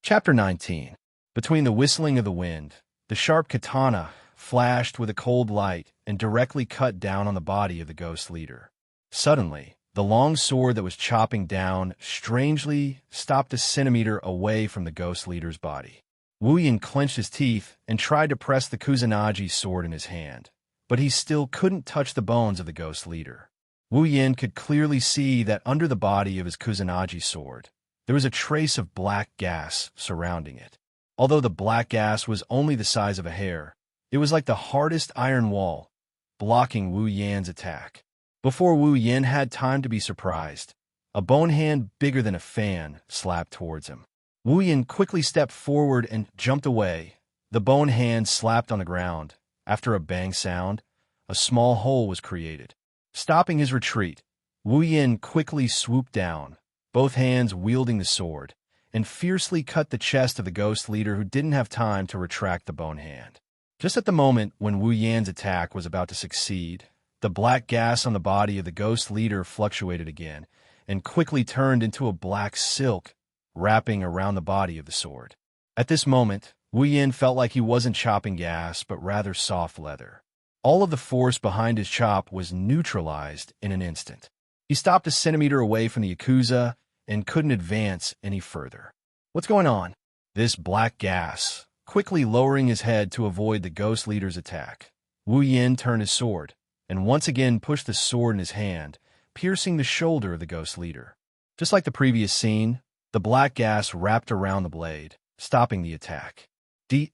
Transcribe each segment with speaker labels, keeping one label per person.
Speaker 1: Chapter 19. Between the whistling of the wind, the sharp katana flashed with a cold light and directly cut down on the body of the ghost leader. Suddenly, the long sword that was chopping down strangely stopped a centimeter away from the ghost leader's body. Wu Yin clenched his teeth and tried to press the Kusanagi sword in his hand, but he still couldn't touch the bones of the ghost leader. Wu Yin could clearly see that under the body of his Kusanagi sword, there was a trace of black gas surrounding it. Although the black gas was only the size of a hair, it was like the hardest iron wall, blocking Wu Yan's attack. Before Wu Yan had time to be surprised, a bone hand bigger than a fan slapped towards him. Wu Yan quickly stepped forward and jumped away. The bone hand slapped on the ground. After a bang sound, a small hole was created. Stopping his retreat, Wu Yan quickly swooped down, both hands wielding the sword, and fiercely cut the chest of the ghost leader who didn't have time to retract the bone hand. Just at the moment when Wu Yan's attack was about to succeed, the black gas on the body of the ghost leader fluctuated again and quickly turned into a black silk wrapping around the body of the sword. At this moment, Wu Yan felt like he wasn't chopping gas, but rather soft leather. All of the force behind his chop was neutralized in an instant. He stopped a centimeter away from the Yakuza and couldn't advance any further. What's going on? This black gas, quickly lowering his head to avoid the ghost leader's attack. Wu Yan turned his sword and once again pushed the sword in his hand, piercing the shoulder of the ghost leader. Just like the previous scene, the black gas wrapped around the blade, stopping the attack. D****.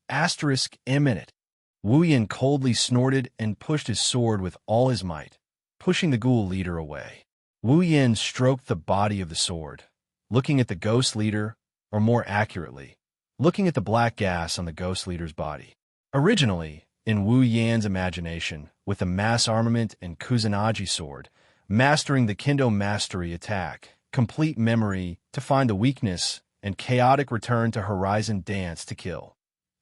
Speaker 1: Wu Yan coldly snorted and pushed his sword with all his might, pushing the ghoul leader away. Wu Yan stroked the body of the sword, looking at the ghost leader, or more accurately, looking at the black gas on the ghost leader's body. Originally, in Wu Yan's imagination, with the mass armament and Kusanagi sword, mastering the Kendo mastery attack, complete memory to find the weakness, and chaotic return to Horizon dance to kill.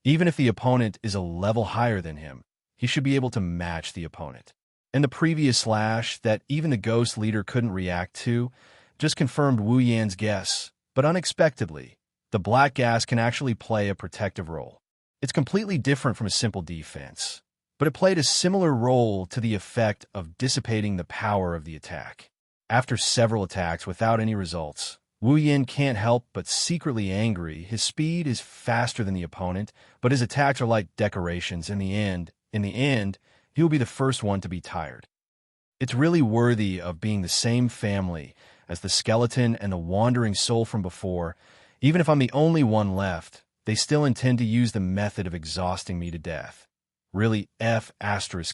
Speaker 1: Even if the opponent is a level higher than him, he should be able to match the opponent. And the previous slash that even the ghost leader couldn't react to just confirmed Wu Yan's guess, but unexpectedly, the black gas can actually play a protective role. It's completely different from a simple defense, but it played a similar role to the effect of dissipating the power of the attack. After several attacks without any results, Wu Yan can't help but secretly angry. His speed is faster than the opponent, but his attacks are like decorations. In the end, he will be the first one to be tired. It's really worthy of being the same family as the skeleton and the wandering soul from before. Even if I'm the only one left, they still intend to use the method of exhausting me to death. Really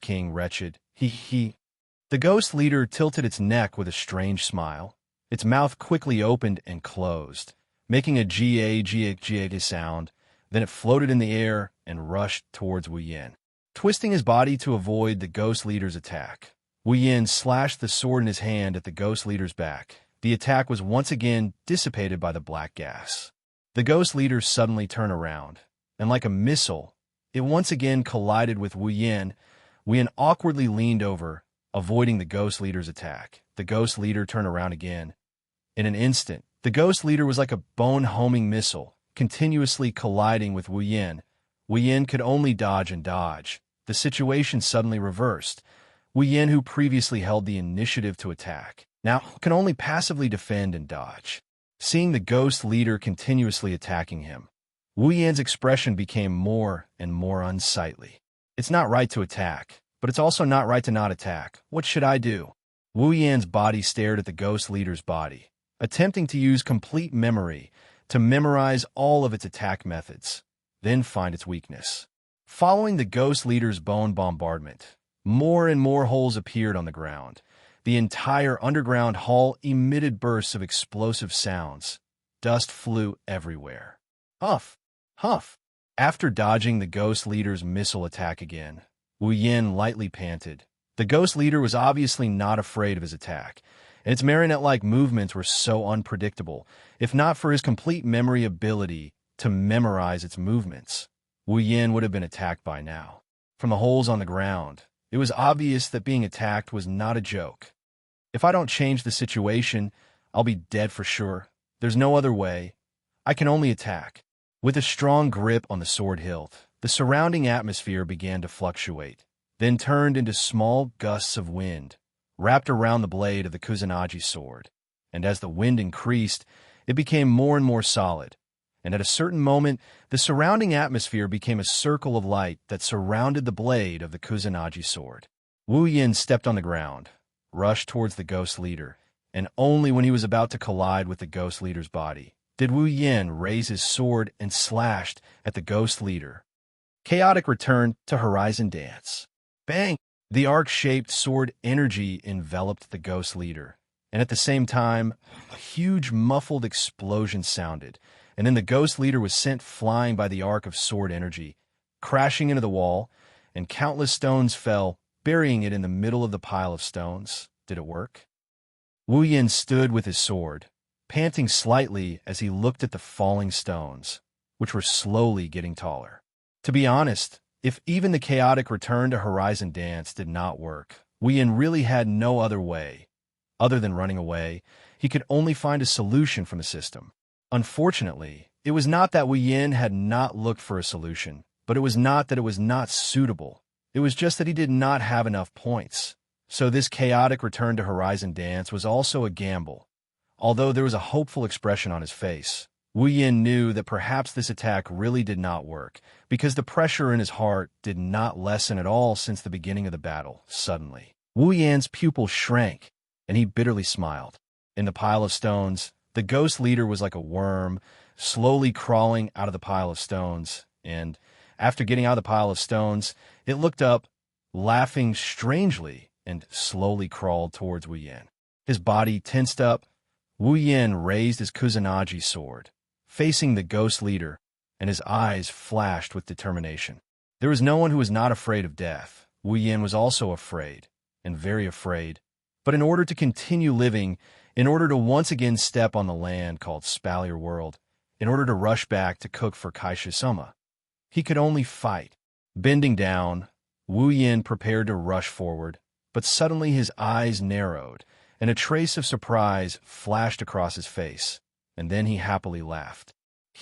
Speaker 1: King wretched. He. The ghost leader tilted its neck with a strange smile. Its mouth quickly opened and closed, making a ga sound. Then it floated in the air and rushed towards Wu Yan. Twisting his body to avoid the ghost leader's attack, Wu Yan slashed the sword in his hand at the ghost leader's back. The attack was once again dissipated by the black gas. The ghost leader suddenly turned around, and like a missile, it once again collided with Wu Yan. Wu Yan awkwardly leaned over, avoiding the ghost leader's attack. The ghost leader turned around again. In an instant, the ghost leader was like a bone-homing missile, continuously colliding with Wu Yan. Wu Yan could only dodge and dodge. The situation suddenly reversed. Wu Yan, who previously held the initiative to attack, now can only passively defend and dodge. Seeing the ghost leader continuously attacking him, Wu Yan's expression became more and more unsightly. It's not right to attack, but it's also not right to not attack. What should I do? Wu Yan's body stared at the ghost leader's body, attempting to use complete memory to memorize all of its attack methods, then find its weakness. Following the ghost leader's bone bombardment, more and more holes appeared on the ground. The entire underground hall emitted bursts of explosive sounds. Dust flew everywhere. Huff! Huff! After dodging the ghost leader's missile attack again, Wu Yan lightly panted. The ghost leader was obviously not afraid of his attack, and its marionette-like movements were so unpredictable. If not for his complete memory ability to memorize its movements, Wu Yan would have been attacked by now. From the holes on the ground, it was obvious that being attacked was not a joke. If I don't change the situation, I'll be dead for sure. There's no other way. I can only attack. With a strong grip on the sword hilt, the surrounding atmosphere began to fluctuate, then turned into small gusts of wind, wrapped around the blade of the Kusanagi sword. And as the wind increased, it became more and more solid, and at a certain moment, the surrounding atmosphere became a circle of light that surrounded the blade of the Kusanagi sword. Wu Yin stepped on the ground, rushed towards the ghost leader, and only when he was about to collide with the ghost leader's body did Wu Yin raise his sword and slashed at the ghost leader. Chaotic returned to Horizon Dance. Bang! The arc-shaped sword energy enveloped the ghost leader, and at the same time, a huge muffled explosion sounded, and then the ghost leader was sent flying by the arc of sword energy, crashing into the wall, and countless stones fell, burying it in the middle of the pile of stones. Did it work? Wu Yin stood with his sword, panting slightly as he looked at the falling stones, which were slowly getting taller. To be honest, if even the chaotic return to Horizon Dance did not work, Wu Yin really had no other way. Other than running away, he could only find a solution from the system. Unfortunately, it was not that Wu Yin had not looked for a solution, but it was not that it was not suitable. It was just that he did not have enough points. So this chaotic return to Horizon Dance was also a gamble. Although there was a hopeful expression on his face, Wu Yin knew that perhaps this attack really did not work, because the pressure in his heart did not lessen at all since the beginning of the battle. Suddenly, Wu Yin's pupil shrank, and he bitterly smiled. In the pile of stones, the ghost leader was like a worm, slowly crawling out of the pile of stones, and after getting out of the pile of stones, it looked up, laughing strangely, and slowly crawled towards Wu Yin. His body tensed up. Wu Yin raised his Kusanagi sword, facing the ghost leader, and his eyes flashed with determination. There was no one who was not afraid of death. Wu Yin was also afraid, and very afraid. But in order to continue living, in order to once again step on the land called Spalier World, in order to rush back to cook for Kaishisama, he could only fight. Bending down, Wu Yin prepared to rush forward, but suddenly his eyes narrowed, and a trace of surprise flashed across his face, and then he happily laughed.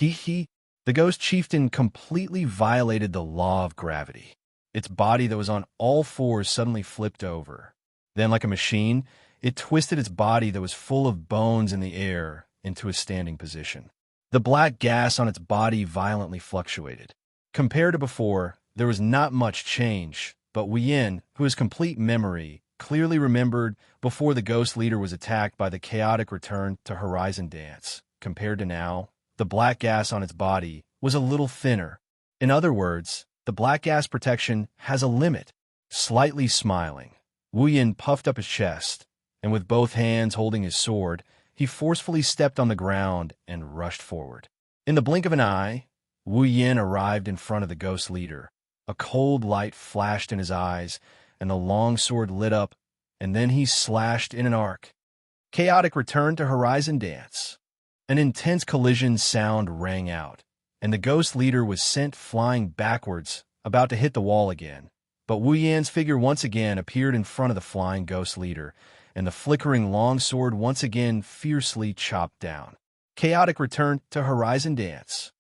Speaker 1: The ghost chieftain completely violated the law of gravity. Its body that was on all fours suddenly flipped over. Then, like a machine, it twisted its body that was full of bones in the air into a standing position. The black gas on its body violently fluctuated. Compared to before, there was not much change, but Wu Yin, who has complete memory, clearly remembered before the ghost leader was attacked by the chaotic return to Horizon Dance. Compared to now, the black gas on its body was a little thinner. In other words, the black gas protection has a limit. Slightly smiling, Wu Yin puffed up his chest, and with both hands holding his sword, he forcefully stepped on the ground and rushed forward. In the blink of an eye, Wu Yin arrived in front of the ghost leader. A cold light flashed in his eyes, and the long sword lit up, and then he slashed in an arc. Chaotic returned to Horizon Dance. An intense collision sound rang out, and the ghost leader was sent flying backwards, about to hit the wall again. But Wu Yan's figure once again appeared in front of the flying ghost leader, and the flickering long sword once again fiercely chopped down. Chaotic returned to Horizon Dance.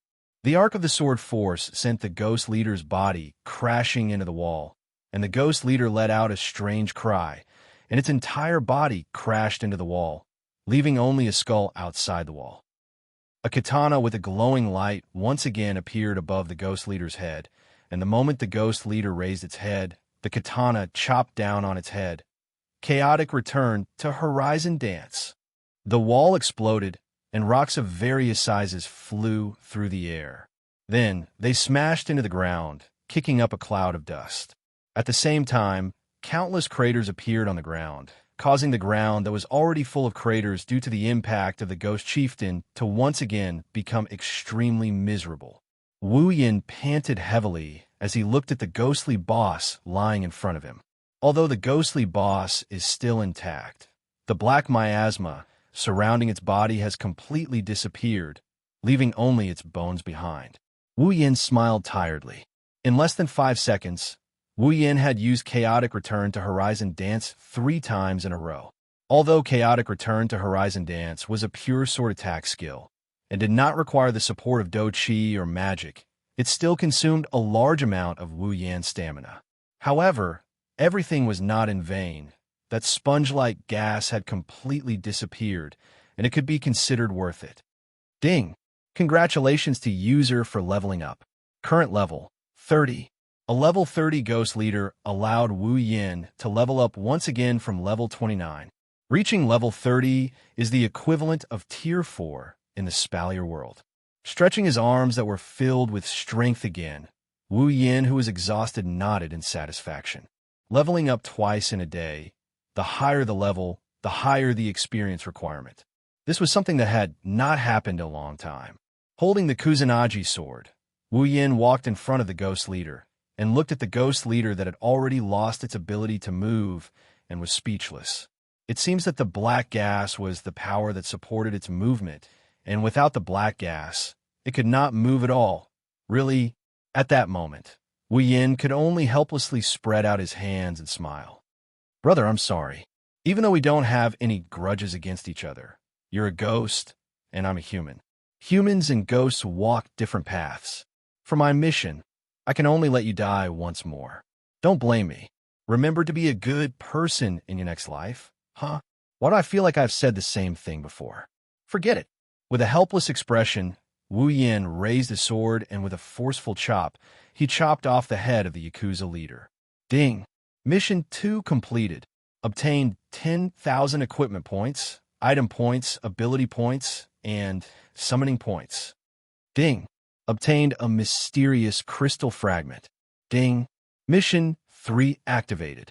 Speaker 1: The arc of the sword force sent the ghost leader's body crashing into the wall, and the ghost leader let out a strange cry, and its entire body crashed into the wall, leaving only a skull outside the wall. A katana with a glowing light once again appeared above the ghost leader's head, and the moment the ghost leader raised its head, the katana chopped down on its head. Chaotic returned to Horizon Dance. The wall exploded, and rocks of various sizes flew through the air. Then they smashed into the ground, kicking up a cloud of dust. At the same time, countless craters appeared on the ground, causing the ground that was already full of craters due to the impact of the ghost chieftain to once again become extremely miserable. Wu Yin panted heavily as he looked at the ghostly boss lying in front of him. Although the ghostly boss is still intact, the black miasma surrounding its body has completely disappeared, leaving only its bones behind. Wu Yin smiled tiredly. In less than 5 seconds, Wu Yin had used Chaotic Return to Horizon Dance 3 times in a row. Although Chaotic Return to Horizon Dance was a pure sword attack skill, and did not require the support of Do Chi or magic, it still consumed a large amount of Wu Yan's stamina. However, everything was not in vain. That sponge-like gas had completely disappeared, and it could be considered worth it. Ding! Congratulations to user for leveling up. Current level, 30. A level 30 Ghost Leader allowed Wu Yan to level up once again from level 29. Reaching level 30 is the equivalent of Tier 4 in the Spalier world. Stretching his arms that were filled with strength again, Wu Yan, who was exhausted, nodded in satisfaction. Leveling up twice in a day, the higher the level, the higher the experience requirement. This was something that had not happened in a long time. Holding the Kusanagi sword, Wu Yan walked in front of the Ghost Leader and looked at the Ghost Leader that had already lost its ability to move and was speechless. It seems that the black gas was the power that supported its movement, and without the black gas, it could not move at all. Really, at that moment, Wu Yan could only helplessly spread out his hands and smile. Brother, I'm sorry. Even though we don't have any grudges against each other, you're a ghost, and I'm a human. Humans and ghosts walk different paths. For my mission, I can only let you die once more. Don't blame me. Remember to be a good person in your next life. Huh? Why do I feel like I've said the same thing before? Forget it. With a helpless expression, Wu Yan raised his sword and with a forceful chop, he chopped off the head of the Yakuza leader. Ding! Mission 2 completed. Obtained 10,000 equipment points, item points, ability points, and summoning points. Ding! Obtained a mysterious crystal fragment. Ding! Mission 3 activated.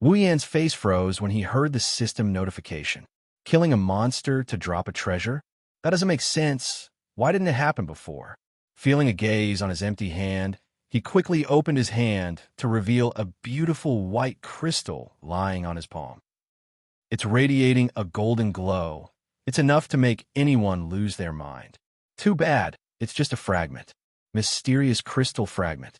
Speaker 1: Wu Yan's face froze when he heard the system notification. Killing a monster to drop a treasure? That doesn't make sense. Why didn't it happen before? Feeling a gaze on his empty hand, he quickly opened his hand to reveal a beautiful white crystal lying on his palm. It's radiating a golden glow. It's enough to make anyone lose their mind. Too bad, it's just a fragment. Mysterious crystal fragment.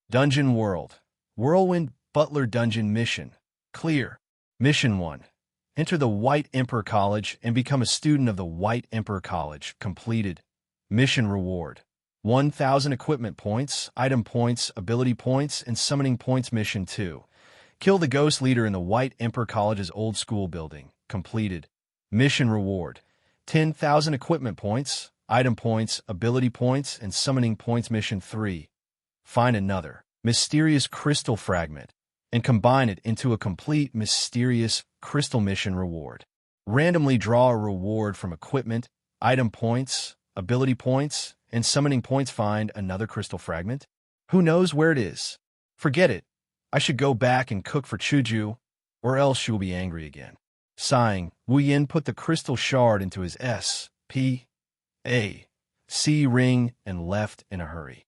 Speaker 1: Dungeon World. Whirlwind Butler Dungeon Mission. Clear. Mission 1. Enter the White Emperor College and become a student of the White Emperor College. Completed. Mission Reward. 1,000 equipment points, item points, ability points, and summoning points. Mission 2. Kill the Ghost Leader in the White Emperor College's old school building. Completed. Mission Reward. 10,000 equipment points, item points, ability points, and summoning points. Mission 3. Find another mysterious crystal fragment and combine it into a complete mysterious crystal mission reward. Randomly draw a reward from equipment, item points, ability points, and summoning points. Find another crystal fragment. Who knows where it is? Forget it. I should go back and cook for Chuju, or else she will be angry again. Sighing, Wu Yan put the crystal shard into his S.P.A.C. ring and left in a hurry.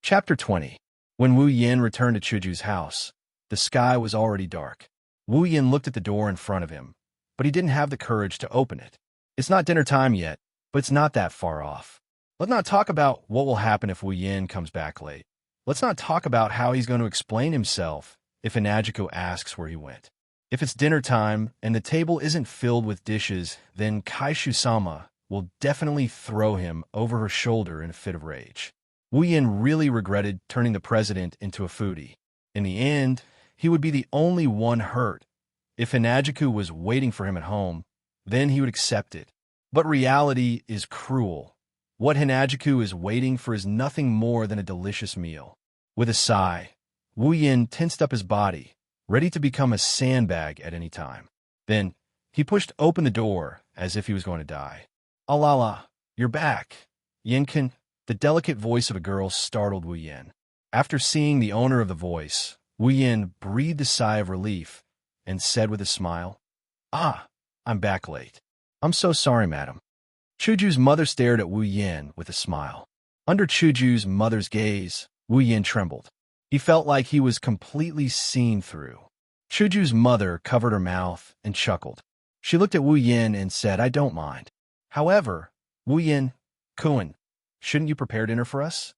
Speaker 1: Chapter 20. When Wu Yan returned to Chuju's house, the sky was already dark. Wu Yan looked at the door in front of him, but he didn't have the courage to open it. It's not dinner time yet, but it's not that far off. Let's not talk about what will happen if Wu Yan comes back late. Let's not talk about how he's going to explain himself if Inajiko asks where he went. If it's dinner time and the table isn't filled with dishes, then Kaishu-sama will definitely throw him over her shoulder in a fit of rage. Wu Yan really regretted turning the president into a foodie. In the end, he would be the only one hurt. If Inajiku was waiting for him at home, then he would accept it. But reality is cruel. What Hinajiku is waiting for is nothing more than a delicious meal. With a sigh, Wu Yan tensed up his body, ready to become a sandbag at any time. Then, he pushed open the door as if he was going to die. "Alala, you're back. Yenkin." The delicate voice of a girl startled Wu Yan. After seeing the owner of the voice, Wu Yan breathed a sigh of relief and said with a smile, "Ah, I'm back late. I'm so sorry, madam." Chuju's mother stared at Wu Yan with a smile. Under Chuju's mother's gaze, Wu Yan trembled. He felt like he was completely seen through. Chuju's mother covered her mouth and chuckled. She looked at Wu Yan and said, "I don't mind. However, Wu Yan, Kun, shouldn't you prepare dinner for us?"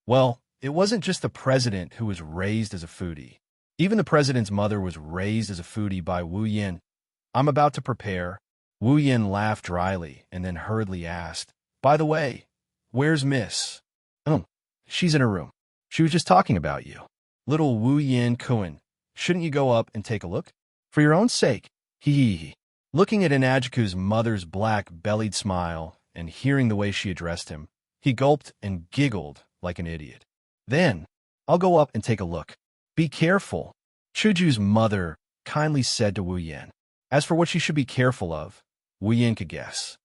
Speaker 1: Well, it wasn't just the president who was raised as a foodie. Even the president's mother was raised as a foodie by Wu Yan. "I'm about to prepare. Wu Yin laughed dryly and then hurriedly asked, "By the way, where's Miss?" She's in her room. She was just talking about you." "Little Wu Yin Kuan, shouldn't you go up and take a look?" "For your own sake." Hee hee hee. Looking at Inajuku's mother's black-bellied smile and hearing the way she addressed him, he gulped and giggled like an idiot. "Then, I'll go up and take a look. Be careful," Chuju's mother kindly said to Wu Yin. As for what she should be careful of, Wu Yin could guess.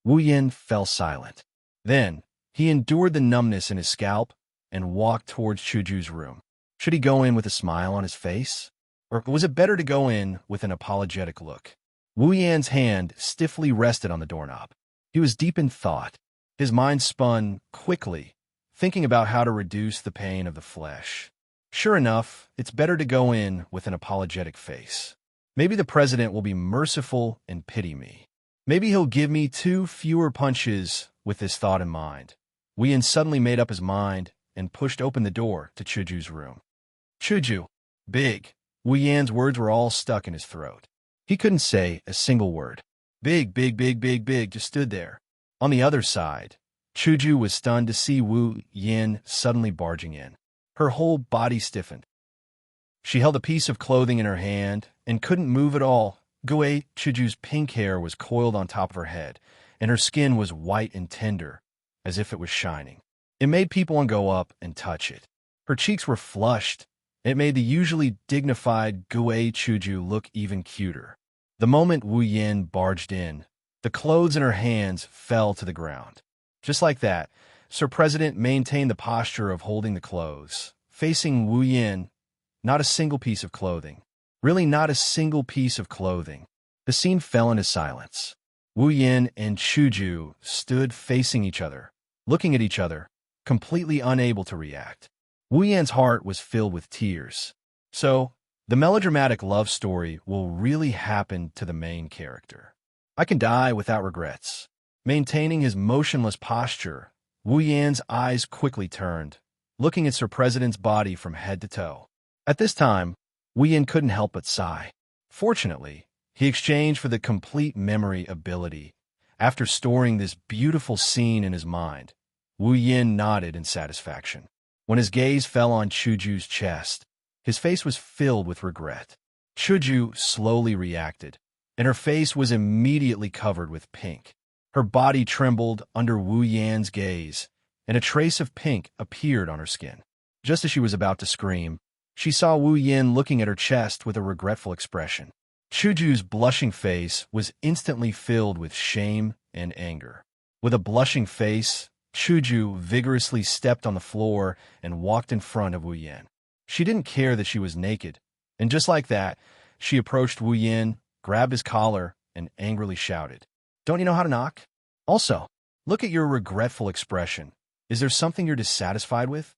Speaker 1: Wu Yin fell silent. Then, he endured the numbness in his scalp and walked towards Chuju's room. Should he go in with a smile on his face? Or was it better to go in with an apologetic look? Wu Yan's hand stiffly rested on the doorknob. He was deep in thought. His mind spun quickly, thinking about how to reduce the pain of the flesh. Sure enough, it's better to go in with an apologetic face. Maybe the president will be merciful and pity me. Maybe he'll give me 2 fewer punches with this thought in mind. Wu Yan suddenly made up his mind and pushed open the door to Chuju's room. "Chuju, big." Wu Yan's words were all stuck in his throat. He couldn't say a single word. Big, big, big, big, big just stood there. On the other side, Chuju was stunned to see Wu Yan suddenly barging in. Her whole body stiffened. She held a piece of clothing in her hand and couldn't move at all. Gue Chuju's pink hair was coiled on top of her head, and her skin was white and tender, as if it was shining. It made people want to go up and touch it. Her cheeks were flushed. It made the usually dignified Gue Chuju look even cuter. The moment Wu Yin barged in, the clothes in her hands fell to the ground. Just like that, Sir President maintained the posture of holding the clothes, facing Wu Yin, not a single piece of clothing. Really not a single piece of clothing. The scene fell into silence. Wu Yin and Chuju stood facing each other, looking at each other, completely unable to react. Wu Yan's heart was filled with tears. So, the melodramatic love story will really happen to the main character. I can die without regrets. Maintaining his motionless posture, Wu Yan's eyes quickly turned, looking at Sir President's body from head to toe. At this time, Wu Yan couldn't help but sigh. Fortunately, he exchanged for the complete memory ability. After storing this beautiful scene in his mind, Wu Yin nodded in satisfaction. When his gaze fell on Chuju's chest, his face was filled with regret. Chuju slowly reacted, and her face was immediately covered with pink. Her body trembled under Wu Yan's gaze, and a trace of pink appeared on her skin. Just as she was about to scream, she saw Wu Yin looking at her chest with a regretful expression. Chuju's blushing face was instantly filled with shame and anger. With a blushing face, Chuju vigorously stepped on the floor and walked in front of Wu Yin. She didn't care that she was naked, and just like that, she approached Wu Yin, grabbed his collar, and angrily shouted, "Don't you know how to knock? Also, look at your regretful expression. Is there something you're dissatisfied with?"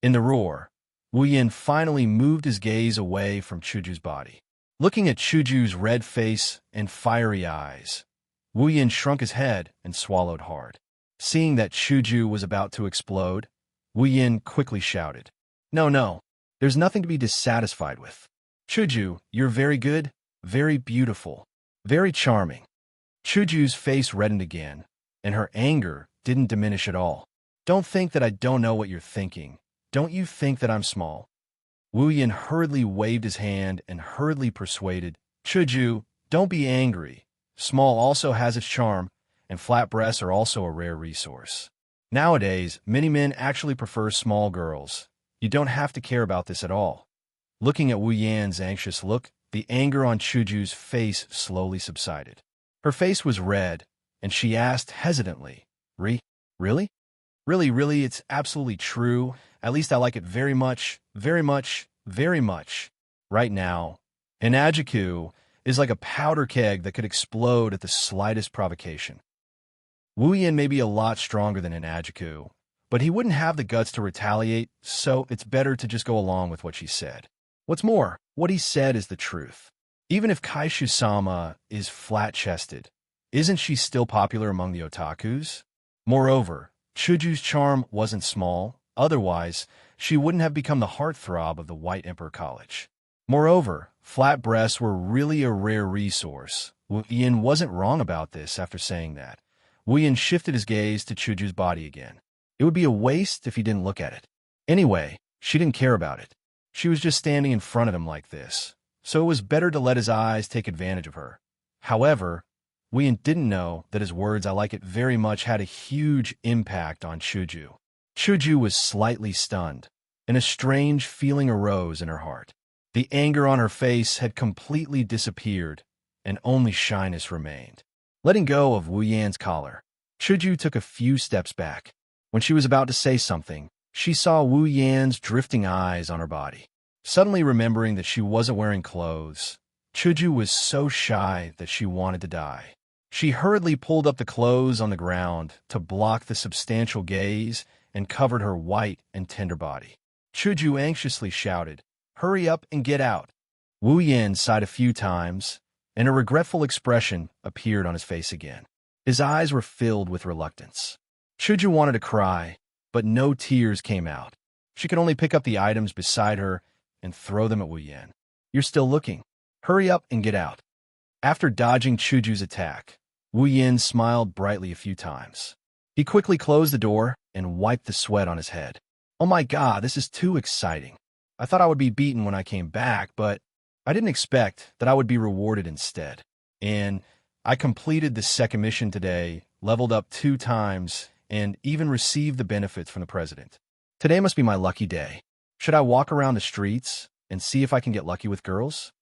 Speaker 1: In the roar, Wu Yin finally moved his gaze away from Chuju's body. Looking at Chuju's red face and fiery eyes, Wu Yin shrunk his head and swallowed hard. Seeing that Chuju was about to explode, Wu Yin quickly shouted, No, there's nothing to be dissatisfied with. Chuju, you're very good, very beautiful, very charming." Chuju's face reddened again, and her anger didn't diminish at all. "Don't think that I don't know what you're thinking. Don't you think that I'm small?" Wu Yin hurriedly waved his hand and hurriedly persuaded, "Chuju, don't be angry. Small also has its charm, and flat breasts are also a rare resource. Nowadays, many men actually prefer small girls. You don't have to care about this at all." Looking at Wu Yan's anxious look, the anger on Chuju's face slowly subsided. Her face was red, and she asked hesitantly, Really? Really, it's absolutely true. At least I like it very much, very much, very much. Right now, Inajuku is like a powder keg that could explode at the slightest provocation. Wu Yin may be a lot stronger than Inajuku, but he wouldn't have the guts to retaliate, so it's better to just go along with what she said. What's more, what he said is the truth. Even if Kaishu-sama is flat-chested, isn't she still popular among the otakus? Moreover, Chuju's charm wasn't small, otherwise, she wouldn't have become the heartthrob of the White Emperor College. Moreover, flat breasts were really a rare resource, Wu Yin wasn't wrong about this after saying that. Wu Yin shifted his gaze to Chuju's body again. It would be a waste if he didn't look at it. Anyway, she didn't care about it. She was just standing in front of him like this, so it was better to let his eyes take advantage of her. However, Wu Yin didn't know that his words "I like it very much" had a huge impact on Chuju. Chuju was slightly stunned, and a strange feeling arose in her heart. The anger on her face had completely disappeared, and only shyness remained. Letting go of Wu Yan's collar, Chuju took a few steps back. When she was about to say something, she saw Wu Yan's drifting eyes on her body. Suddenly remembering that she wasn't wearing clothes, Chuju was so shy that she wanted to die. She hurriedly pulled up the clothes on the ground to block the substantial gaze and covered her white and tender body. Chuju anxiously shouted, "Hurry up and get out!" Wu Yan sighed a few times, and a regretful expression appeared on his face again. His eyes were filled with reluctance. Chuju wanted to cry, but no tears came out. She could only pick up the items beside her and throw them at Wu Yan. "You're still looking. Hurry up and get out." After dodging Chuju's attack, Wu Yan smiled brightly a few times. He quickly closed the door and wiped the sweat on his head. "Oh my God, this is too exciting. I thought I would be beaten when I came back, but I didn't expect that I would be rewarded instead. And I completed the second mission today, leveled up 2 times, and even received the benefits from the president. Today must be my lucky day. Should I walk around the streets and see if I can get lucky with girls?"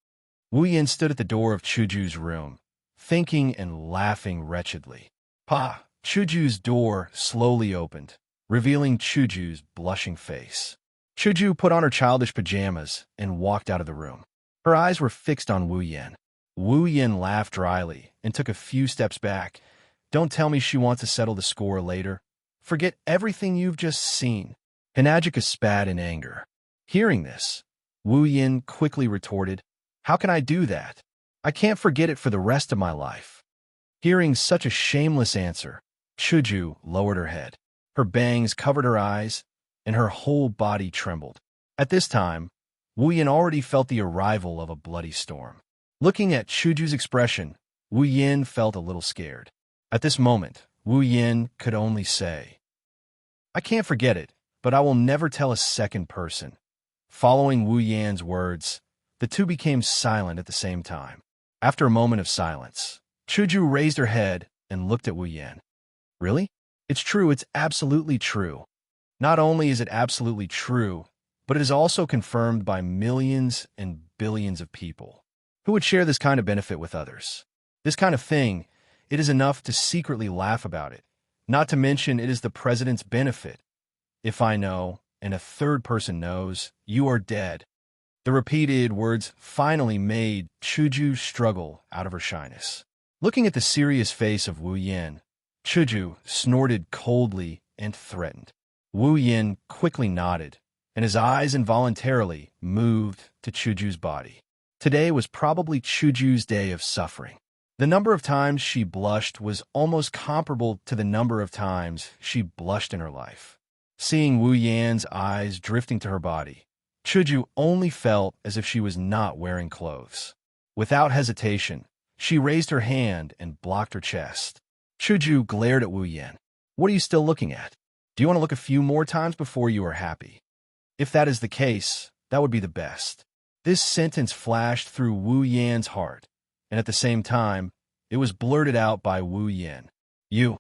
Speaker 1: Wu Yan stood at the door of Chuju's room, thinking and laughing wretchedly. Pa! Chuju's door slowly opened, revealing Chuju's blushing face. Chuju put on her childish pajamas and walked out of the room. Her eyes were fixed on Wu Yan. Wu Yan laughed dryly and took a few steps back. "Don't tell me she wants to settle the score later. Forget everything you've just seen." Hinajika spat in anger. Hearing this, Wu Yan quickly retorted, "How can I do that? I can't forget it for the rest of my life." Hearing such a shameless answer, Chuju lowered her head. Her bangs covered her eyes, and her whole body trembled. At this time, Wu Yan already felt the arrival of a bloody storm. Looking at Chuju's expression, Wu Yan felt a little scared. At this moment, Wu Yan could only say, "I can't forget it, but I will never tell a second person." Following Wu Yan's words, the two became silent at the same time. After a moment of silence, Chuju raised her head and looked at Wu Yan. "Really? It's true, it's absolutely true. Not only is it absolutely true, but it is also confirmed by millions and billions of people. Who would share this kind of benefit with others? This kind of thing, it is enough to secretly laugh about it. Not to mention it is the president's benefit. If I know, and a third person knows, you are dead." The repeated words finally made Chuju struggle out of her shyness. Looking at the serious face of Wu Yan, Chuju snorted coldly and threatened. Wu Yan quickly nodded, and his eyes involuntarily moved to Chuju's body. Today was probably Chuju's day of suffering. The number of times she blushed was almost comparable to the number of times she blushed in her life. Seeing Wu Yan's eyes drifting to her body, Chuju only felt as if she was not wearing clothes. Without hesitation, she raised her hand and blocked her chest. Chuju glared at Wu Yan. "What are you still looking at? Do you want to look a few more times before you are happy?" If that is the case, that would be the best. This sentence flashed through Wu Yan's heart, and at the same time, it was blurted out by Wu Yan. You.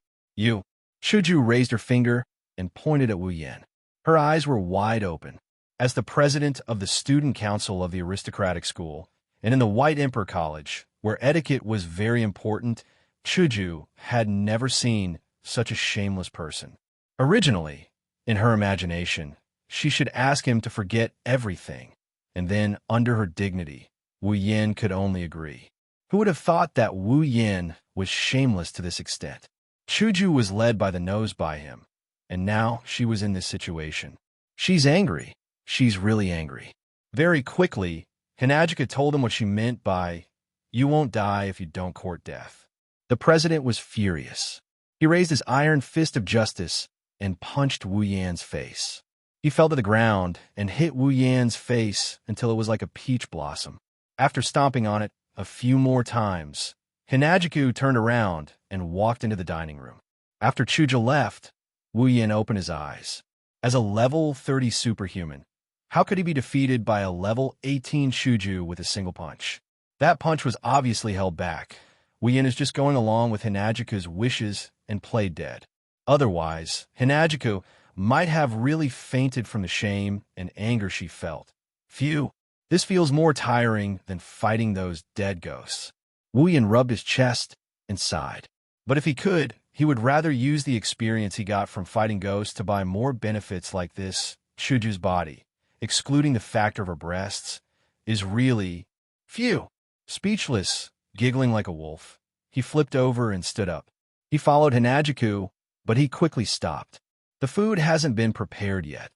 Speaker 1: Chuju raised her finger and pointed at Wu Yan. Her eyes were wide open. As the president of the student council of the aristocratic school, and in the White Emperor College, where etiquette was very important, Chuju had never seen such a shameless person. Originally, in her imagination, she should ask him to forget everything, and then, under her dignity, Wu Yan could only agree. Who would have thought that Wu Yan was shameless to this extent? Chuju was led by the nose by him, and now she was in this situation. She's angry. She's really angry. Very quickly, Hinajika told him what she meant by, "You won't die if you don't court death." The president was furious. He raised his iron fist of justice and punched Wu Yan's face. He fell to the ground and hit Wu Yan's face until it was like a peach blossom. After stomping on it a few more times, Hinajiku turned around and walked into the dining room. After Chuju left, Wu Yin opened his eyes. As a level 30 superhuman, how could he be defeated by a level 18 Chuju with a single punch? That punch was obviously held back. Wu Yin is just going along with Hinajiku's wishes and played dead. Otherwise, Hinajiku might have really fainted from the shame and anger she felt. Phew, this feels more tiring than fighting those dead ghosts. Wu Yin rubbed his chest and sighed. But if he could, he would rather use the experience he got from fighting ghosts to buy more benefits like this. Chuju's body, excluding the factor of her breasts, is really... Phew! Speechless, giggling like a wolf, he flipped over and stood up. He followed Hinajiku, but he quickly stopped. The food hasn't been prepared yet.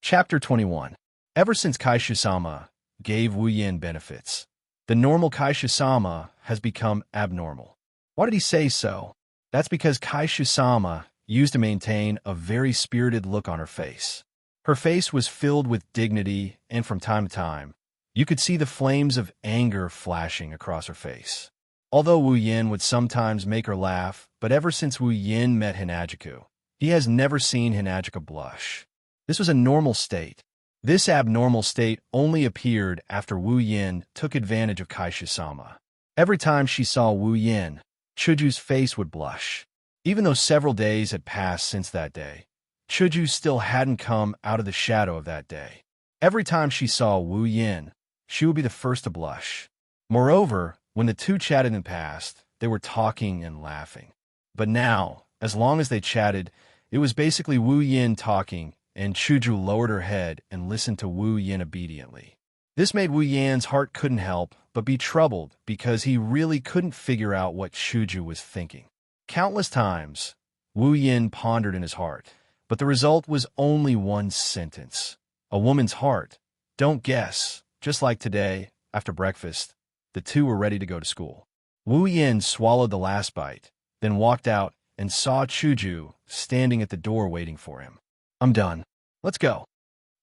Speaker 1: Chapter 21. Ever since Kaishu-sama gave Wu Yin benefits, the normal Kaishu-sama has become abnormal. Why did he say so? That's because Kaishu-sama used to maintain a very spirited look on her face. Her face was filled with dignity, and from time to time, you could see the flames of anger flashing across her face. Although Wu Yin would sometimes make her laugh, but ever since Wu Yin met Hinajiku, he has never seen Hinajiku blush. This was a normal state. This abnormal state only appeared after Wu Yin took advantage of Kaishu-sama. Every time she saw Wu Yin, Chuju's face would blush. Even though several days had passed since that day, Chuju still hadn't come out of the shadow of that day. Every time she saw Wu Yin, she would be the first to blush. Moreover, when the two chatted in the past, they were talking and laughing. But now, as long as they chatted, it was basically Wu Yin talking, and Chuju lowered her head and listened to Wu Yin obediently. This made Wu Yin's heart couldn't help but be troubled because he really couldn't figure out what Chuju was thinking. Countless times, Wu Yin pondered in his heart, but the result was only one sentence. A woman's heart. Don't guess. Just like today, after breakfast, the two were ready to go to school. Wu Yin swallowed the last bite, then walked out and saw Chuju standing at the door waiting for him. I'm done. Let's go.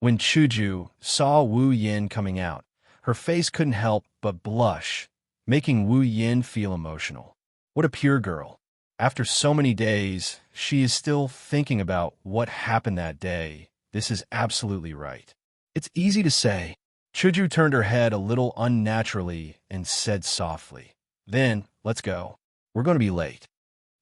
Speaker 1: When Chuju saw Wu Yin coming out, her face couldn't help but blush, making Wu Yin feel emotional. What a pure girl. After so many days, she is still thinking about what happened that day. This is absolutely right. It's easy to say. Chuju turned her head a little unnaturally and said softly, Then, let's go. We're going to be late.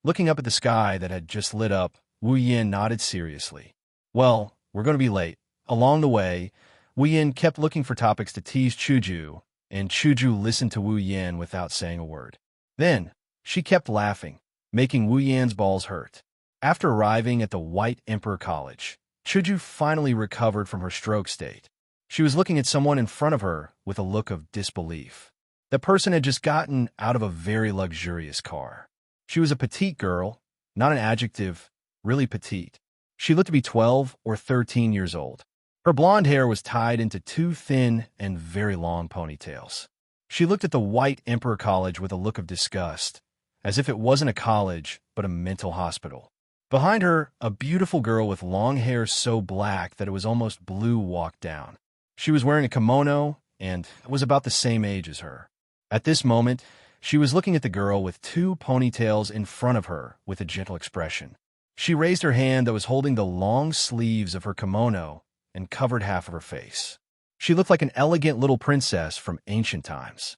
Speaker 1: Looking up at the sky that had just lit up, Wu Yin nodded seriously. Well, we're going to be late. Along the way, Wu Yin kept looking for topics to tease Chuju, and Chuju listened to Wu Yin without saying a word. Then, she kept laughing, making Wu Yin's balls hurt. After arriving at the White Emperor College, Chuju finally recovered from her stroke state. She was looking at someone in front of her with a look of disbelief. The person had just gotten out of a very luxurious car. She was a petite girl, not an adjective, really petite. She looked to be 12 or 13 years old. Her blonde hair was tied into two thin and very long ponytails. She looked at the White Emperor College with a look of disgust, as if it wasn't a college, but a mental hospital. Behind her, a beautiful girl with long hair so black that it was almost blue walked down. She was wearing a kimono and was about the same age as her. At this moment, she was looking at the girl with two ponytails in front of her with a gentle expression. She raised her hand that was holding the long sleeves of her kimono and covered half of her face. She looked like an elegant little princess from ancient times.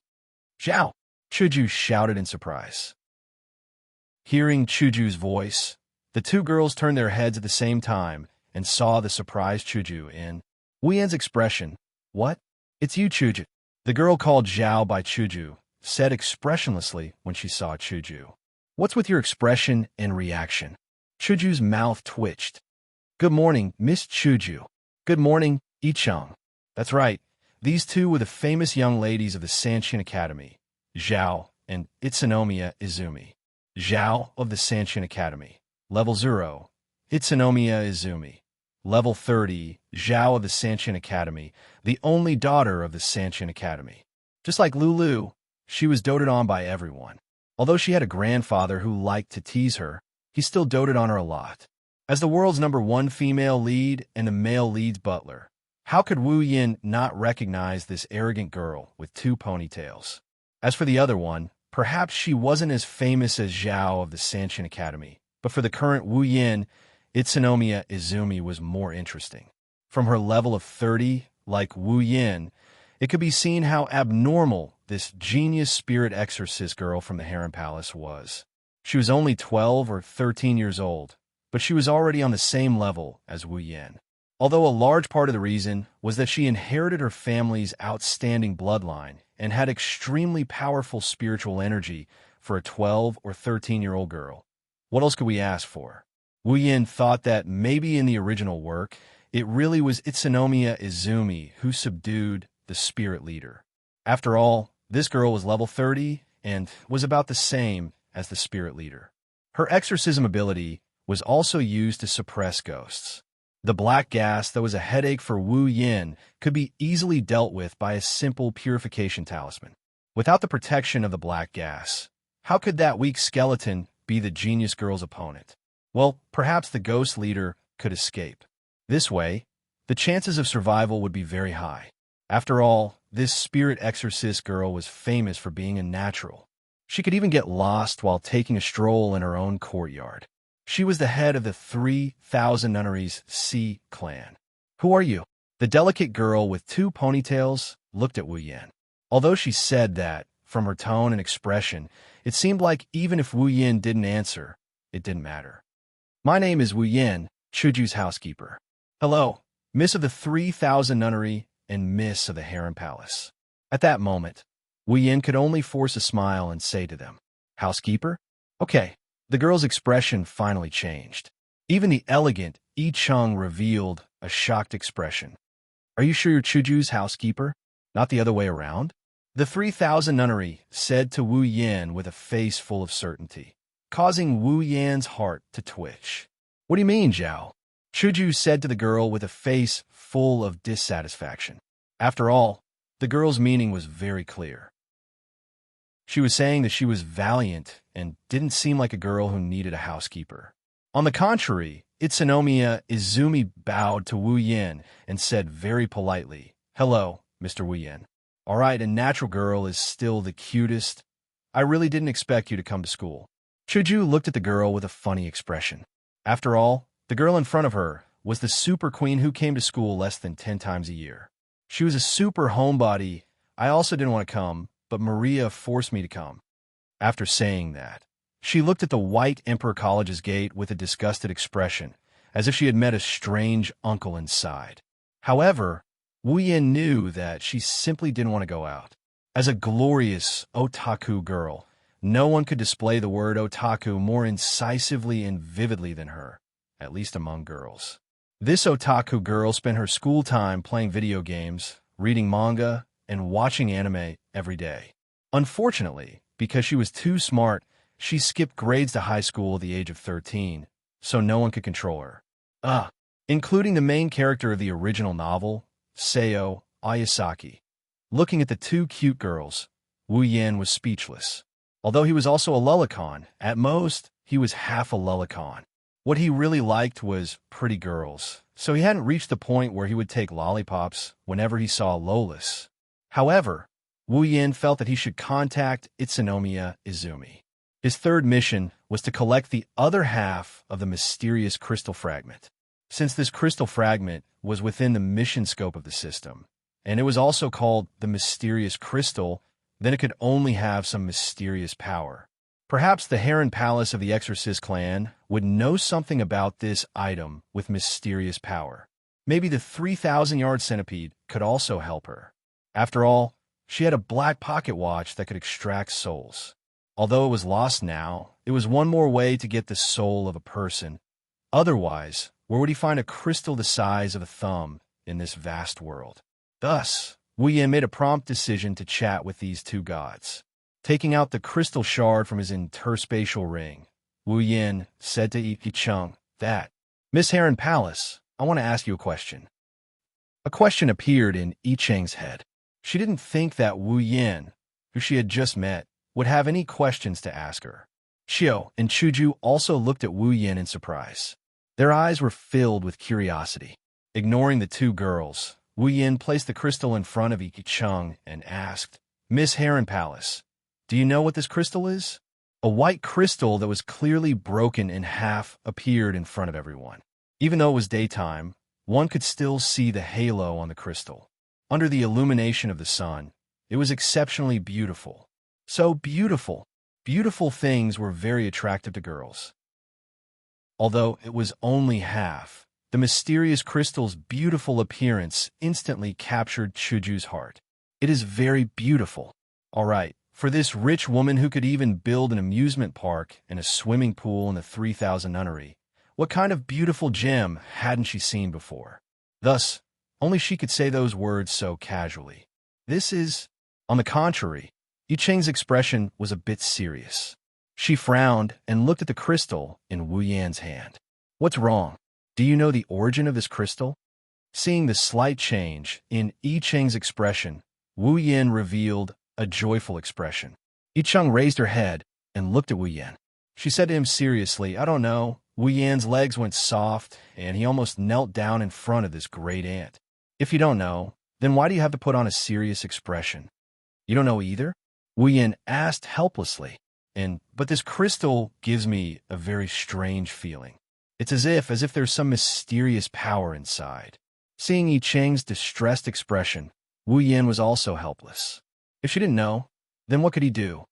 Speaker 1: Zhao! Chuju shouted in surprise. Hearing Chuju's voice, the two girls turned their heads at the same time and saw the surprised Chuju in Wu Yin's expression. What? It's you, Chuju. The girl called Zhao by Chuju said expressionlessly when she saw Chuju. What's with your expression and reaction? Chuju's mouth twitched. Good morning, Miss Chuju. Good morning, Ichang. That's right. These two were the famous young ladies of the Sanshin Academy, Zhao and Itsunomiya Izumi. Zhao of the Sanshin Academy. Level 0, Itsunomiya Izumi. Level 30, Zhao of the Sanshin Academy, the only daughter of the Sanshin Academy. Just like Lulu, she was doted on by everyone. Although she had a grandfather who liked to tease her, he still doted on her a lot. As the world's #1 female lead and the male lead's butler, how could Wu Yin not recognize this arrogant girl with two ponytails? As for the other one, perhaps she wasn't as famous as Zhao of the Sanshin Academy, but for the current Wu Yin, Itsunomiya Izumi was more interesting. From her level of 30, like Wu Yin, it could be seen how abnormal this genius spirit exorcist girl from the Harem Palace was. She was only 12 or 13 years old, but she was already on the same level as Wu Yin. Although a large part of the reason was that she inherited her family's outstanding bloodline and had extremely powerful spiritual energy for a 12 or 13-year-old girl. What else could we ask for? Wu Yin thought that maybe in the original work, it really was Itsunomiya Izumi who subdued the spirit leader. After all, this girl was level 30 and was about the same as the spirit leader. Her exorcism ability was also used to suppress ghosts. The black gas that was a headache for Wu Yin could be easily dealt with by a simple purification talisman. Without the protection of the black gas, how could that weak skeleton be the genius girl's opponent? Well, perhaps the ghost leader could escape. This way, the chances of survival would be very high. After all, this spirit exorcist girl was famous for being a natural. She could even get lost while taking a stroll in her own courtyard. She was the head of the 3,000 Nunneries C clan. Who are you? The delicate girl with 2 ponytails looked at Wu Yin. Although she said that, from her tone and expression, it seemed like even if Wu Yin didn't answer, it didn't matter. My name is Wu Yin, Chuju's housekeeper. Hello, Miss of the 3,000 Nunnery and Miss of the Harem Palace. At that moment, Wu Yin could only force a smile and say to them, Housekeeper? Okay. The girl's expression finally changed. Even the elegant Yi Chung revealed a shocked expression. Are you sure you're Chuju's housekeeper? Not the other way around? The 3,000 Nunnery said to Wu Yin with a face full of certainty, causing Wu Yin's heart to twitch. What do you mean, Zhao? Chuju said to the girl with a face full of dissatisfaction. After all, the girl's meaning was very clear. She was saying that she was valiant and didn't seem like a girl who needed a housekeeper. On the contrary, Itsunomiya Izumi bowed to Wu Yin and said very politely, Hello, Mr. Wu Yin. All right, a natural girl is still the cutest. I really didn't expect you to come to school. Chuju looked at the girl with a funny expression. After all, the girl in front of her was the super queen who came to school less than 10 times a year. She was a super homebody. I also didn't want to come, but Maria forced me to come. After saying that, she looked at the white Emperor College's gate with a disgusted expression, as if she had met a strange uncle inside. However, Wu Yin knew that she simply didn't want to go out. As a glorious otaku girl, no one could display the word otaku more incisively and vividly than her, at least among girls. This otaku girl spent her school time playing video games, reading manga, and watching anime every day. Unfortunately, because she was too smart, she skipped grades to high school at the age of 13, so no one could control her. Including the main character of the original novel, Seo Ayasaki. Looking at the 2 cute girls, Wu Yin was speechless. Although he was also a lullicon, at most, he was half a lullicon. What he really liked was pretty girls, so he hadn't reached the point where he would take lollipops whenever he saw Lolis. However, Wu Yin felt that he should contact Itsunomiya Izumi. His third mission was to collect the other half of the mysterious crystal fragment. Since this crystal fragment was within the mission scope of the system, and it was also called the mysterious crystal, then it could only have some mysterious power. Perhaps the Harem Palace of the Exorcist clan would know something about this item with mysterious power. Maybe the 3,000-yard centipede could also help her. After all, she had a black pocket watch that could extract souls. Although it was lost now, it was one more way to get the soul of a person. Otherwise, where would he find a crystal the size of a thumb in this vast world? Thus, Wu Yin made a prompt decision to chat with these 2 gods. Taking out the crystal shard from his interspatial ring, Wu Yin said to Yi Chung that, Miss Harem Palace, I want to ask you a question. A question appeared in Yi Cheng's head. She didn't think that Wu Yin, who she had just met, would have any questions to ask her. Xiao and Chuju also looked at Wu Yin in surprise. Their eyes were filled with curiosity. Ignoring the 2 girls, Wu Yin placed the crystal in front of Yi Chung and asked, Miss Harem Palace, Do you know what this crystal is? A white crystal that was clearly broken in half appeared in front of everyone. Even though it was daytime, one could still see the halo on the crystal. Under the illumination of the sun, it was exceptionally beautiful. So beautiful. Beautiful things were very attractive to girls. Although it was only half, the mysterious crystal's beautiful appearance instantly captured Chuju's heart. It is very beautiful. All right, for this rich woman who could even build an amusement park and a swimming pool in the 3,000 nunnery, what kind of beautiful gem hadn't she seen before? Thus, only she could say those words so casually. This is, on the contrary, Yi Cheng's expression was a bit serious. She frowned and looked at the crystal in Wu Yan's hand. What's wrong? Do you know the origin of this crystal? Seeing the slight change in Yi Cheng's expression, Wu Yan revealed a joyful expression. Yi Cheng raised her head and looked at Wu Yan. She said to him seriously, I don't know. Wu Yan's legs went soft, and he almost knelt down in front of this great ant. If you don't know, then why do you have to put on a serious expression? You don't know either? Wu Yan asked helplessly. But this crystal gives me a very strange feeling. It's as if there's some mysterious power inside. Seeing Yi Cheng's distressed expression, Wu Yan was also helpless. If she didn't know, then what could he do?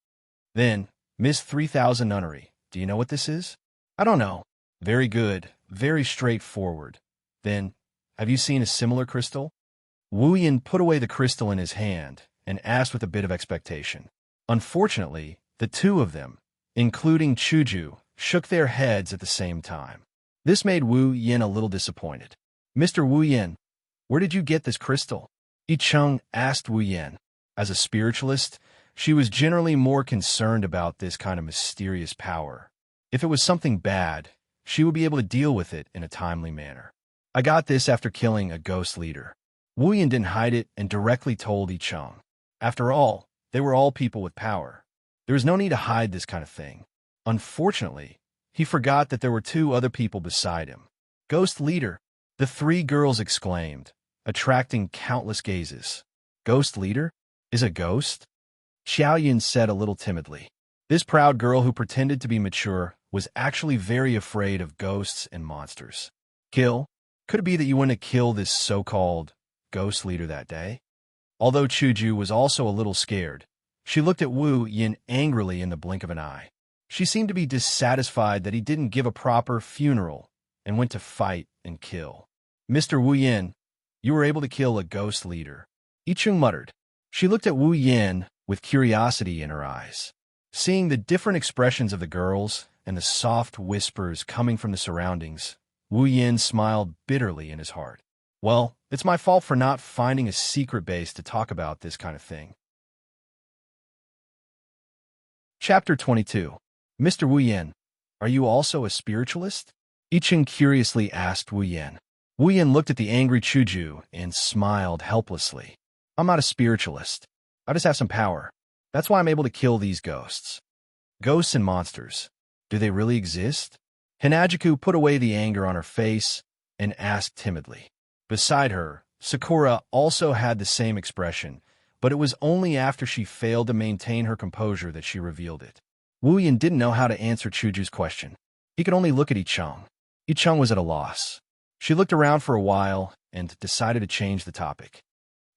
Speaker 1: Then, Miss 3000 Nunnery, do you know what this is? I don't know. Very good, very straightforward. Then, have you seen a similar crystal? Wu Yan put away the crystal in his hand and asked with a bit of expectation. Unfortunately, the two of them, including Chuju, shook their heads at the same time. This made Wu Yan a little disappointed. Mr. Wu Yan, where did you get this crystal? Yi Cheng asked Wu Yan. As a spiritualist, she was generally more concerned about this kind of mysterious power. If it was something bad, she would be able to deal with it in a timely manner. I got this after killing a ghost leader. Wu Yan didn't hide it and directly told Yi Cheng. After all, they were all people with power. There was no need to hide this kind of thing. Unfortunately, he forgot that there were two other people beside him. Ghost leader, the three girls exclaimed, attracting countless gazes. Ghost leader? Is a ghost? Xiao Yun said a little timidly. This proud girl who pretended to be mature was actually very afraid of ghosts and monsters. Kill? Could it be that you went to kill this so-called ghost leader that day? Although Chuju was also a little scared, she looked at Wu Yan angrily in the blink of an eye. She seemed to be dissatisfied that he didn't give a proper funeral and went to fight and kill. Mr. Wu Yan, you were able to kill a ghost leader. Yi Cheng muttered. She looked at Wu Yan with curiosity in her eyes. Seeing the different expressions of the girls and the soft whispers coming from the surroundings, Wu Yan smiled bitterly in his heart. Well, it's my fault for not finding a secret base to talk about this kind of thing. Chapter 22. Mr. Wu Yan, are you also a spiritualist? Yi Cheng curiously asked Wu Yan. Wu Yan looked at the angry Chuju and smiled helplessly. I'm not a spiritualist. I just have some power. That's why I'm able to kill these ghosts. Ghosts and monsters. Do they really exist? Hinajiku put away the anger on her face and asked timidly. Beside her, Sakura also had the same expression, but it was only after she failed to maintain her composure that she revealed it. Wu Yan didn't know how to answer Chuju's question. He could only look at Yi Cheng. Yi Cheng was at a loss. She looked around for a while and decided to change the topic.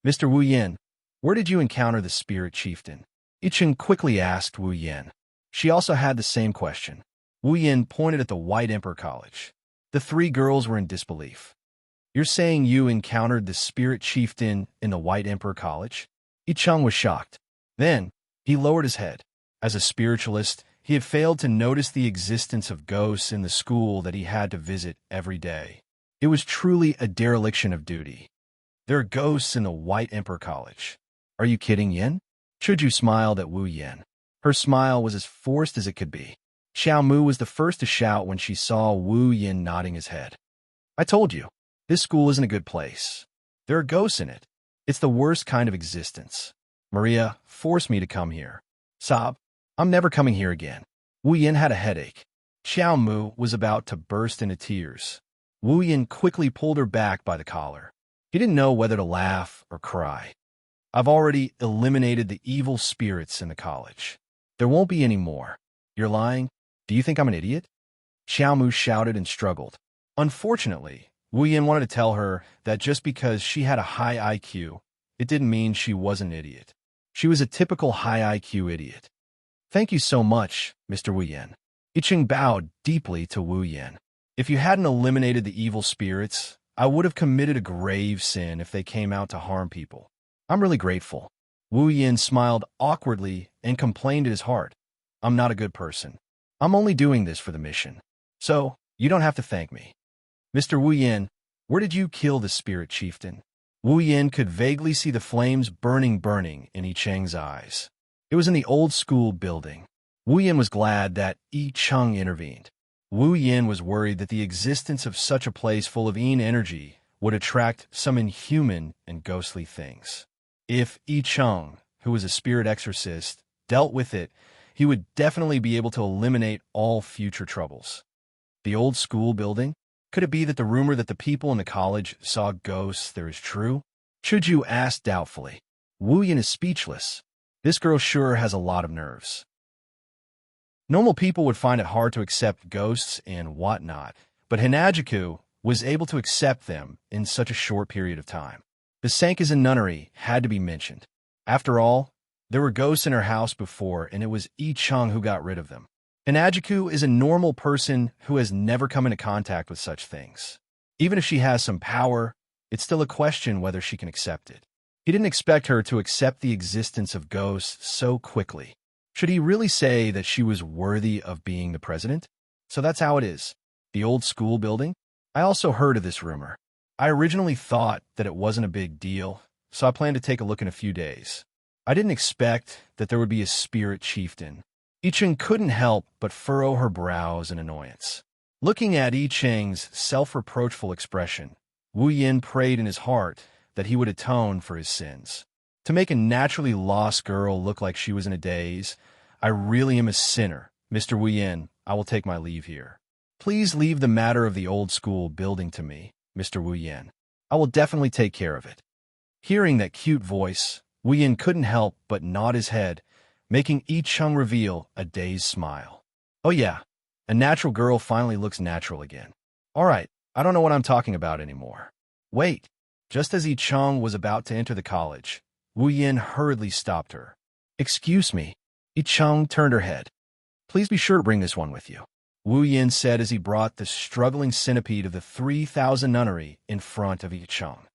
Speaker 1: Mr. Wu Yan, where did you encounter the spirit chieftain? Yi Cheng quickly asked Wu Yan. She also had the same question. Wu Yan pointed at the White Emperor College. The three girls were in disbelief. You're saying you encountered the spirit chieftain in the White Emperor College? Yi Cheng was shocked. Then, he lowered his head. As a spiritualist, he had failed to notice the existence of ghosts in the school that he had to visit every day. It was truly a dereliction of duty. There are ghosts in the White Emperor College. Are you kidding, Yin? Chuju smiled at Wu Yan. Her smile was as forced as it could be. Xiao Mu was the first to shout when she saw Wu Yan nodding his head. I told you, this school isn't a good place. There are ghosts in it. It's the worst kind of existence. Maria forced me to come here. Sob, I'm never coming here again. Wu Yan had a headache. Xiao Mu was about to burst into tears. Wu Yan quickly pulled her back by the collar. He didn't know whether to laugh or cry. I've already eliminated the evil spirits in the college. There won't be any more. You're lying? Do you think I'm an idiot? Xiaomu shouted and struggled. Unfortunately, Wu Yin wanted to tell her that just because she had a high IQ, it didn't mean she was an idiot. She was a typical high IQ idiot. Thank you so much, Mr. Wu Yin. Yiqing bowed deeply to Wu Yin. If you hadn't eliminated the evil spirits, I would have committed a grave sin if they came out to harm people. I'm really grateful. Wu Yin smiled awkwardly and complained in his heart. I'm not a good person. I'm only doing this for the mission. So, you don't have to thank me. Mr. Wu Yin, where did you kill the spirit chieftain? Wu Yin could vaguely see the flames burning in Yi Cheng's eyes. It was in the old school building. Wu Yin was glad that Yi Cheng intervened. Wu Yin was worried that the existence of such a place full of Yin energy would attract some inhuman and ghostly things. If Yi Cheng, who was a spirit exorcist, dealt with it, he would definitely be able to eliminate all future troubles. The old school building? Could it be that the rumor that the people in the college saw ghosts there is true? Chuju asked doubtfully. Wu Yin is speechless. This girl sure has a lot of nerves. Normal people would find it hard to accept ghosts and whatnot, but Hinajiku was able to accept them in such a short period of time. The Sankazen nunnery had to be mentioned. After all, there were ghosts in her house before, and it was Yi Cheng who got rid of them. Hinajiku is a normal person who has never come into contact with such things. Even if she has some power, it's still a question whether she can accept it. He didn't expect her to accept the existence of ghosts so quickly. Should he really say that she was worthy of being the president? So that's how it is. The old school building? I also heard of this rumor. I originally thought that it wasn't a big deal, so I planned to take a look in a few days. I didn't expect that there would be a spirit chieftain. Yicheng couldn't help but furrow her brows in annoyance. Looking at Yicheng's self-reproachful expression, Wu Yin prayed in his heart that he would atone for his sins. To make a naturally lost girl look like she was in a daze, I really am a sinner. Mr. Wu Yin, I will take my leave here. Please leave the matter of the old school building to me, Mr. Wu Yin. I will definitely take care of it. Hearing that cute voice, Wu Yin couldn't help but nod his head, making Yi Cheng reveal a dazed smile. Oh yeah, a natural girl finally looks natural again. All right, I don't know what I'm talking about anymore. Wait, just as Yi Cheng was about to enter the college, Wu Yin hurriedly stopped her. Excuse me. Yi Cheng turned her head. Please be sure to bring this one with you. Wu Yin said as he brought the struggling centipede of the 3,000 nunnery in front of Yi Cheng.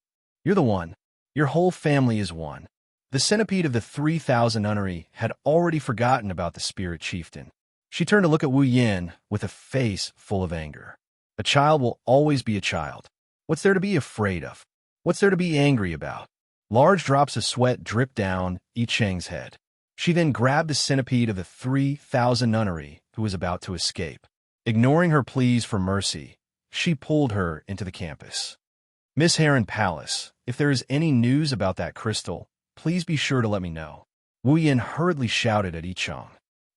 Speaker 1: You're the one. Your whole family is one. The centipede of the 3,000 nunnery had already forgotten about the spirit chieftain. She turned to look at Wu Yin with a face full of anger. A child will always be a child. What's there to be afraid of? What's there to be angry about? Large drops of sweat dripped down Yi Cheng's head. She then grabbed the centipede of the 3,000 nunnery who was about to escape. Ignoring her pleas for mercy, she pulled her into the campus. Miss Heron Palace, if there is any news about that crystal, please be sure to let me know. Wu Yin hurriedly shouted at Yi Cheng.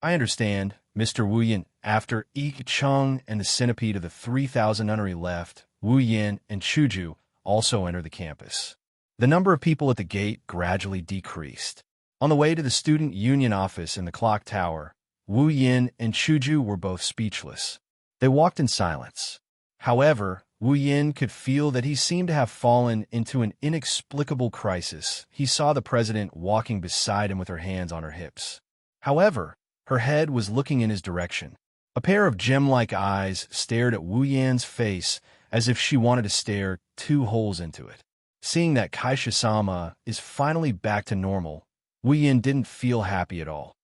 Speaker 1: I understand, Mr. Wu Yin. After Yi Cheng and the centipede of the 3,000 nunnery left, Wu Yin and Chuju also entered the campus. The number of people at the gate gradually decreased. On the way to the student union office in the clock tower, Wu Yin and Chuju were both speechless. They walked in silence. However, Wu Yin could feel that he seemed to have fallen into an inexplicable crisis. He saw the president walking beside him with her hands on her hips. However, her head was looking in his direction. A pair of gem-like eyes stared at Wu Yin's face as if she wanted to stare 2 holes into it. Seeing that Kaisha-sama is finally back to normal, Wu Yin didn't feel happy at all.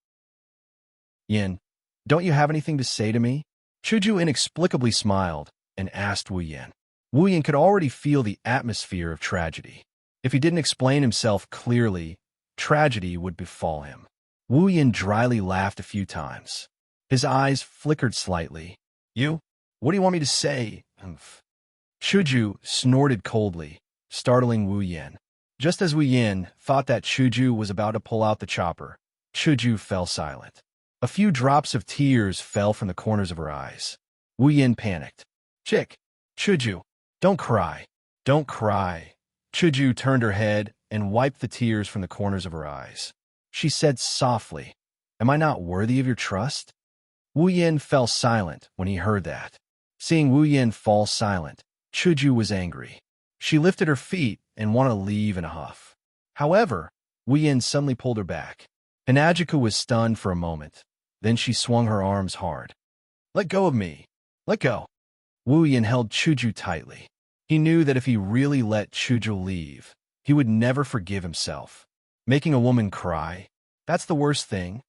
Speaker 1: Yin, don't you have anything to say to me? Chuju inexplicably smiled and asked Wu Yin. Wu Yin could already feel the atmosphere of tragedy. If he didn't explain himself clearly, tragedy would befall him. Wu Yin dryly laughed a few times. His eyes flickered slightly. You? What do you want me to say? Chuju snorted coldly, startling Wu Yin. Just as Wu Yin thought that Chuju was about to pull out the chopper, Chuju fell silent. A few drops of tears fell from the corners of her eyes. Wu Yin panicked. Chick, Chuju, don't cry. Don't cry. Chuju turned her head and wiped the tears from the corners of her eyes. She said softly, Am I not worthy of your trust? Wu Yin fell silent when he heard that. Seeing Wu Yin fall silent, Chuju was angry. She lifted her feet and wanted to leave in a huff. However, Wu Yin suddenly pulled her back. Hinajiku was stunned for a moment. Then she swung her arms hard. Let go of me. Let go. Wu Yin held Chuju tightly. He knew that if he really let Chuju leave, he would never forgive himself. Making a woman cry, that's the worst thing.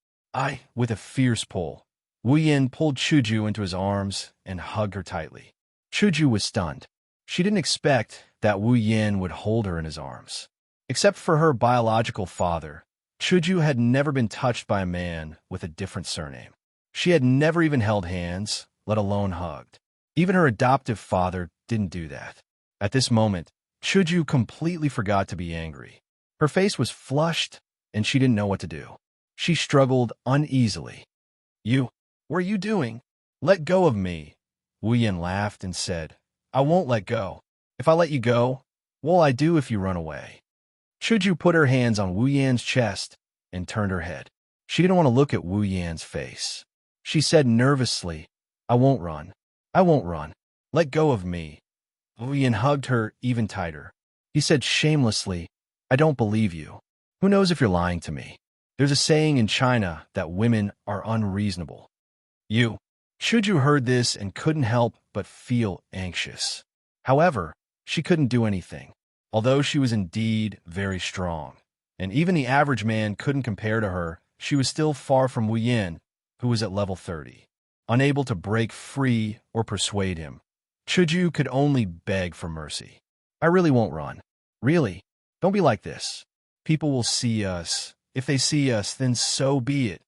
Speaker 1: With a fierce pull, Wu Yin pulled Chuju into his arms and hugged her tightly. Chuju was stunned. She didn't expect that Wu Yin would hold her in his arms. Except for her biological father, Chuju had never been touched by a man with a different surname. She had never even held hands, let alone hugged. Even her adoptive father didn't do that. At this moment, Chuju completely forgot to be angry. Her face was flushed, and she didn't know what to do. She struggled uneasily. What are you doing? Let go of me. Wu Yin laughed and said, I won't let go. If I let you go, what'll I do if you run away? Chuju put her hands on Wu Yan's chest and turned her head. She didn't want to look at Wu Yan's face. She said nervously, I won't run. I won't run. Let go of me. Wu Yan hugged her even tighter. He said shamelessly, I don't believe you. Who knows if you're lying to me? There's a saying in China that women are unreasonable. Chuju heard this and couldn't help but feel anxious. However, she couldn't do anything, although she was indeed very strong. And even the average man couldn't compare to her. She was still far from Wu Yin, who was at level 30. Unable to break free or persuade him, Chuju could only beg for mercy. I really won't run. Really? Don't be like this. People will see us. If they see us, then so be it.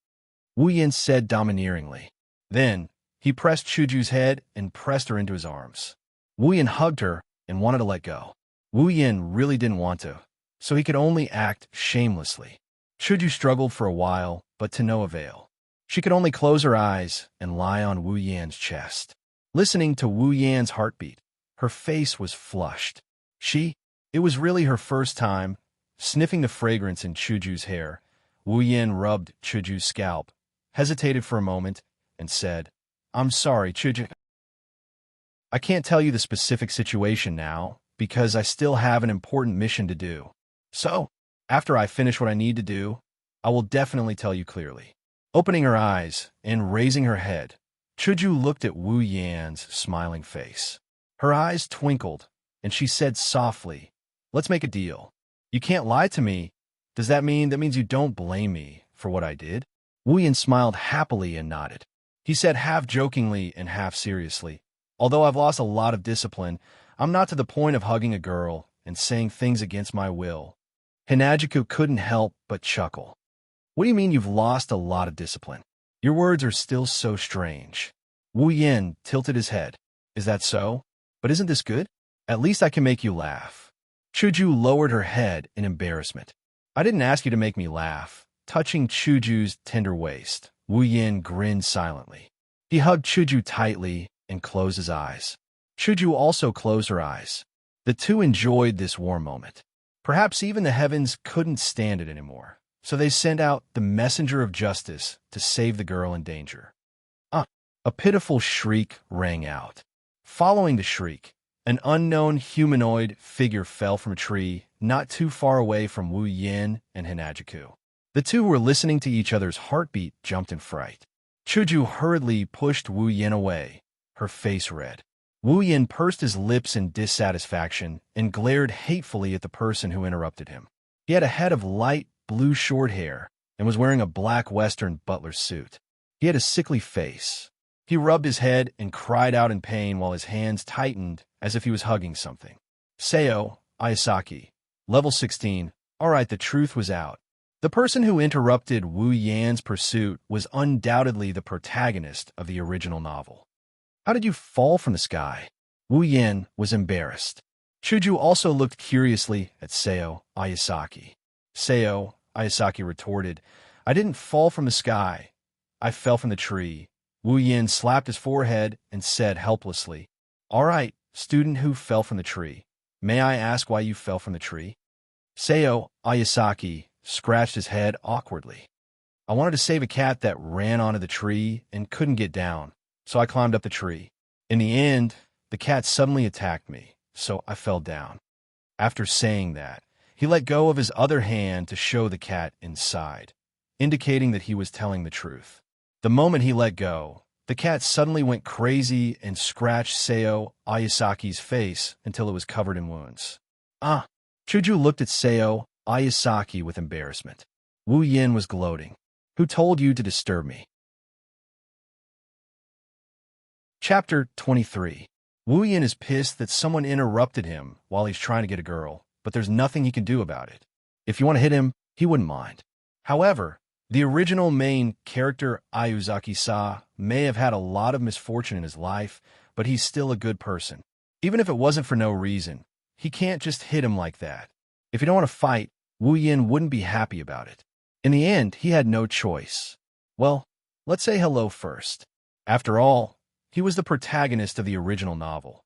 Speaker 1: Wu Yin said domineeringly. Then, he pressed Chuju's head and pressed her into his arms. Wu Yin hugged her and wanted to let go. Wu Yin really didn't want to, so he could only act shamelessly. Chuju struggled for a while, but to no avail. She could only close her eyes and lie on Wu Yan's chest. Listening to Wu Yan's heartbeat, her face was flushed. It was really her first time. Sniffing the fragrance in Chuju's hair, Wu Yin rubbed Chuju's scalp, hesitated for a moment, and said, I'm sorry, Chuju. I can't tell you the specific situation now, because I still have an important mission to do. So, after I finish what I need to do, I will definitely tell you clearly. Opening her eyes and raising her head, Chuju looked at Wu Yan's smiling face. Her eyes twinkled, and she said softly, Let's make a deal. You can't lie to me. Does that means you don't blame me for what I did? Wu Yin smiled happily and nodded. He said half jokingly and half seriously, although I've lost a lot of discipline, I'm not to the point of hugging a girl and saying things against my will. Hinajiku couldn't help but chuckle. What do you mean you've lost a lot of discipline? Your words are still so strange. Wu Yin tilted his head. Is that so? But isn't this good? At least I can make you laugh. Chuju lowered her head in embarrassment. I didn't ask you to make me laugh. Touching Chuju's tender waist, Wu Yin grinned silently. He hugged Chuju tightly and closed his eyes. Chuju also closed her eyes. The two enjoyed this warm moment. Perhaps even the heavens couldn't stand it anymore, so they sent out the messenger of justice to save the girl in danger. A pitiful shriek rang out. Following the shriek, an unknown humanoid figure fell from a tree not too far away from Wu Yin and Hinajiku. The two who were listening to each other's heartbeat jumped in fright. Chuju hurriedly pushed Wu Yin away, her face red. Wu Yin pursed his lips in dissatisfaction and glared hatefully at the person who interrupted him. He had a head of light blue short hair and was wearing a black Western butler suit. He had a sickly face. He rubbed his head and cried out in pain while his hands tightened as if he was hugging something. Seo, Ayasaki, level 16. All right, the truth was out. The person who interrupted Wu Yan's pursuit was undoubtedly the protagonist of the original novel. How did you fall from the sky? Wu Yin was embarrassed. Chuju also looked curiously at Seo Ayasaki. Seo Ayasaki retorted, I didn't fall from the sky. I fell from the tree. Wu Yin slapped his forehead and said helplessly, All right, student who fell from the tree. May I ask why you fell from the tree? Seo Ayasaki scratched his head awkwardly. I wanted to save a cat that ran onto the tree and couldn't get down, so I climbed up the tree. In the end, the cat suddenly attacked me, so I fell down. After saying that, he let go of his other hand to show the cat inside, indicating that he was telling the truth. The moment he let go, the cat suddenly went crazy and scratched Seo Ayasaki's face until it was covered in wounds. Ah! Chuju looked at Seo Ayasaki with embarrassment. Wu Yin was gloating. Who told you to disturb me? Chapter 23. Wu Yin is pissed that someone interrupted him while he's trying to get a girl, but there's nothing he can do about it. If you want to hit him, he wouldn't mind. However, the original main character Ayuzaki-sa may have had a lot of misfortune in his life, but he's still a good person. Even if it wasn't for no reason, he can't just hit him like that. If you don't want to fight, Wu Yin wouldn't be happy about it. In the end, he had no choice. Well, let's say hello first. After all, he was the protagonist of the original novel.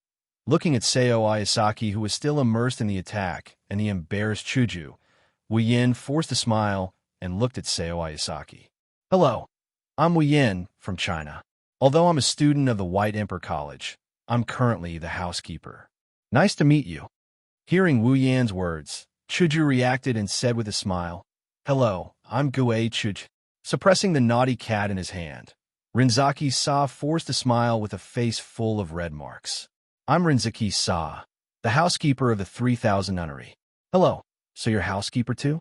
Speaker 1: Looking at Seo Ayasaki, who was still immersed in the attack, and the embarrassed Chuju, Wu Yin forced a smile and looked at Seo Ayasaki. Hello, I'm Wu Yin from China. Although I'm a student of the White Emperor College, I'm currently the housekeeper. Nice to meet you. Hearing Wu Yin's words, Chuju reacted and said with a smile, Hello, I'm Gue Chuj. Suppressing the naughty cat in his hand, Rinzaki-sa forced a smile with a face full of red marks. I'm Rinzaki-sa, the housekeeper of the 3000 nunnery. Hello, so you're housekeeper too?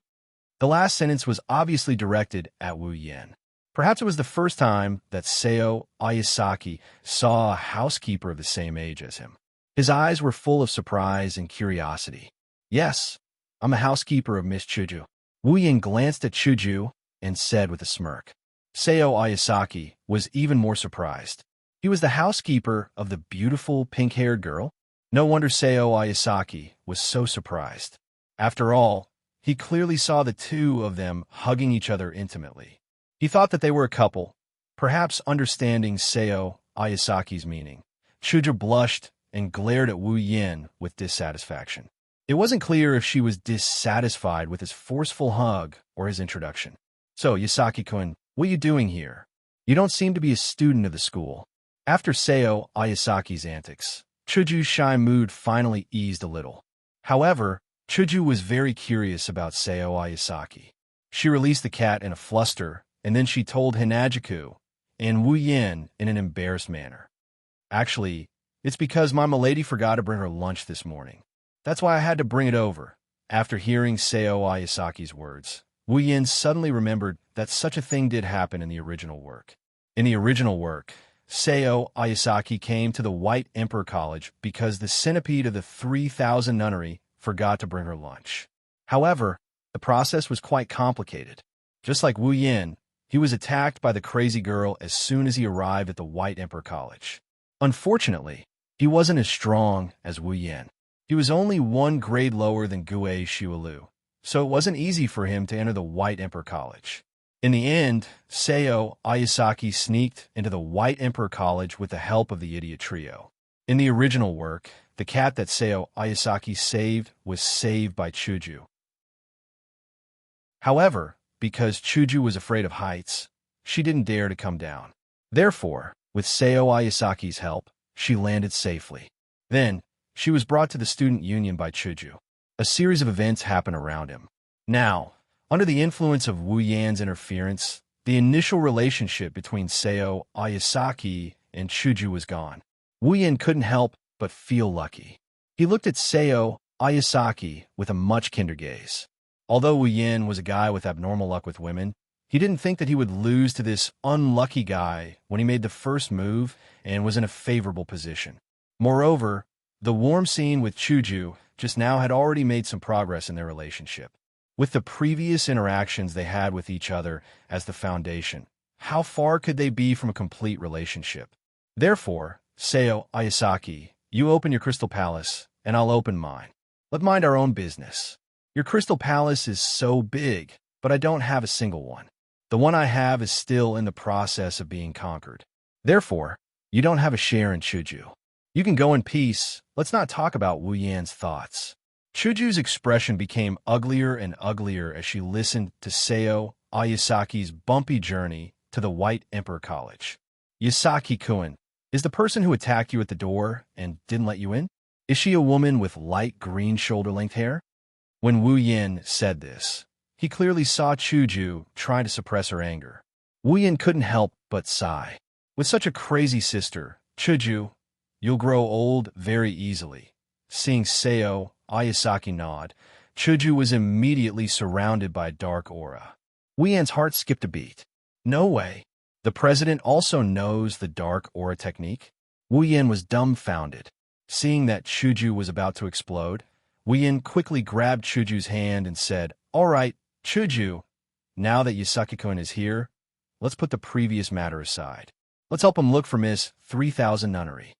Speaker 1: The last sentence was obviously directed at Wu Yin. Perhaps it was the first time that Seo Ayasaki saw a housekeeper of the same age as him. His eyes were full of surprise and curiosity. Yes, I'm a housekeeper of Miss Chuju. Wu Yin glanced at Chuju and said with a smirk. Seo Ayasaki was even more surprised. He was the housekeeper of the beautiful pink-haired girl? No wonder Seo Ayasaki was so surprised. After all, he clearly saw the two of them hugging each other intimately. He thought that they were a couple, perhaps understanding Seo Ayasaki's meaning. Chuju blushed and glared at Wu Yin with dissatisfaction. It wasn't clear if she was dissatisfied with his forceful hug or his introduction. So, Yasaki-kun, what are you doing here? You don't seem to be a student of the school. After Seo Ayasaki's antics, Chuju's shy mood finally eased a little. However, Chuju was very curious about Seo Ayasaki. She released the cat in a fluster, and then she told Hinajiku and Wu Yin in an embarrassed manner. Actually, it's because my milady forgot to bring her lunch this morning. That's why I had to bring it over. After hearing Seo Ayasaki's words, Wu Yin suddenly remembered that such a thing did happen in the original work. In the original work, Seo Ayasaki came to the White Emperor College because the centipede of the 3000 nunnery forgot to bring her lunch. However, the process was quite complicated. Just like Wu Yin, he was attacked by the crazy girl as soon as he arrived at the White Emperor College. Unfortunately, he wasn't as strong as Wu Yin. He was only one grade lower than Gue Shiwalu, so it wasn't easy for him to enter the White Emperor College. In the end, Seo Ayasaki sneaked into the White Emperor College with the help of the idiot trio. In the original work, the cat that Seo Ayasaki saved was saved by Chuju. However, because Chuju was afraid of heights, she didn't dare to come down. Therefore, with Seo Ayasaki's help, she landed safely. Then, she was brought to the student union by Chuju. A series of events happened around him. Now, under the influence of Wu Yan's interference, the initial relationship between Seo Ayasaki and Chuju was gone. Wu Yan couldn't help but feel lucky. He looked at Seo Ayasaki with a much kinder gaze. Although Wu Yan was a guy with abnormal luck with women, he didn't think that he would lose to this unlucky guy when he made the first move and was in a favorable position. Moreover, the warm scene with Chuju just now had already made some progress in their relationship. With the previous interactions they had with each other as the foundation, how far could they be from a complete relationship? Therefore, Seo Ayasaki, you open your crystal palace, and I'll open mine. Let's mind our own business. Your crystal palace is so big, but I don't have a single one. The one I have is still in the process of being conquered. Therefore, you don't have a share in Chuju. You can go in peace. Let's not talk about Wu Yan's thoughts. Chuju's expression became uglier and uglier as she listened to Seo Ayasaki's bumpy journey to the White Emperor College. Yasaki-kun, is the person who attacked you at the door and didn't let you in? Is she a woman with light green shoulder-length hair? When Wu Yin said this, he clearly saw Chuju trying to suppress her anger. Wu Yin couldn't help but sigh. With such a crazy sister, Chuju, you'll grow old very easily. Seeing Seo Ayasaki nod, Chuju was immediately surrounded by a dark aura. Wu Yan's heart skipped a beat. No way. The president also knows the dark aura technique? Wu Yan was dumbfounded. Seeing that Chuju was about to explode, Wu Yan quickly grabbed Chuju's hand and said, "All right, Chuju, now that Yasaki-kun is here, let's put the previous matter aside. Let's help him look for Miss 3000 Nunnery."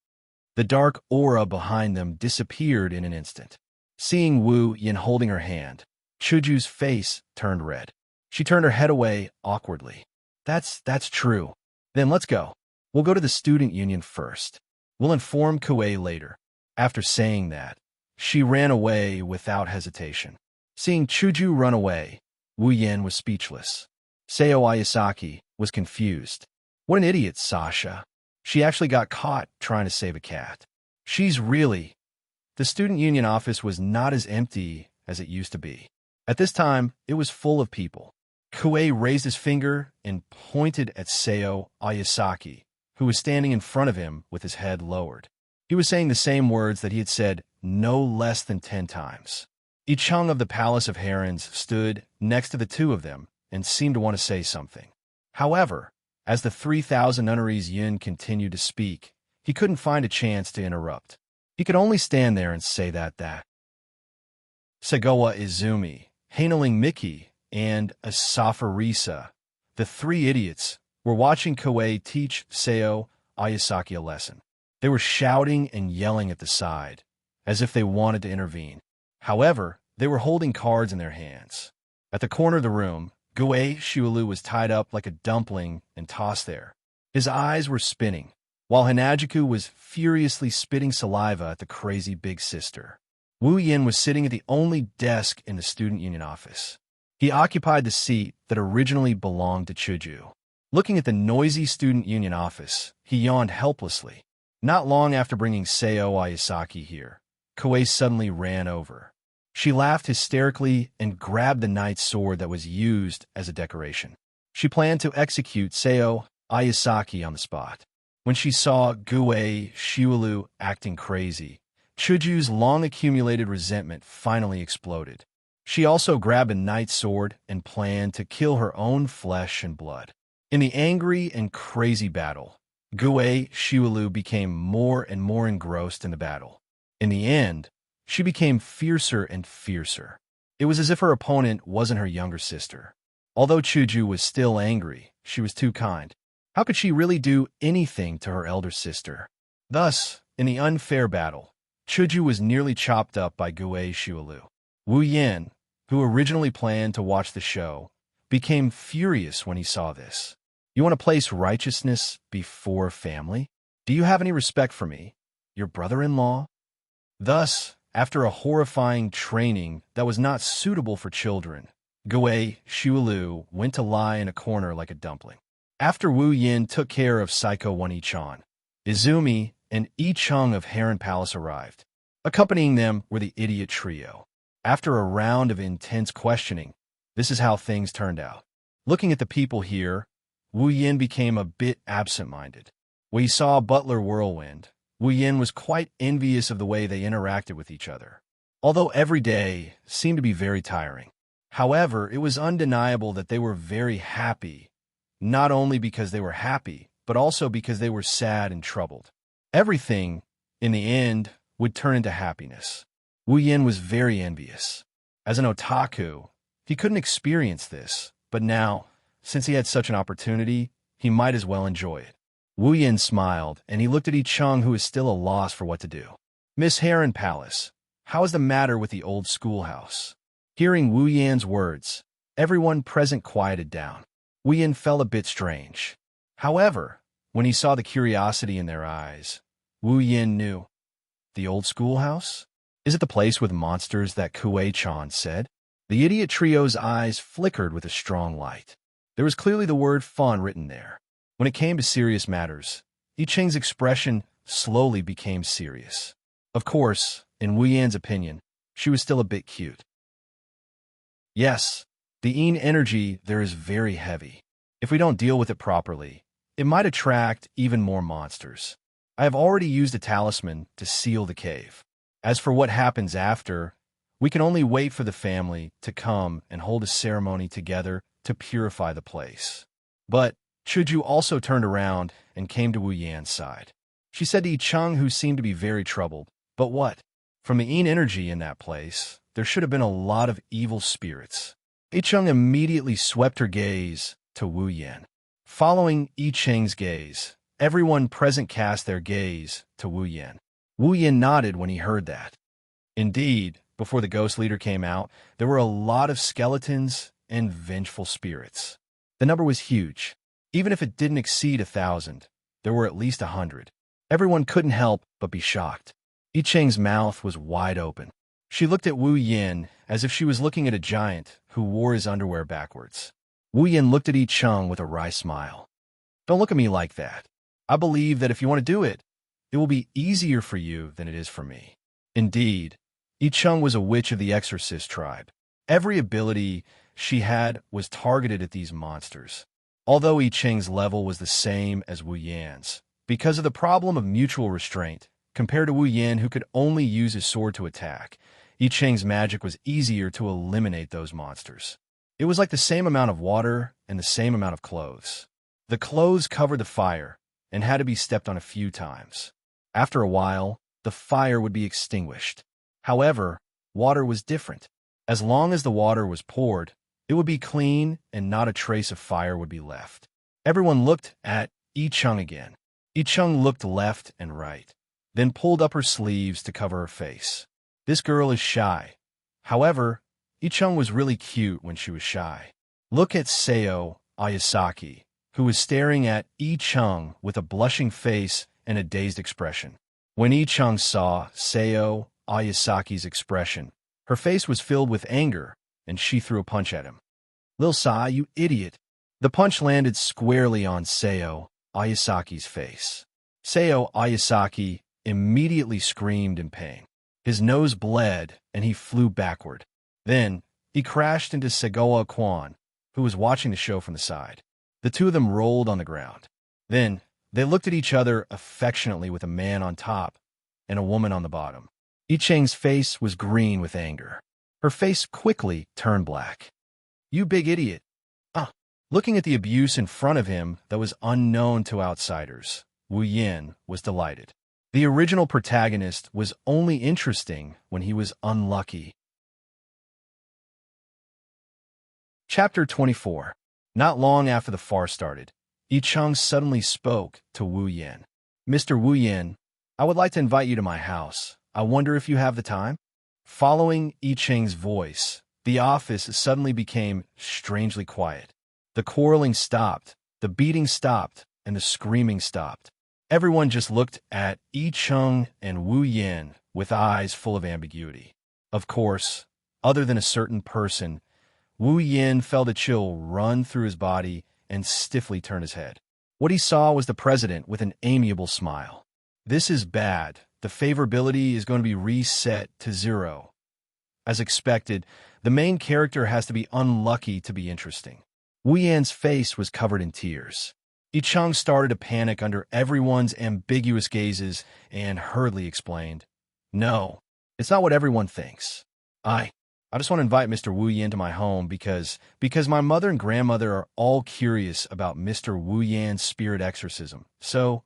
Speaker 1: The dark aura behind them disappeared in an instant. Seeing Wu Yan holding her hand, Chuju's face turned red. She turned her head away awkwardly. That's true. Then let's go. We'll go to the student union first. We'll inform Kuei later." After saying that, she ran away without hesitation. Seeing Chuju run away, Wu Yan was speechless. Seo Ayasaki was confused. What an idiot, Sasha. She actually got caught trying to save a cat. She's really... The student union office was not as empty as it used to be. At this time, it was full of people. Kuei raised his finger and pointed at Seo Ayasaki, who was standing in front of him with his head lowered. He was saying the same words that he had said no less than 10 times. Ichung of the Palace of Herons stood next to the two of them and seemed to want to say something. However, as the 3000 Nunnery's Yin continued to speak, he couldn't find a chance to interrupt. He could only stand there and say that. Sagawa Izumi, Hainaling Miki, and Asafarisa, the three idiots, were watching Kuei teach Seo Ayasaki a lesson. They were shouting and yelling at the side, as if they wanted to intervene. However, they were holding cards in their hands. At the corner of the room, Kuei Shiulu was tied up like a dumpling and tossed there. His eyes were spinning, while Hanajuku was furiously spitting saliva at the crazy big sister. Wu Yin was sitting at the only desk in the student union office. He occupied the seat that originally belonged to Chuju. Looking at the noisy student union office, he yawned helplessly. Not long after bringing Seo Ayasaki here, Kuei suddenly ran over. She laughed hysterically and grabbed the knight's sword that was used as a decoration. She planned to execute Seo Ayasaki on the spot. When she saw Kuei Shiulu acting crazy, Chuju's long-accumulated resentment finally exploded. She also grabbed a knight's sword and planned to kill her own flesh and blood. In the angry and crazy battle, Kuei Shiulu became more and more engrossed in the battle. In the end, she became fiercer and fiercer. It was as if her opponent wasn't her younger sister. Although Chuju was still angry, she was too kind. How could she really do anything to her elder sister? Thus, in the unfair battle, Chuju was nearly chopped up by Kuei Shiulu. Wu Yan, who originally planned to watch the show, became furious when he saw this. You want to place righteousness before family? Do you have any respect for me, your brother-in-law? Thus, after a horrifying training that was not suitable for children, Kuei Shiulu went to lie in a corner like a dumpling. After Wu Yin took care of Psycho One Ichan, Izumi and Ichung of Heron Palace arrived. Accompanying them were the idiot trio. After a round of intense questioning, this is how things turned out. Looking at the people here, Wu Yin became a bit absent-minded. When he saw Butler Whirlwind, Wu Yin was quite envious of the way they interacted with each other. Although every day seemed to be very tiring. However, it was undeniable that they were very happy, not only because they were happy, but also because they were sad and troubled. Everything, in the end, would turn into happiness. Wu Yin was very envious. As an otaku, he couldn't experience this, but now, since he had such an opportunity, he might as well enjoy it. Wu Yin smiled, and he looked at Ichung, who was still a loss for what to do. Miss Heron Palace, how is the matter with the old schoolhouse? Hearing Wu Yan's words, everyone present quieted down. Wu Yin felt a bit strange. However, when he saw the curiosity in their eyes, Wu Yin knew. The old schoolhouse? Is it the place with monsters that Kuei-chan said? The idiot trio's eyes flickered with a strong light. There was clearly the word fun written there. When it came to serious matters, I Ching's expression slowly became serious. Of course, in Wu Yan's opinion, she was still a bit cute. Yes, the Yin energy there is very heavy. If we don't deal with it properly, it might attract even more monsters. I have already used a talisman to seal the cave. As for what happens after, we can only wait for the family to come and hold a ceremony together to purify the place. But Chuju also turned around and came to Wu Yan's side. She said to Yi Cheng, who seemed to be very troubled, "But what? From the Yin energy in that place, there should have been a lot of evil spirits." Yi Cheng immediately swept her gaze to Wu Yan. Following Yi Cheng's gaze, everyone present cast their gaze to Wu Yan. Wu Yan nodded when he heard that. Indeed, before the ghost leader came out, there were a lot of skeletons and vengeful spirits. The number was huge. Even if it didn't exceed 1,000, there were at least 100. Everyone couldn't help but be shocked. Yi Cheng's mouth was wide open. She looked at Wu Yan as if she was looking at a giant who wore his underwear backwards. Wu Yan looked at Yi Cheng with a wry smile. "Don't look at me like that. I believe that if you want to do it, it will be easier for you than it is for me." Indeed, Yi Cheng was a witch of the exorcist tribe. Every ability she had was targeted at these monsters. Although Yi Cheng's level was the same as Wu Yan's, because of the problem of mutual restraint, compared to Wu Yan, who could only use his sword to attack, Yi Cheng's magic was easier to eliminate those monsters. It was like the same amount of water and the same amount of clothes. The clothes covered the fire and had to be stepped on a few times. After a while, the fire would be extinguished. However, water was different. As long as the water was poured, it would be clean and not a trace of fire would be left. Everyone looked at Yi Cheng again. Yi Cheng looked left and right, then pulled up her sleeves to cover her face. This girl is shy. However, Yi Cheng was really cute when she was shy. Look at Seo Ayasaki, who was staring at Yi Cheng with a blushing face and a dazed expression. When Yi Cheng saw Seo Ayasaki's expression, her face was filled with anger, and she threw a punch at him. "Lil Sa, you idiot!" The punch landed squarely on Seo Ayasaki's face. Seo Ayasaki immediately screamed in pain. His nose bled, and he flew backward. Then, he crashed into Segoa Kwan, who was watching the show from the side. The two of them rolled on the ground. Then, they looked at each other affectionately with a man on top and a woman on the bottom. Yi Cheng's face was green with anger. Her face quickly turned black. "You big idiot." Looking at the abuse in front of him that was unknown to outsiders, Wu Yan was delighted. The original protagonist was only interesting when he was unlucky. Chapter 24. Not long after the farce started, Yi Cheng suddenly spoke to Wu Yan. "Mr. Wu Yan, I would like to invite you to my house. I wonder if you have the time?" Following Yi Cheng's voice, the office suddenly became strangely quiet. The quarreling stopped, the beating stopped, and the screaming stopped. Everyone just looked at Yi Cheng and Wu Yan with eyes full of ambiguity. Of course, other than a certain person, Wu Yan felt a chill run through his body and stiffly turned his head. What he saw was the president with an amiable smile. "This is bad. The favorability is going to be reset to 0. As expected, the main character has to be unlucky to be interesting." Wu Yan's face was covered in tears. Yi Cheng started to panic under everyone's ambiguous gazes and hurriedly explained, "No, it's not what everyone thinks. I just want to invite Mr. Wu Yan to my home because my mother and grandmother are all curious about Mr. Wu Yan's spirit exorcism. So,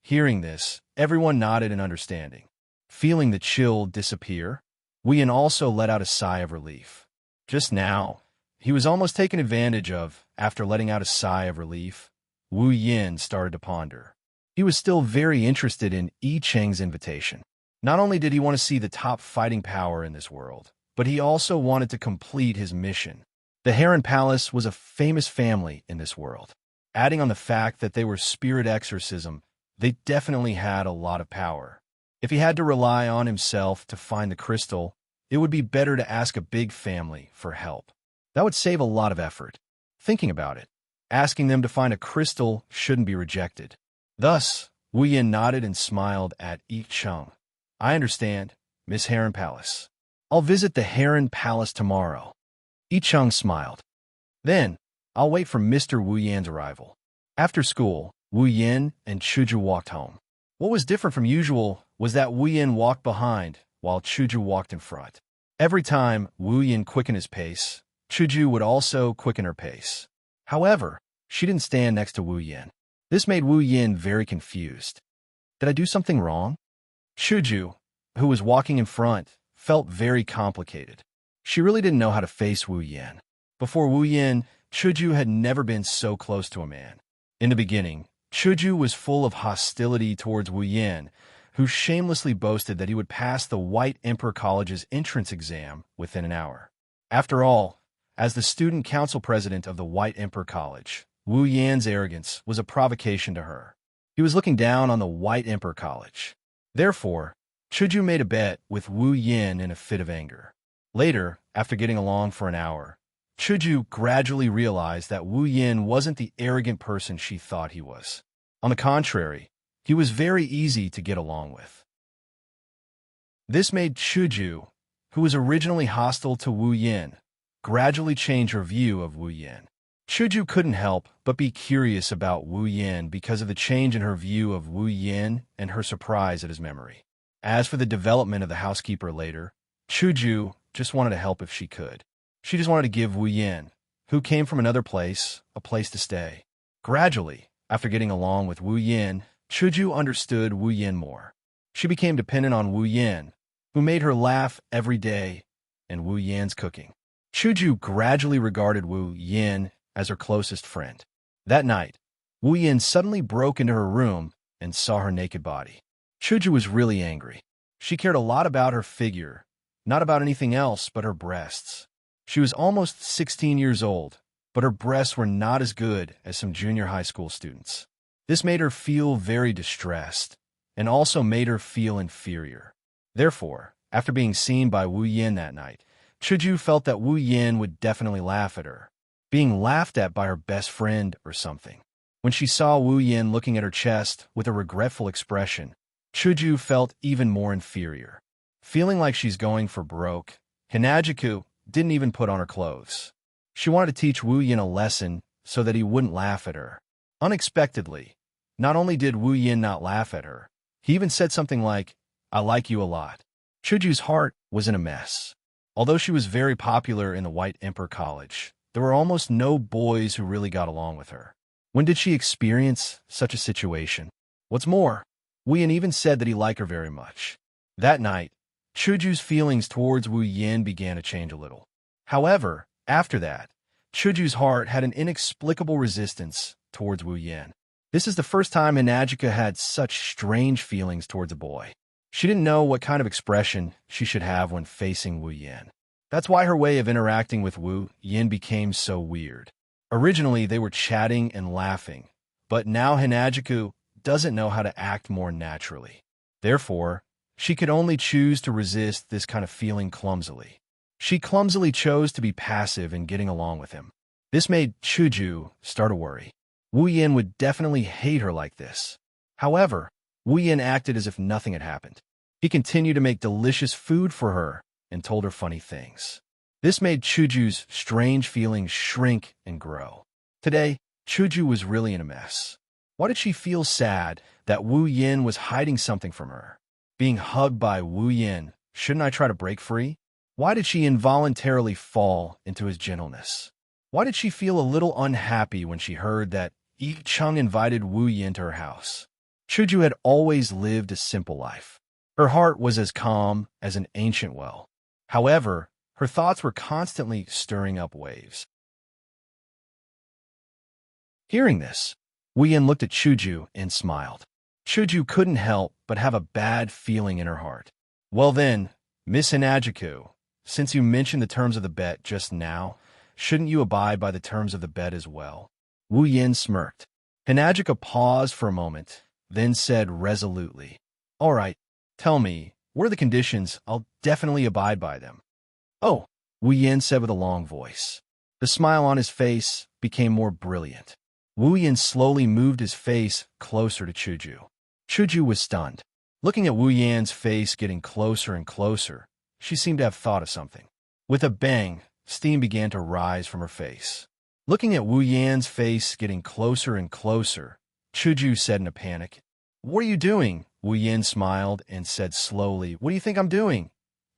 Speaker 1: hearing this, everyone nodded in understanding. Feeling the chill disappear, Wu Yan also let out a sigh of relief. Just now, he was almost taken advantage of. After letting out a sigh of relief, Wu Yan started to ponder. He was still very interested in Yi Cheng's invitation. Not only did he want to see the top fighting power in this world, but he also wanted to complete his mission. The Heron Palace was a famous family in this world. Adding on the fact that they were spirit exorcism, they definitely had a lot of power. If he had to rely on himself to find the crystal, it would be better to ask a big family for help. That would save a lot of effort. thinking about it. Asking them to find a crystal shouldn't be rejected. Thus, Wu Yin nodded and smiled at Yi Cheng. I understand, Miss Heron Palace. I'll visit the Heron Palace tomorrow. Yi Cheng smiled. Then, I'll wait for Mr. Wu Yan's arrival. After school, Wu Yin and Chuju walked home. What was different from usual was that Wu Yin walked behind, while Chuju walked in front. Every time Wu Yin quickened his pace, Chuju would also quicken her pace. However, she didn't stand next to Wu Yin. This made Wu Yin very confused. Did I do something wrong? Chuju, who was walking in front, felt very complicated. She really didn't know how to face Wu Yin. Before Wu Yin, Chuju had never been so close to a man. In the beginning, Chuju was full of hostility towards Wu Yin, who shamelessly boasted that he would pass the White Emperor College's entrance exam within an hour. After all, as the student council president of the White Emperor College, Wu Yan's arrogance was a provocation to her. He was looking down on the White Emperor College. Therefore, Chuju made a bet with Wu Yin in a fit of anger. Later, after getting along for an hour, Chuju gradually realized that Wu Yin wasn't the arrogant person she thought he was. On the contrary, he was very easy to get along with. This made Chuju, who was originally hostile to Wu Yin, gradually change her view of Wu Yin. Chuju couldn't help but be curious about Wu Yin because of the change in her view of Wu Yin and her surprise at his memory. As for the development of the housekeeper later, Chuju just wanted to help if she could. She just wanted to give Wu Yin, who came from another place, a place to stay. Gradually, after getting along with Wu Yin, Chuju understood Wu Yin more. She became dependent on Wu Yin, who made her laugh every day, and Wu Yin's cooking. Chuju gradually regarded Wu Yin as her closest friend. That night, Wu Yin suddenly broke into her room and saw her naked body. Chuju was really angry. She cared a lot about her figure, not about anything else but her breasts. She was almost 16 years old, but her breasts were not as good as some junior high school students. This made her feel very distressed, and also made her feel inferior. Therefore, after being seen by Wu Yin that night, Chuju felt that Wu Yin would definitely laugh at her, being laughed at by her best friend or something. When she saw Wu Yin looking at her chest with a regretful expression, Chuju felt even more inferior. Feeling like she's going for broke, Hinajiku didn't even put on her clothes. She wanted to teach Wu Yin a lesson so that he wouldn't laugh at her. Unexpectedly, not only did Wu Yin not laugh at her, he even said something like, "I like you a lot." Chuju's heart was in a mess. Although she was very popular in the White Emperor College, there were almost no boys who really got along with her. When did she experience such a situation? What's more, Wu Yin even said that he liked her very much. That night, Chuju's feelings towards Wu Yin began to change a little. However, after that, Chuju's heart had an inexplicable resistance towards Wu Yin. This is the first time Hinajika had such strange feelings towards a boy. She didn't know what kind of expression she should have when facing Wu Yin. That's why her way of interacting with Wu Yin became so weird. Originally, they were chatting and laughing, but now Hinajiku doesn't know how to act more naturally. Therefore, she could only choose to resist this kind of feeling clumsily. She clumsily chose to be passive in getting along with him. This made Chuju start to worry. Wu Yin would definitely hate her like this. However, Wu Yin acted as if nothing had happened. He continued to make delicious food for her and told her funny things. This made Chuju's strange feelings shrink and grow. Today, Chuju was really in a mess. Why did she feel sad that Wu Yin was hiding something from her? Being hugged by Wu Yin, shouldn't I try to break free? Why did she involuntarily fall into his gentleness? Why did she feel a little unhappy when she heard that Yi Cheng invited Wu Yin to her house? Chuju had always lived a simple life. Her heart was as calm as an ancient well. However, her thoughts were constantly stirring up waves. Hearing this, Wu Yin looked at Chuju and smiled. Chuju couldn't help but have a bad feeling in her heart. Well then, Miss Hinajiku, since you mentioned the terms of the bet just now, shouldn't you abide by the terms of the bet as well? Wu Yin smirked. Hinajika paused for a moment, then said resolutely, "All right, tell me, what are the conditions? I'll definitely abide by them." "Oh," Wu Yin said with a long voice. The smile on his face became more brilliant. Wu Yin slowly moved his face closer to Chuju. Chuju was stunned. Looking at Wu Yan's face getting closer and closer, she seemed to have thought of something. With a bang, steam began to rise from her face. Looking at Wu Yan's face getting closer and closer, Chuju said in a panic, "What are you doing?" Wu Yan smiled and said slowly, "What do you think I'm doing?"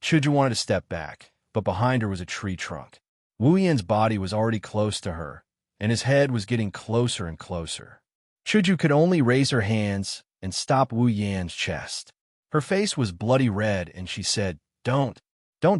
Speaker 1: Chuju wanted to step back, but behind her was a tree trunk. Wu Yan's body was already close to her, and his head was getting closer and closer. Chuju could only raise her hands and stop Wu Yan's chest. Her face was bloody red, and she said, don't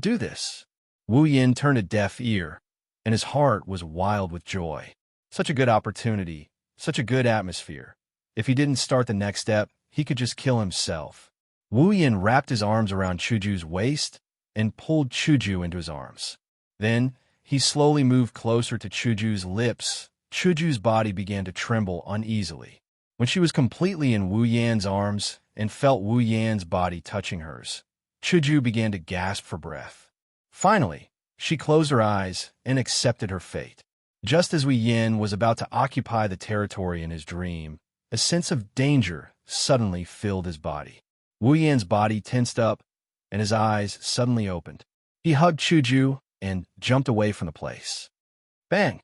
Speaker 1: do this." Wu Yan turned a deaf ear, and his heart was wild with joy. Such a good opportunity, such a good atmosphere. If he didn't start the next step, he could just kill himself. Wu Yan wrapped his arms around Chuju's waist and pulled Chuju into his arms. Then, he slowly moved closer to Chuju's lips. Chuju's body began to tremble uneasily. When she was completely in Wu Yan's arms and felt Wu Yan's body touching hers, Chuju began to gasp for breath. Finally, she closed her eyes and accepted her fate. Just as Wu Yan was about to occupy the territory in his dream, a sense of danger suddenly filled his body. Wu Yan's body tensed up, and his eyes suddenly opened. He hugged Chuju and jumped away from the place. Bang!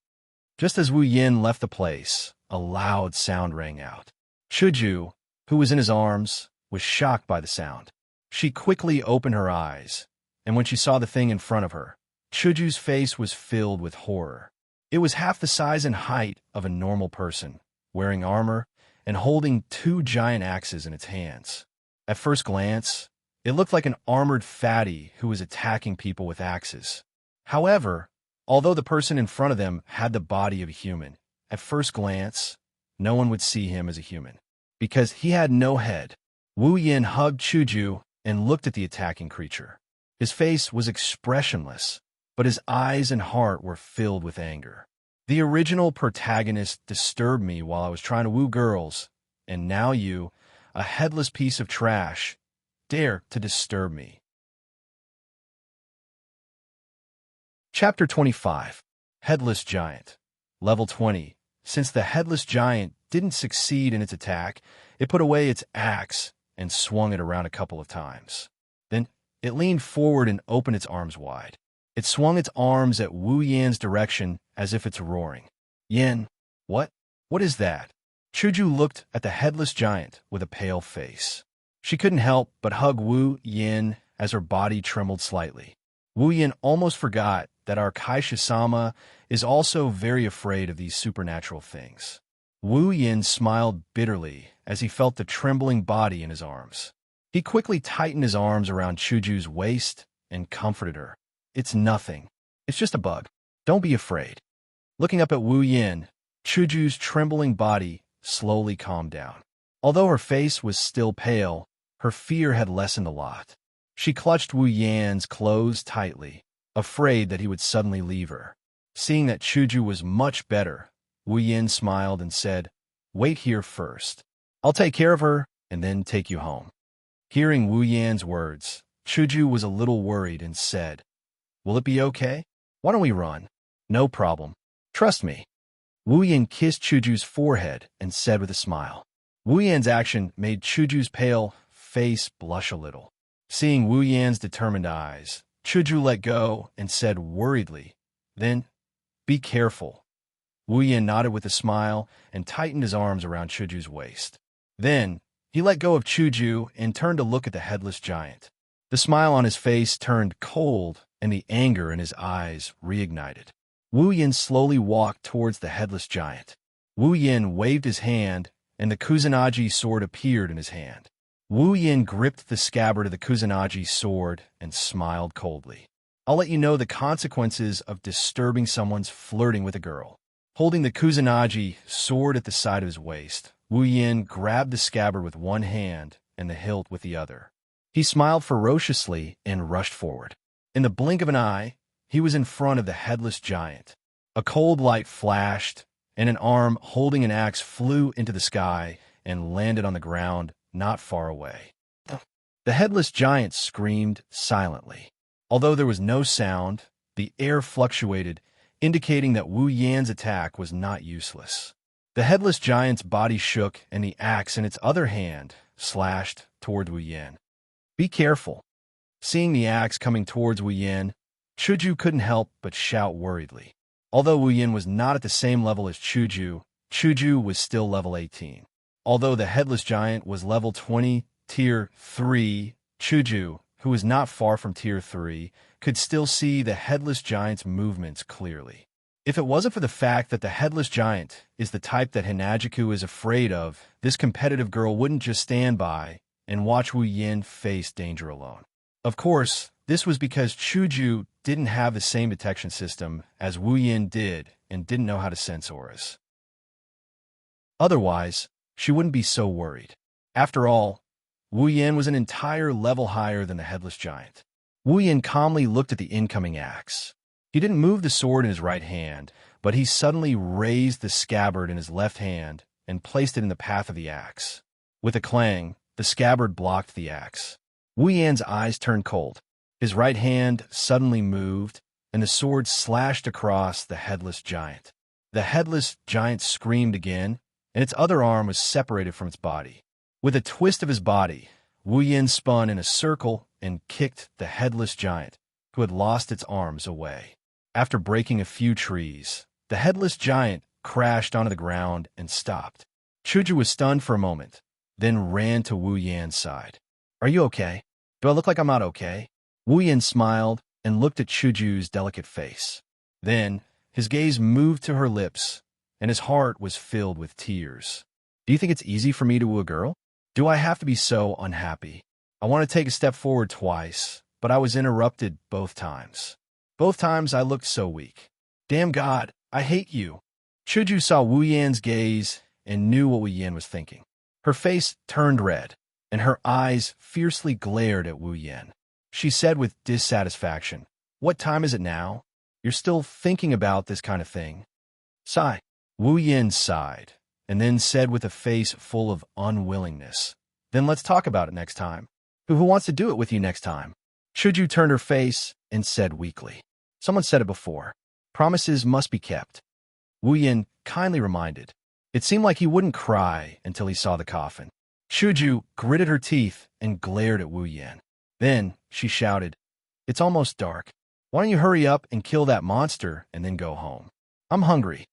Speaker 1: Just as Wu Yan left the place, a loud sound rang out. Chuju, who was in his arms, was shocked by the sound. She quickly opened her eyes, and when she saw the thing in front of her, Chuju's face was filled with horror. It was half the size and height of a normal person, wearing armor and holding 2 giant axes in its hands. At first glance, it looked like an armored fatty who was attacking people with axes. However, although the person in front of them had the body of a human, at first glance, no one would see him as a human, because he had no head. Wu Yan hugged Chuju and looked at the attacking creature. His face was expressionless, but his eyes and heart were filled with anger. The original protagonist disturbed me while I was trying to woo girls, and now you, a headless piece of trash, dare to disturb me. Chapter 25. Headless Giant. Level 20. Since the Headless Giant didn't succeed in its attack, it put away its axe and swung it around a couple of times. Then it leaned forward and opened its arms wide. It swung its arms at Wu Yan's direction as if it's roaring. Yan, what? What is that? Chuju looked at the Headless Giant with a pale face. She couldn't help but hug Wu Yan as her body trembled slightly. Wu Yan almost forgot that our Kaisha-sama is also very afraid of these supernatural things. Wu Yan smiled bitterly as he felt the trembling body in his arms. He quickly tightened his arms around Chuju's waist and comforted her. It's nothing. It's just a bug. Don't be afraid. Looking up at Wu Yan, Chuju's trembling body slowly calmed down. Although her face was still pale, her fear had lessened a lot. She clutched Wu Yan's clothes tightly, afraid that he would suddenly leave her. Seeing that Chuju was much better, Wu Yan smiled and said, "Wait here first. I'll take care of her and then take you home." Hearing Wu Yan's words, Chuju was a little worried and said, "Will it be okay? Why don't we run?" "No problem. Trust me." Wu Yan kissed Chuju's forehead and said with a smile. Wu Yan's action made Chuju's pale face blush a little. Seeing Wu Yan's determined eyes, Chuju let go and said worriedly, "Then, be careful." Wu Yan nodded with a smile and tightened his arms around Chuju's waist. Then, he let go of Chuju and turned to look at the Headless Giant. The smile on his face turned cold, and the anger in his eyes reignited. Wu Yan slowly walked towards the Headless Giant. Wu Yan waved his hand, and the Kusanagi sword appeared in his hand. Wu Yan gripped the scabbard of the Kusanagi sword and smiled coldly. "I'll let you know the consequences of disturbing someone's flirting with a girl." Holding the Kusanagi sword at the side of his waist, Wu Yan grabbed the scabbard with one hand and the hilt with the other. He smiled ferociously and rushed forward. In the blink of an eye, he was in front of the Headless Giant. A cold light flashed, and an arm holding an axe flew into the sky and landed on the ground not far away. The Headless Giant screamed silently. Although there was no sound, the air fluctuated, indicating that Wu Yan's attack was not useless. The headless giant's body shook, and the axe in its other hand slashed toward Wu Yan. "Be careful." Seeing the axe coming towards Wu Yan, Chuju couldn't help but shout worriedly. Although Wu Yan was not at the same level as Chuju, Chuju was still level 18. Although the headless giant was level 20, tier 3, Chuju, who was not far from tier 3, could still see the headless giant's movements clearly. If it wasn't for the fact that the headless giant is the type that Hinajiku is afraid of, this competitive girl wouldn't just stand by and watch Wu Yan face danger alone. Of course, this was because Chuju didn't have the same detection system as Wu Yan did and didn't know how to sense auras. Otherwise, she wouldn't be so worried. After all, Wu Yan was an entire level higher than the headless giant. Wu Yan calmly looked at the incoming axe. He didn't move the sword in his right hand, but he suddenly raised the scabbard in his left hand and placed it in the path of the axe. With a clang, the scabbard blocked the axe. Wu Yan's eyes turned cold. His right hand suddenly moved, and the sword slashed across the headless giant. The headless giant screamed again, and its other arm was separated from its body. With a twist of his body, Wu Yan spun in a circle and kicked the headless giant, who had lost its arms, away. After breaking a few trees, the headless giant crashed onto the ground and stopped. Chuju was stunned for a moment, then ran to Wu Yan's side. "Are you okay? Do I look like I'm not okay?" Wu Yan smiled and looked at Chuju's delicate face. Then, his gaze moved to her lips, and his heart was filled with tears. "Do you think it's easy for me to woo a girl? Do I have to be so unhappy? I want to take a step forward twice, but I was interrupted both times. Both times I looked so weak. Damn God, I hate you." Chuju saw Wu Yan's gaze and knew what Wu Yan was thinking. Her face turned red, and her eyes fiercely glared at Wu Yan. She said with dissatisfaction, "What time is it now? You're still thinking about this kind of thing?" Sigh. Wu Yan sighed, and then said with a face full of unwillingness, "Then let's talk about it next time. Who wants to do it with you next time?" Chuju turned her face and said weakly, "Someone said it before. Promises must be kept." Wu Yan kindly reminded. It seemed like he wouldn't cry until he saw the coffin. Chuju gritted her teeth and glared at Wu Yan. Then she shouted, "It's almost dark. Why don't you hurry up and kill that monster and then go home? I'm hungry."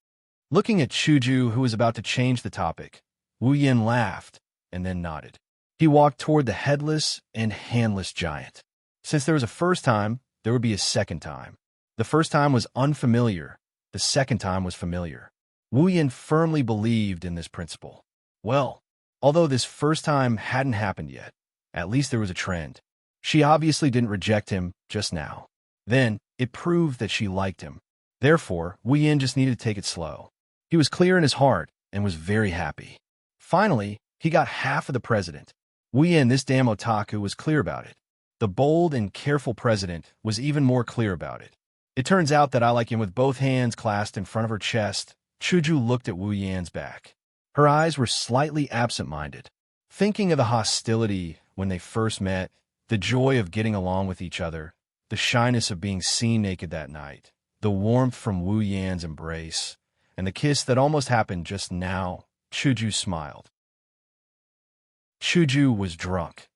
Speaker 1: Looking at Chuju, who was about to change the topic, Wu Yan laughed and then nodded. He walked toward the headless and handless giant. Since there was a first time, there would be a second time. The first time was unfamiliar. The second time was familiar. Wu Yan firmly believed in this principle. Well, although this first time hadn't happened yet, at least there was a trend. She obviously didn't reject him just now. Then, it proved that she liked him. Therefore, Wu Yan just needed to take it slow. He was clear in his heart and was very happy. Finally, he got half of the president. Wu Yan, this damn otaku, was clear about it. The bold and careful president was even more clear about it. "It turns out that I like him," with both hands clasped in front of her chest. Chuju looked at Wu Yan's back. Her eyes were slightly absent-minded. Thinking of the hostility when they first met, the joy of getting along with each other, the shyness of being seen naked that night, the warmth from Wu Yan's embrace, and the kiss that almost happened just now, Chuju smiled. Chuju was drunk.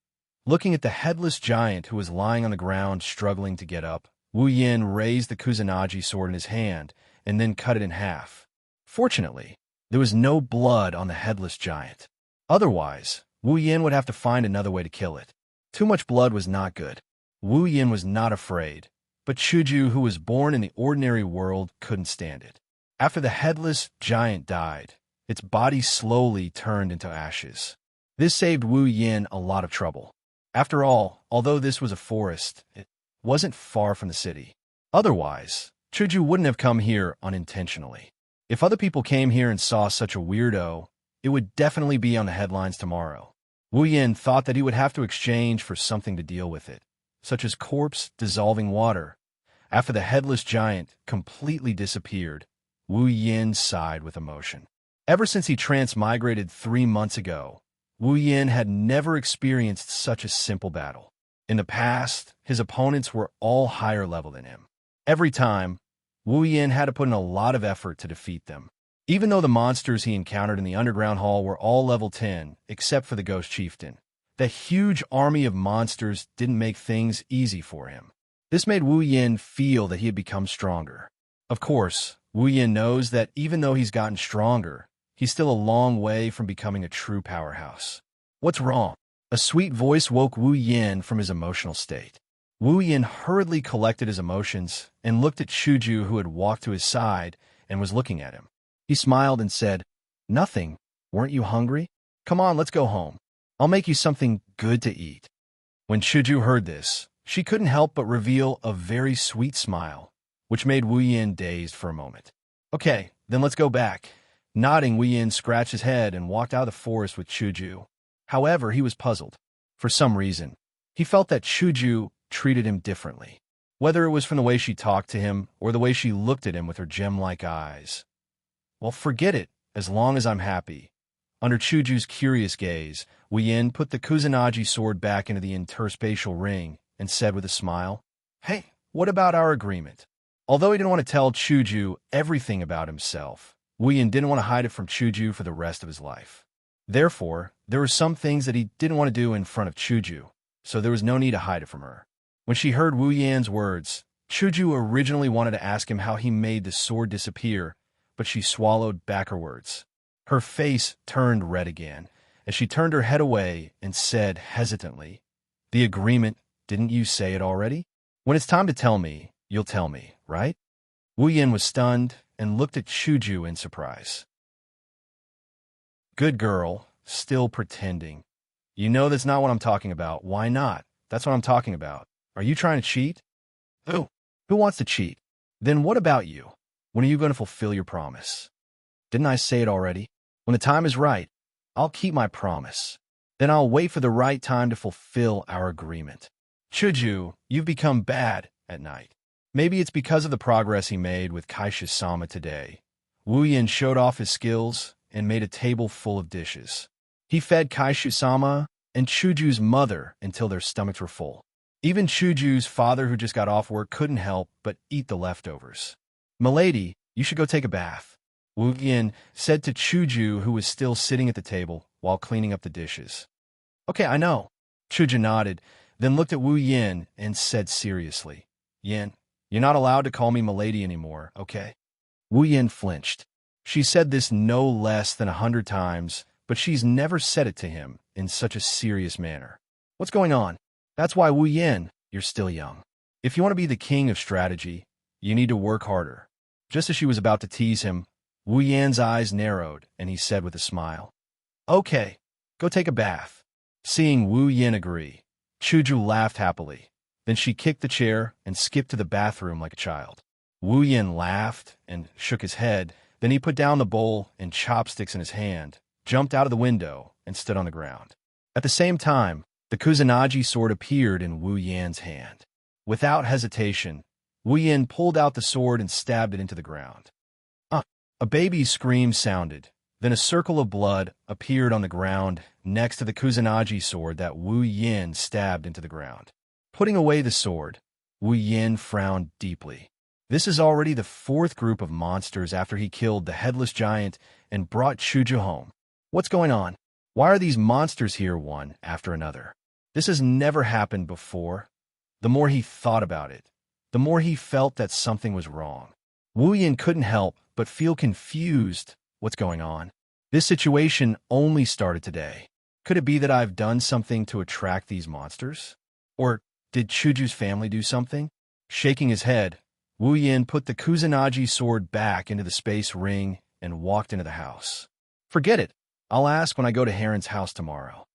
Speaker 1: Looking at the headless giant who was lying on the ground struggling to get up, Wu Yan raised the Kusanagi sword in his hand and then cut it in half. Fortunately, there was no blood on the headless giant. Otherwise, Wu Yan would have to find another way to kill it. Too much blood was not good. Wu Yan was not afraid, but Chuju, who was born in the ordinary world, couldn't stand it. After the headless giant died, its body slowly turned into ashes. This saved Wu Yan a lot of trouble. After all, although this was a forest, it wasn't far from the city. Otherwise, Chuju wouldn't have come here unintentionally. If other people came here and saw such a weirdo, it would definitely be on the headlines tomorrow. Wu Yan thought that he would have to exchange for something to deal with it, such as corpse dissolving water. After the headless giant completely disappeared, Wu Yan sighed with emotion. Ever since he transmigrated 3 months ago, Wu Yan had never experienced such a simple battle. In the past, his opponents were all higher level than him. Every time, Wu Yin had to put in a lot of effort to defeat them. Even though the monsters he encountered in the underground hall were all level 10, except for the Ghost Chieftain, the huge army of monsters didn't make things easy for him. This made Wu Yin feel that he had become stronger. Of course, Wu Yin knows that even though he's gotten stronger, he's still a long way from becoming a true powerhouse. What's wrong? A sweet voice woke Wu Yin from his emotional state. Wu Yin hurriedly collected his emotions and looked at Shuju, who had walked to his side and was looking at him. He smiled and said, "Nothing. Weren't you hungry? Come on, let's go home. I'll make you something good to eat." When Shuju heard this, she couldn't help but reveal a very sweet smile, which made Wu Yin dazed for a moment. "Okay, then let's go back." Nodding, Wu Yin scratched his head and walked out of the forest with Shuju. However, he was puzzled. For some reason, he felt that Shuju treated him differently, whether it was from the way she talked to him or the way she looked at him with her gem-like eyes. "Well, forget it, as long as I'm happy." Under Chuju's curious gaze, Wu Yin put the Kusanagi sword back into the interspatial ring and said with a smile, "Hey, what about our agreement?" Although he didn't want to tell Chuju everything about himself, Wu Yin didn't want to hide it from Chuju for the rest of his life. Therefore, there were some things that he didn't want to do in front of Chuju, so there was no need to hide it from her. When she heard Wu Yin's words, Chuju originally wanted to ask him how he made the sword disappear, but she swallowed back her words. Her face turned red again, as she turned her head away and said hesitantly, "The agreement, didn't you say it already? When it's time to tell me, you'll tell me, right?" Wu Yin was stunned and looked at Chuju in surprise. "Good girl, still pretending. You know that's not what I'm talking about. Why not? That's what I'm talking about. Are you trying to cheat?" "Who? Who wants to cheat? Then what about you? When are you going to fulfill your promise?" "Didn't I say it already? When the time is right, I'll keep my promise. Then I'll wait for the right time to fulfill our agreement." "Chuju, you've become bad at night. Maybe it's because of the progress he made with Kaisha-sama today." Wu Yin showed off his skills and made a table full of dishes. He fed Kaisha-sama and Chuju's mother until their stomachs were full. Even Chuju's father, who just got off work, couldn't help but eat the leftovers. "Milady, you should go take a bath," Wu Yin said to Chuju, who was still sitting at the table while cleaning up the dishes. "Okay, I know." Chuju nodded, then looked at Wu Yin and said seriously, "Yin, you're not allowed to call me Milady anymore, okay?" Wu Yin flinched. She said this no less than 100 times, but she's never said it to him in such a serious manner. "What's going on?" "That's why, Wu Yin, you're still young. If you want to be the king of strategy, you need to work harder." Just as she was about to tease him, Wu Yin's eyes narrowed, and he said with a smile, "Okay, go take a bath." Seeing Wu Yin agree, Chuju laughed happily. Then she kicked the chair and skipped to the bathroom like a child. Wu Yin laughed and shook his head. Then he put down the bowl and chopsticks in his hand, jumped out of the window, and stood on the ground. At the same time, the Kusanagi sword appeared in Wu Yin's hand. Without hesitation, Wu Yin pulled out the sword and stabbed it into the ground. A baby's scream sounded. Then a circle of blood appeared on the ground next to the Kusanagi sword that Wu Yin stabbed into the ground. Putting away the sword, Wu Yin frowned deeply. This is already the 4th group of monsters after he killed the headless giant and brought Chuju home. What's going on? Why are these monsters here one after another? This has never happened before. The more he thought about it, the more he felt that something was wrong. Wu Yin couldn't help but feel confused. What's going on? This situation only started today. Could it be that I've done something to attract these monsters? Or did Chuju's family do something? Shaking his head, Wu Yin put the Kusanagi sword back into the space ring and walked into the house. "Forget it. I'll ask when I go to Heron's house tomorrow."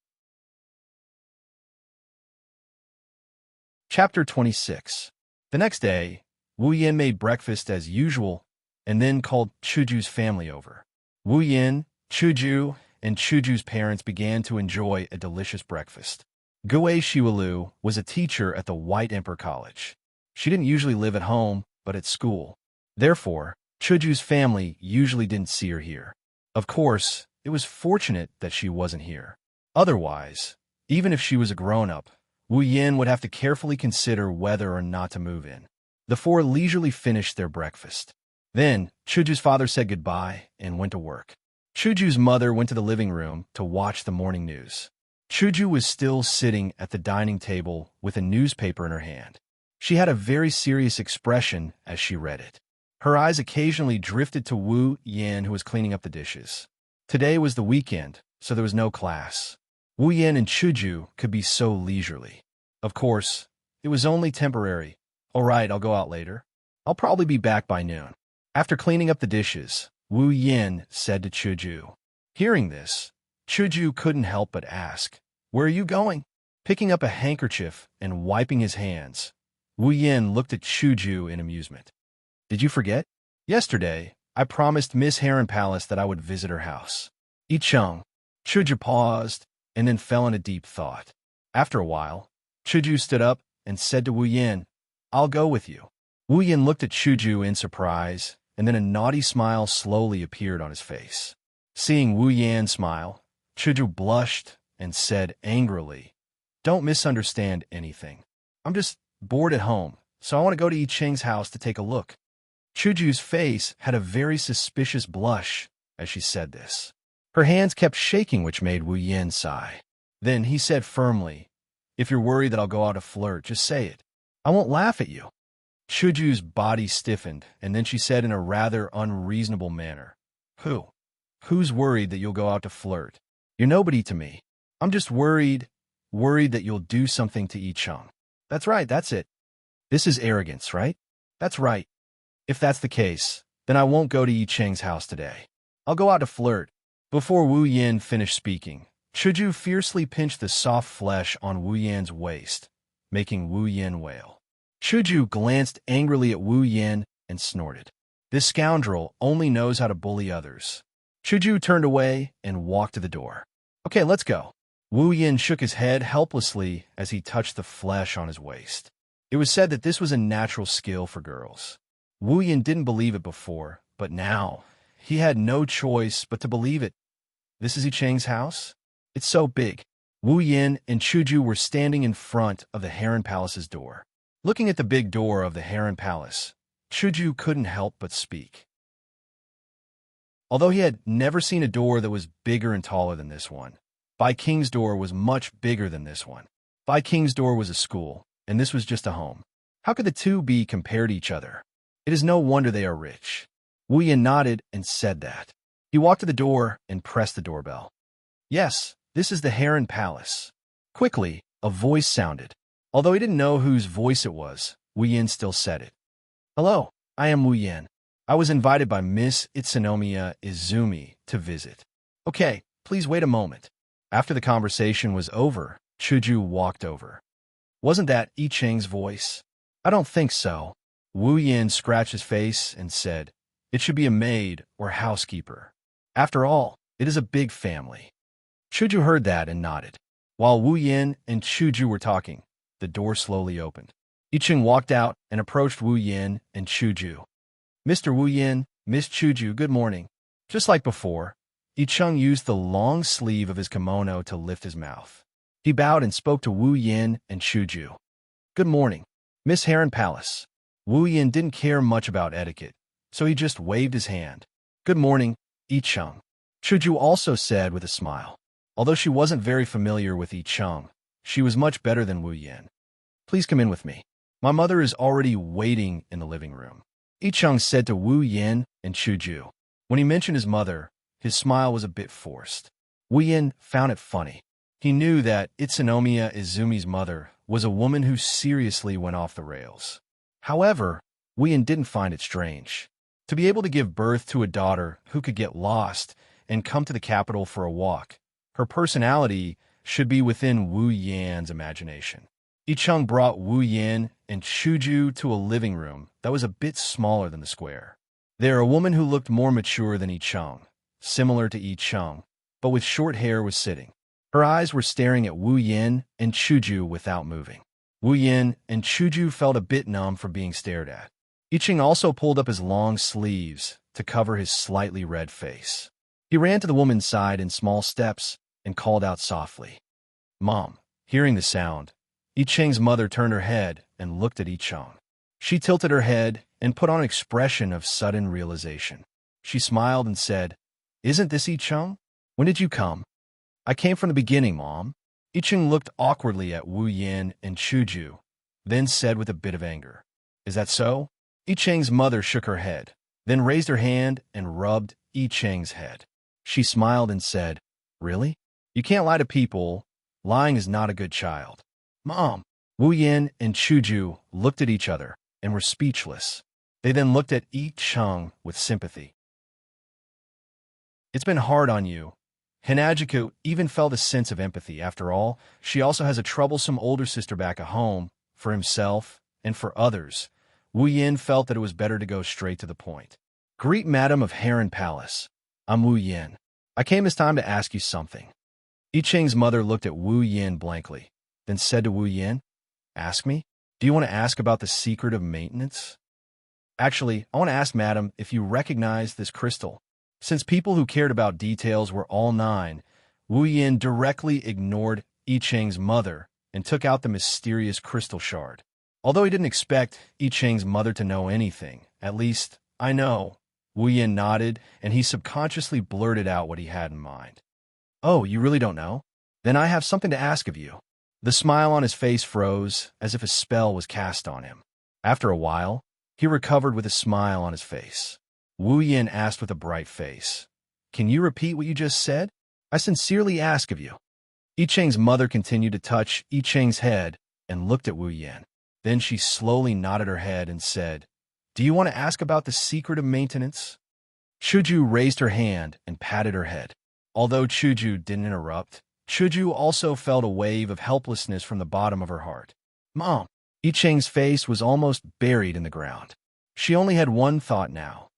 Speaker 1: Chapter 26. The next day, Wu Yin made breakfast as usual and then called Chuju's family over. Wu Yin, Chuju, and Chuju's parents began to enjoy a delicious breakfast. Gue Shiwalu was a teacher at the White Emperor College. She didn't usually live at home, but at school. Therefore, Chuju's family usually didn't see her here. Of course, it was fortunate that she wasn't here. Otherwise, even if she was a grown-up, Wu Yin would have to carefully consider whether or not to move in. The four leisurely finished their breakfast. Then, Chuju's father said goodbye and went to work. Chuju's mother went to the living room to watch the morning news. Chuju was still sitting at the dining table with a newspaper in her hand. She had a very serious expression as she read it. Her eyes occasionally drifted to Wu Yan, who was cleaning up the dishes. Today was the weekend, so there was no class. Wu Yan and Chuju could be so leisurely. Of course, it was only temporary. All right, I'll go out later. I'll probably be back by noon. After cleaning up the dishes, Wu Yan said to Chuju. Hearing this, Chuju couldn't help but ask, "Where are you going?" Picking up a handkerchief and wiping his hands, Wu Yan looked at Chuju in amusement. "Did you forget? Yesterday, I promised Miss Heron Palace that I would visit her house." Icheng. Chuju paused and then fell into deep thought. After a while, Chuju stood up and said to Wu Yan, "I'll go with you." Wu Yan looked at Chuju in surprise, and then a naughty smile slowly appeared on his face. Seeing Wu Yan smile, Chuju blushed and said angrily, "Don't misunderstand anything. I'm just bored at home, so I want to go to Icheng's house to take a look." Chuju's face had a very suspicious blush as she said this. Her hands kept shaking, which made Wu Yan sigh. Then he said firmly, "If you're worried that I'll go out to flirt, just say it. I won't laugh at you." Chuju's body stiffened, and then she said in a rather unreasonable manner, Who's worried that you'll go out to flirt? You're nobody to me. I'm just worried that you'll do something to Icheng." "That's right, that's it. This is arrogance, right?" "That's right. If that's the case, then I won't go to Icheng's house today. I'll go out to flirt." Before Wu Yan finished speaking, Chuju fiercely pinched the soft flesh on Wu Yan's waist, making Wu Yan wail. Chuju glanced angrily at Wu Yan and snorted. This scoundrel only knows how to bully others. Chuju turned away and walked to the door. "Okay, let's go." Wu Yan shook his head helplessly as he touched the flesh on his waist. It was said that this was a natural skill for girls. Wu Yan didn't believe it before, but now he had no choice but to believe it. This is Icheng's house? It's so big. Wu Yan and Chuju were standing in front of the Heron Palace's door. Looking at the big door of the Heron Palace, Chuju couldn't help but speak. Although he had never seen a door that was bigger and taller than this one, Bai King's door was much bigger than this one. Bai King's door was a school, and this was just a home. How could the two be compared to each other? It is no wonder they are rich. Wu Yan nodded and said that. He walked to the door and pressed the doorbell. "Yes, this is the Heron Palace." Quickly, a voice sounded. Although he didn't know whose voice it was, Wu Yan still said it. "Hello, I am Wu Yan. I was invited by Miss Itsunomiya Izumi to visit." "Okay, please wait a moment." After the conversation was over, Chuju walked over. "Wasn't that Icheng's voice?" "I don't think so." Wu Yan scratched his face and said, "It should be a maid or housekeeper. After all, it is a big family." Chuju heard that and nodded. While Wu Yan and Chuju were talking, the door slowly opened. Icheng walked out and approached Wu Yan and Chuju. "Mr. Wu Yan, Miss Chuju, good morning." Just like before, Icheng used the long sleeve of his kimono to lift his mouth. He bowed and spoke to Wu Yan and Chuju. "Good morning, Miss Heron Palace." Wu Yan didn't care much about etiquette, so he just waved his hand. "Good morning, Icheng." Chuju also said with a smile. Although she wasn't very familiar with Icheng, she was much better than Wu Yan. "Please come in with me. My mother is already waiting in the living room," Icheng said to Wu Yan and Chuju. When he mentioned his mother, his smile was a bit forced. Wu Yan found it funny. He knew that Itsunomiya Izumi's mother was a woman who seriously went off the rails. However, Wu Yan didn't find it strange. To be able to give birth to a daughter who could get lost and come to the capital for a walk, her personality should be within Wu Yan's imagination. Icheng brought Wu Yan and Chuju to a living room that was a bit smaller than the square. There, a woman who looked more mature than Icheng, similar to Icheng, but with short hair, was sitting. Her eyes were staring at Wu Yan and Chuju without moving. Wu Yan and Chuju felt a bit numb for being stared at. Icheng also pulled up his long sleeves to cover his slightly red face. He ran to the woman's side in small steps and called out softly, "Mom." Hearing the sound, Icheng's mother turned her head and looked at Icheng. She tilted her head and put on an expression of sudden realization. She smiled and said, "Isn't this I Cheng? When did you come?" "I came from the beginning, Mom." I Cheng looked awkwardly at Wu Yin and Chuju, then said with a bit of anger, "Is that so?" I Cheng's mother shook her head, then raised her hand and rubbed I Cheng's head. She smiled and said, "Really? You can't lie to people. Lying is not a good child." "Mom." Wu Yin and Chuju looked at each other and were speechless. They then looked at I Cheng with sympathy. "It's been hard on you." Hinajiku even felt a sense of empathy. After all, she also has a troublesome older sister back at home, for himself and for others. Wu Yin felt that it was better to go straight to the point. "Greet Madam of Heron Palace. I'm Wu Yin. I came this time to ask you something." I Cheng's mother looked at Wu Yin blankly, then said to Wu Yin, "Ask me? Do you want to ask about the secret of maintenance?" "Actually, I want to ask Madam if you recognize this crystal." Since people who cared about details were all 9, Wu Yin directly ignored I Cheng's mother and took out the mysterious crystal shard. Although he didn't expect I Cheng's mother to know anything, "At least, I know." Wu Yin nodded, and he subconsciously blurted out what he had in mind. "Oh, you really don't know? Then I have something to ask of you." The smile on his face froze, as if a spell was cast on him. After a while, he recovered with a smile on his face. Wu Yin asked with a bright face, "Can you repeat what you just said? I sincerely ask of you." I Cheng's mother continued to touch I Cheng's head and looked at Wu Yin. Then she slowly nodded her head and said, "Do you want to ask about the secret of maintenance?" Chuju raised her hand and patted her head. Although Chuju didn't interrupt, Chuju also felt a wave of helplessness from the bottom of her heart. "Mom." I Cheng's face was almost buried in the ground. She only had one thought now,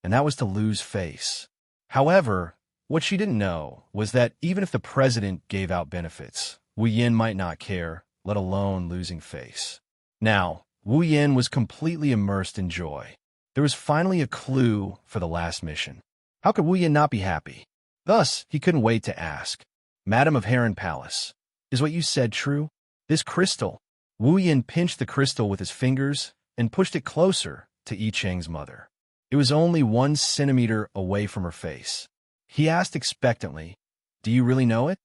Speaker 1: and that was to lose face. However, what she didn't know was that even if the president gave out benefits, Wu Yin might not care, let alone losing face. Now, Wu Yin was completely immersed in joy. There was finally a clue for the last mission. How could Wu Yin not be happy? Thus, he couldn't wait to ask, "Madam of Heron Palace, is what you said true? This crystal?" Wu Yin pinched the crystal with his fingers and pushed it closer to I Cheng's mother. It was only 1 centimeter away from her face. He asked expectantly, "Do you really know it?"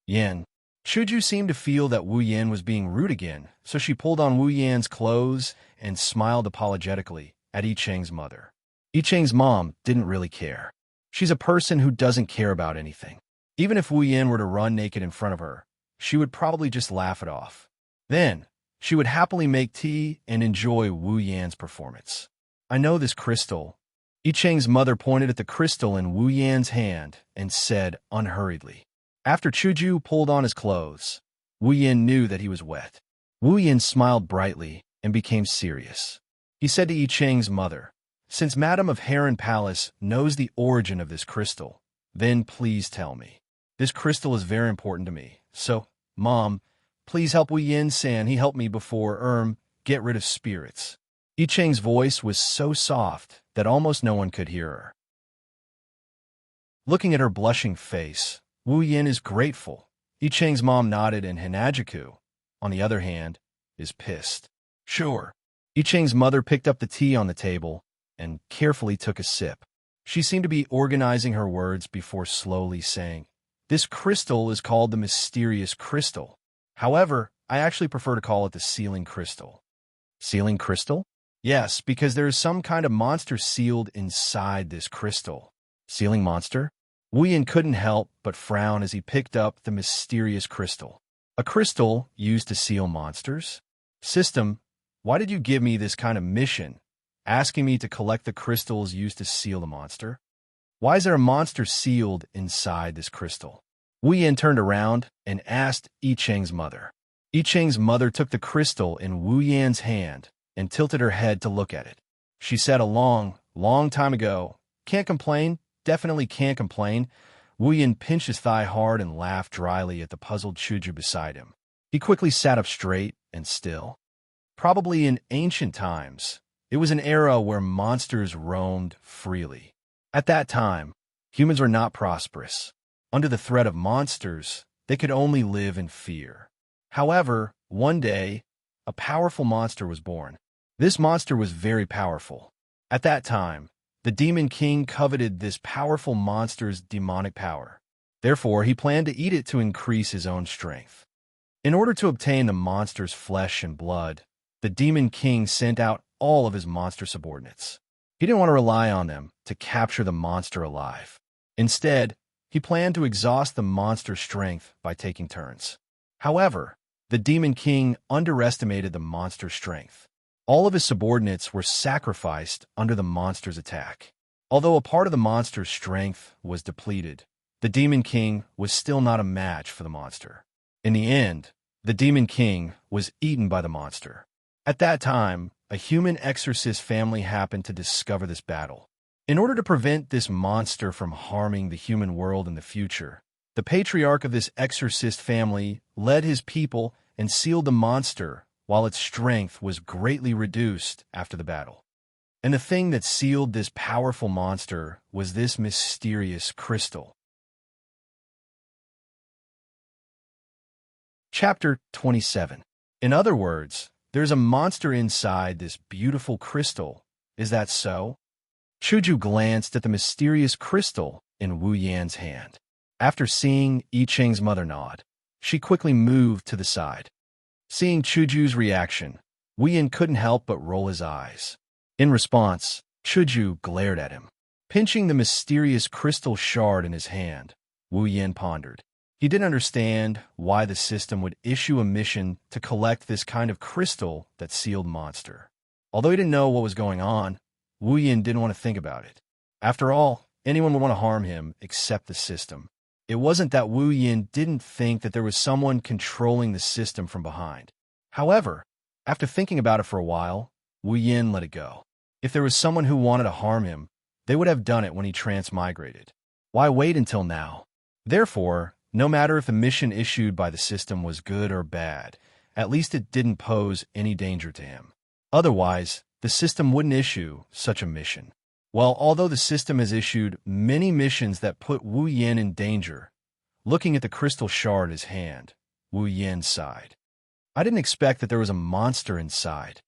Speaker 1: "Yin." Chuju seemed to feel that Wu Yin was being rude again, so she pulled on Wu Yin's clothes and smiled apologetically at I Cheng's mother. I Cheng's mom didn't really care. She's a person who doesn't care about anything. Even if Wu Yin were to run naked in front of her, she would probably just laugh it off. Then, she would happily make tea and enjoy Wu Yin's performance. "I know this crystal." I Cheng's mother pointed at the crystal in Wu Yin's hand and said unhurriedly. After Chuju pulled on his clothes, Wu Yin knew that he was wet. Wu Yin smiled brightly and became serious. He said to I Cheng's mother, "Since Madam of Heron Palace knows the origin of this crystal, then please tell me. This crystal is very important to me, so, Mom, please help Wu Yin-san. He helped me before, get rid of spirits." I Cheng's voice was so soft that almost no one could hear her. Looking at her blushing face, Wu Yin is grateful. I Cheng's mom nodded, and Hinajiku, on the other hand, is pissed. "Sure." I Cheng's mother picked up the tea on the table and carefully took a sip. She seemed to be organizing her words before slowly saying, "This crystal is called the mysterious crystal. However, I actually prefer to call it the sealing crystal." "Sealing crystal?" "Yes, because there is some kind of monster sealed inside this crystal." "Sealing monster?" Wu Yin couldn't help but frown as he picked up the mysterious crystal. "A crystal used to seal monsters? System, why did you give me this kind of mission, asking me to collect the crystals used to seal the monster? Why is there a monster sealed inside this crystal?" Wu Yin turned around and asked I Cheng's mother. I Cheng's mother took the crystal in Wu Yan's hand and tilted her head to look at it. She said a long, long time ago, "Can't complain, definitely can't complain." Wu Yin pinched his thigh hard and laughed dryly at the puzzled Chuju beside him. He quickly sat up straight and still. Probably in ancient times, it was an era where monsters roamed freely. At that time, humans were not prosperous. Under the threat of monsters, they could only live in fear. However, one day, a powerful monster was born. This monster was very powerful. At that time, the Demon King coveted this powerful monster's demonic power. Therefore, he planned to eat it to increase his own strength. In order to obtain the monster's flesh and blood, the Demon King sent out all of his monster subordinates. He didn't want to rely on them to capture the monster alive. Instead, he planned to exhaust the monster's strength by taking turns. However, the Demon King underestimated the monster's strength. All of his subordinates were sacrificed under the monster's attack. Although a part of the monster's strength was depleted, the Demon King was still not a match for the monster. In the end, the Demon King was eaten by the monster. At that time, a human exorcist family happened to discover this battle. In order to prevent this monster from harming the human world in the future, the patriarch of this exorcist family led his people and sealed the monster while its strength was greatly reduced after the battle. And the thing that sealed this powerful monster was this mysterious crystal. Chapter 27. In other words, there's a monster inside this beautiful crystal. Is that so? Chuju glanced at the mysterious crystal in Wu Yan's hand. After seeing I Ching's mother nod, she quickly moved to the side. Seeing Chuju's reaction, Wu Yan couldn't help but roll his eyes. In response, Chuju glared at him. Pinching the mysterious crystal shard in his hand, Wu Yan pondered. He didn't understand why the system would issue a mission to collect this kind of crystal that sealed monster. Although he didn't know what was going on, Wu Yan didn't want to think about it. After all, anyone would want to harm him except the system. It wasn't that Wu Yan didn't think that there was someone controlling the system from behind. However, after thinking about it for a while, Wu Yan let it go. If there was someone who wanted to harm him, they would have done it when he transmigrated. Why wait until now? Therefore, no matter if the mission issued by the system was good or bad, at least it didn't pose any danger to him. Otherwise, the system wouldn't issue such a mission. Well, although the system has issued many missions that put Wu Yan in danger, looking at the crystal shard in his hand, Wu Yan sighed. I didn't expect that there was a monster inside.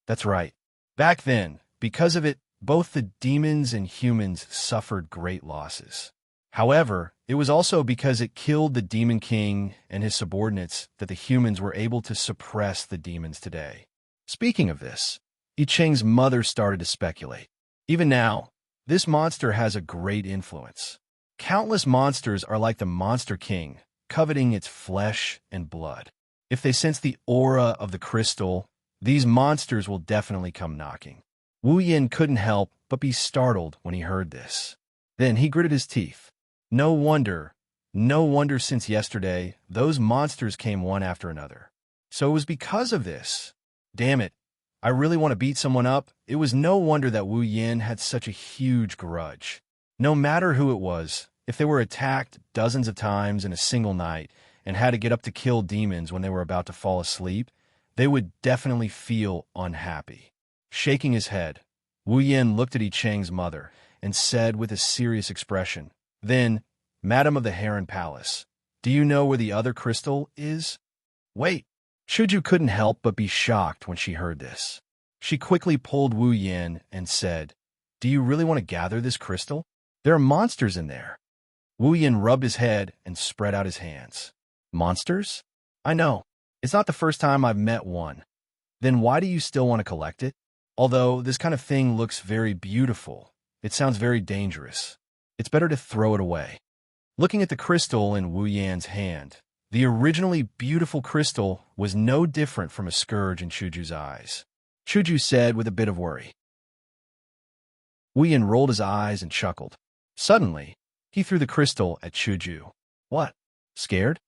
Speaker 1: That's right. Back then, because of it, both the demons and humans suffered great losses. However, it was also because it killed the Demon King and his subordinates that the humans were able to suppress the demons today. Speaking of this, I Ching's mother started to speculate. Even now, this monster has a great influence. Countless monsters are like the Monster King, coveting its flesh and blood. If they sense the aura of the crystal, these monsters will definitely come knocking. Wu Yan couldn't help but be startled when he heard this. Then he gritted his teeth. No wonder since yesterday, those monsters came one after another. So it was because of this. Damn it. I really want to beat someone up. It was no wonder that Wu Yan had such a huge grudge. No matter who it was, if they were attacked dozens of times in a single night and had to get up to kill demons when they were about to fall asleep, they would definitely feel unhappy. Shaking his head, Wu Yan looked at I Ching's mother and said with a serious expression, "Then, Madam of the Heron Palace, do you know where the other crystal is?" Wait. Chuju couldn't help but be shocked when she heard this. She quickly pulled Wu Yan and said, "Do you really want to gather this crystal? There are monsters in there." Wu Yan rubbed his head and spread out his hands. Monsters? I know. It's not the first time I've met one. Then why do you still want to collect it? Although this kind of thing looks very beautiful, it sounds very dangerous. It's better to throw it away. Looking at the crystal in Wu Yan's hand, the originally beautiful crystal was no different from a scourge in Chuju's eyes. Chuju said with a bit of worry. Wu Yan rolled his eyes and chuckled. Suddenly, he threw the crystal at Chuju. What? Scared?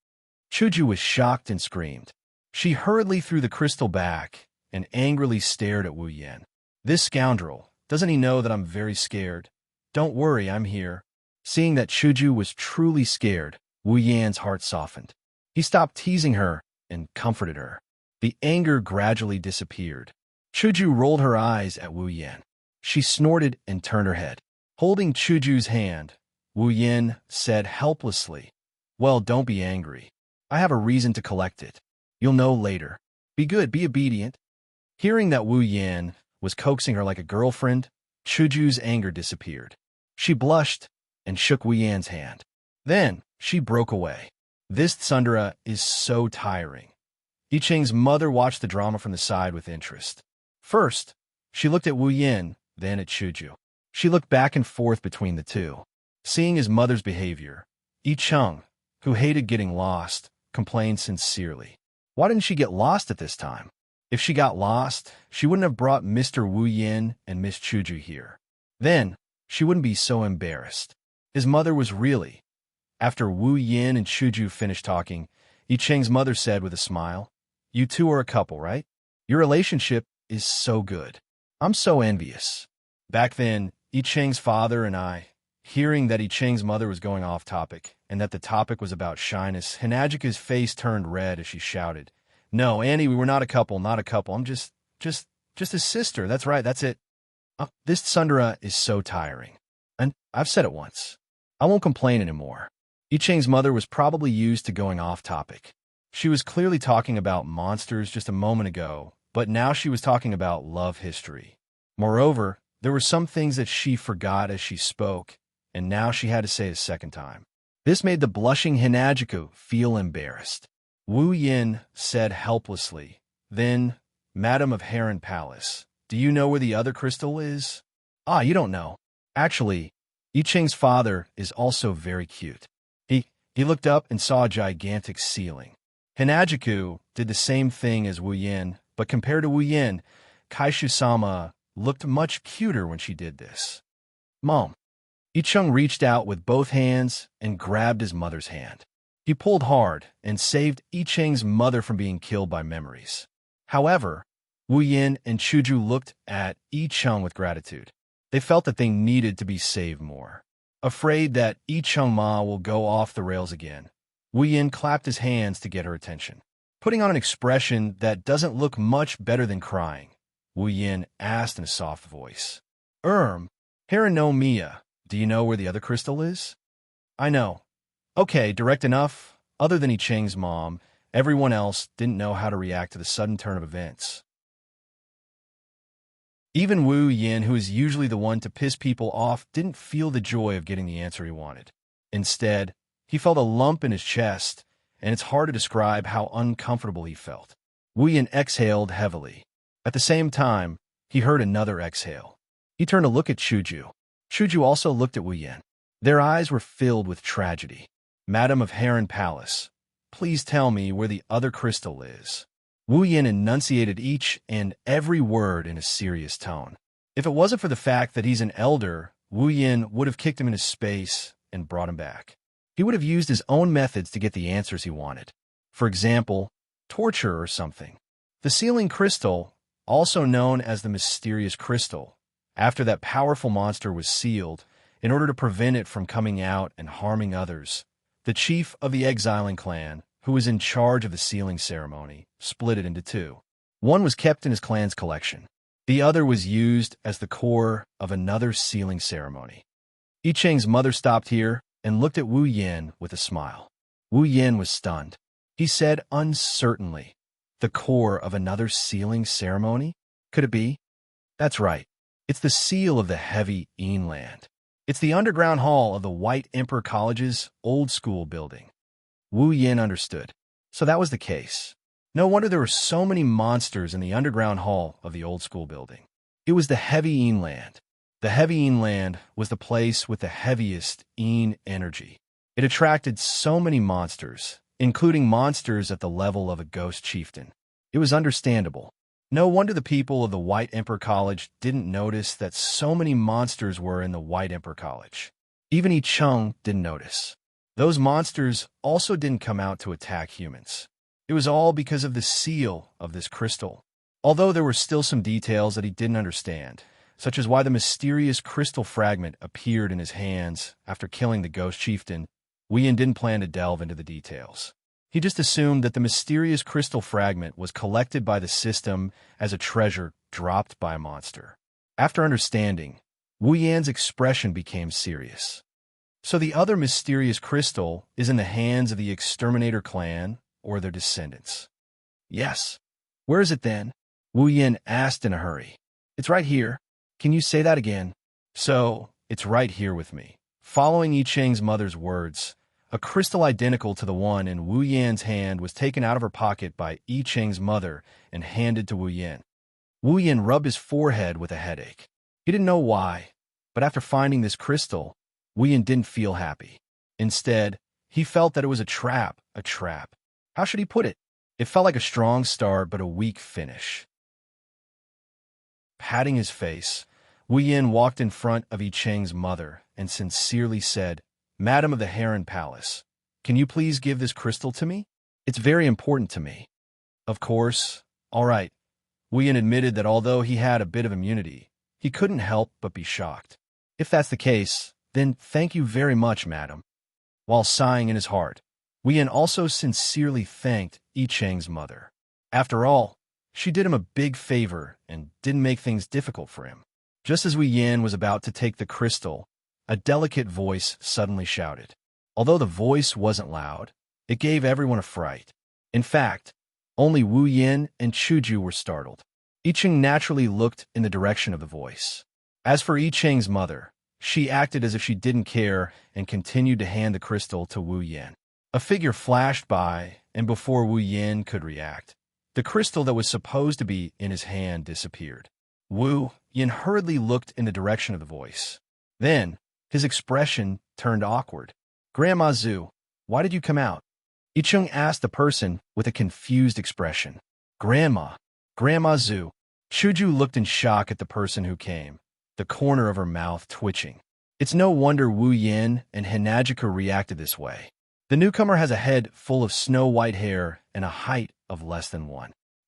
Speaker 1: Chuju was shocked and screamed. She hurriedly threw the crystal back and angrily stared at Wu Yan. This scoundrel, doesn't he know that I'm very scared? Don't worry, I'm here. Seeing that Chuju was truly scared, Wu Yan's heart softened. He stopped teasing her and comforted her. The anger gradually disappeared. Chuju rolled her eyes at Wu Yan. She snorted and turned her head. Holding Chuju's hand, Wu Yan said helplessly, "Well, don't be angry. I have a reason to collect it. You'll know later. Be good, be obedient." Hearing that Wu Yin was coaxing her like a girlfriend, Chuju's anger disappeared. She blushed and shook Wu Yan's hand. Then she broke away. This tsundere is so tiring. I Ching's mother watched the drama from the side with interest. First, she looked at Wu Yin, then at Chuju. She looked back and forth between the two. Seeing his mother's behavior, I Cheng, who hated getting lost, complained sincerely. Why didn't she get lost at this time? If she got lost, she wouldn't have brought Mr. Wu Yin and Miss Chuju here. Then, she wouldn't be so embarrassed. His mother was really. After Wu Yin and Chuju finished talking, I Cheng's mother said with a smile, "You two are a couple, right? Your relationship is so good. I'm so envious." Back then, I Cheng's father and I, hearing that I Cheng's mother was going off topic and that the topic was about shyness, Hinajika's face turned red as she shouted, "No, Annie, we were not a couple, not a couple. I'm just his sister. That's right, that's it. This tsundere is so tiring. And I've said it once. I won't complain anymore." I Cheng's mother was probably used to going off topic. She was clearly talking about monsters just a moment ago, but now she was talking about love history. Moreover, there were some things that she forgot as she spoke, and now she had to say a second time. This made the blushing Hinajiku feel embarrassed. Wu Yin said helplessly, "Then, Madam of Heron Palace, do you know where the other crystal is?" "Ah, you don't know." Actually, I Cheng's father is also very cute. He looked up and saw a gigantic ceiling. Hinajiku did the same thing as Wu Yin, but compared to Wu Yin, Kaishu-sama looked much cuter when she did this. "Mom." I Cheng reached out with both hands and grabbed his mother's hand. He pulled hard and saved I Cheng's mother from being killed by memories. However, Wu Yin and Chuju looked at I Cheng with gratitude. They felt that they needed to be saved more. Afraid that I Cheng Ma will go off the rails again, Wu Yin clapped his hands to get her attention. Putting on an expression that doesn't look much better than crying, Wu Yin asked in a soft voice, Heron no Mia, do you know where the other crystal is?" "I know." "Okay, direct enough." Other than I Cheng's mom, everyone else didn't know how to react to the sudden turn of events. Even Wu Yin, who is usually the one to piss people off, didn't feel the joy of getting the answer he wanted. Instead, he felt a lump in his chest, and it's hard to describe how uncomfortable he felt. Wu Yin exhaled heavily. At the same time, he heard another exhale. He turned to look at Chuju. Chuju also looked at Wu Yin. Their eyes were filled with tragedy. "Madam of Heron Palace, please tell me where the other crystal is." Wu Yin enunciated each and every word in a serious tone. If it wasn't for the fact that he's an elder, Wu Yin would have kicked him into space and brought him back. He would have used his own methods to get the answers he wanted. For example, torture or something. The sealing crystal, also known as the mysterious crystal, after that powerful monster was sealed, in order to prevent it from coming out and harming others, the chief of the exiling clan, who was in charge of the sealing ceremony, split it into two. One was kept in his clan's collection. The other was used as the core of another sealing ceremony. I Cheng's mother stopped here and looked at Wu Yin with a smile. Wu Yin was stunned. He said uncertainly, "The core of another sealing ceremony? Could it be?" "That's right. It's the seal of the heavy inland. It's the underground hall of the White Emperor College's old school building." Wu Yin understood. So that was the case. No wonder there were so many monsters in the underground hall of the old school building. It was the heavy inland. The heavy inland was the place with the heaviest in energy. It attracted so many monsters, including monsters at the level of a ghost chieftain. It was understandable. No wonder the people of the White Emperor College didn't notice that so many monsters were in the White Emperor College. Even I Cheng didn't notice. Those monsters also didn't come out to attack humans. It was all because of the seal of this crystal. Although there were still some details that he didn't understand, such as why the mysterious crystal fragment appeared in his hands after killing the ghost chieftain, Wu Yin didn't plan to delve into the details. He just assumed that the mysterious crystal fragment was collected by the system as a treasure dropped by a monster. After understanding, Wu Yan's expression became serious. "So the other mysterious crystal is in the hands of the Exterminator clan or their descendants?" "Yes." "Where is it then?" Wu Yin asked in a hurry. It's right here. Can you say that again? So, it's right here with me. Following Yi Cheng's mother's words, a crystal identical to the one in Wu Yan's hand was taken out of her pocket by Yi Cheng's mother and handed to Wu Yan. Wu Yan rubbed his forehead with a headache. He didn't know why, but after finding this crystal, Wu Yan didn't feel happy. Instead, he felt that it was a trap, a trap. How should he put it? It felt like a strong start but a weak finish. Patting his face, Wu Yan walked in front of Yi Cheng's mother and sincerely said, Madam of the Heron Palace, can you please give this crystal to me? It's very important to me. Of course. All right. Wu Yan admitted that although he had a bit of immunity, he couldn't help but be shocked. If that's the case, then thank you very much, madam. While sighing in his heart, Wu Yan also sincerely thanked Yi Cheng's mother. After all, she did him a big favor and didn't make things difficult for him. Just as Wu Yan was about to take the crystal, a delicate voice suddenly shouted. Although the voice wasn't loud, it gave everyone a fright. In fact, only Wu Yan and Chuju were startled. Yi Cheng naturally looked in the direction of the voice. As for Yi Cheng's mother, she acted as if she didn't care and continued to hand the crystal to Wu Yan. A figure flashed by, and before Wu Yan could react, the crystal that was supposed to be in his hand disappeared. Wu Yan hurriedly looked in the direction of the voice. Then, his expression turned awkward. Grandma Zhu, why did you come out? Yi Cheng asked the person with a confused expression. Grandma Zhu. Chuju looked in shock at the person who came, the corner of her mouth twitching. It's no wonder Wu Yan and Hinajika reacted this way. The newcomer has a head full of snow-white hair and a height of less than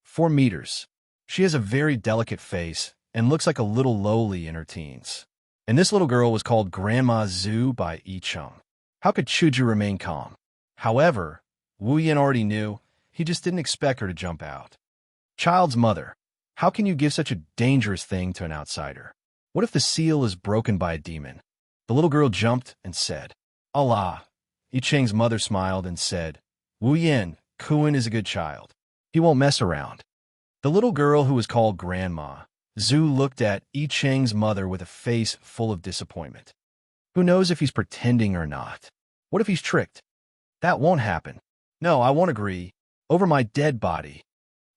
Speaker 1: 4 meters. She has a very delicate face and looks like a little lowly in her teens. And this little girl was called Grandma Zhu by Yi Cheng. How could Chuju remain calm? However, Wu Yan already knew. He just didn't expect her to jump out. Child's mother, how can you give such a dangerous thing to an outsider? What if the seal is broken by a demon? The little girl jumped and said, Allah. Yi Cheng's mother smiled and said, Wu Yan, Kuan is a good child. He won't mess around. The little girl who was called Grandma Zhu looked at Yi Cheng's mother with a face full of disappointment. Who knows if he's pretending or not? What if he's tricked? That won't happen. No, I won't agree. Over my dead body.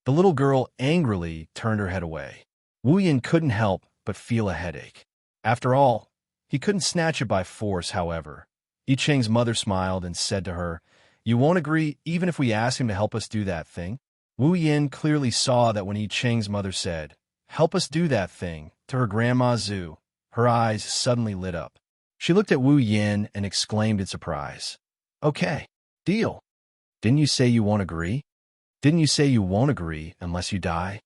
Speaker 1: The little girl angrily turned her head away. Wu Yan couldn't help but feel a headache. After all, he couldn't snatch it by force, however. Yi Cheng's mother smiled and said to her, You won't agree even if we ask him to help us do that thing? Wu Yan clearly saw that when Yi Cheng's mother said, Help us do that thing, to her Grandma Zhu, her eyes suddenly lit up. She looked at Wu Yan and exclaimed in surprise. Okay, deal. Didn't you say you won't agree? Didn't you say you won't agree unless you die?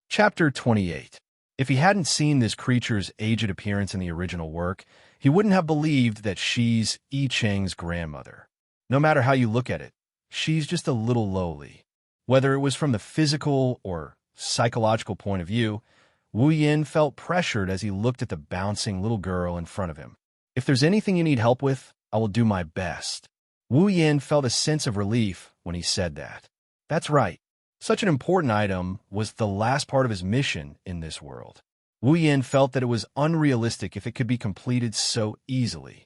Speaker 1: Chapter 28. If he hadn't seen this creature's aged appearance in the original work, he wouldn't have believed that she's Yi Cheng's grandmother. No matter how you look at it, she's just a little lowly. Whether it was from the physical or psychological point of view, Wu Yan felt pressured as he looked at the bouncing little girl in front of him. If there's anything you need help with, I will do my best. Wu Yan felt a sense of relief when he said that. That's right. Such an important item was the last part of his mission in this world. Wu Yan felt that it was unrealistic if it could be completed so easily.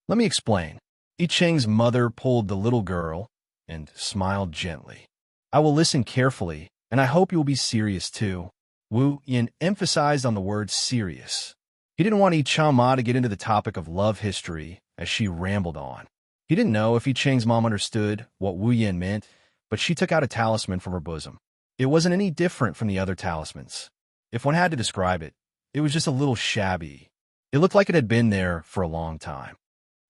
Speaker 1: Let me explain. Yi Cheng's mother pulled the little girl and smiled gently. I will listen carefully, and I hope you will be serious too. Wu Yan emphasized on the word serious. He didn't want Yi Cheng Ma to get into the topic of love history as she rambled on. He didn't know if Yi Cheng's mom understood what Wu Yan meant, but she took out a talisman from her bosom. It wasn't any different from the other talismans. If one had to describe it, it was just a little shabby. It looked like it had been there for a long time.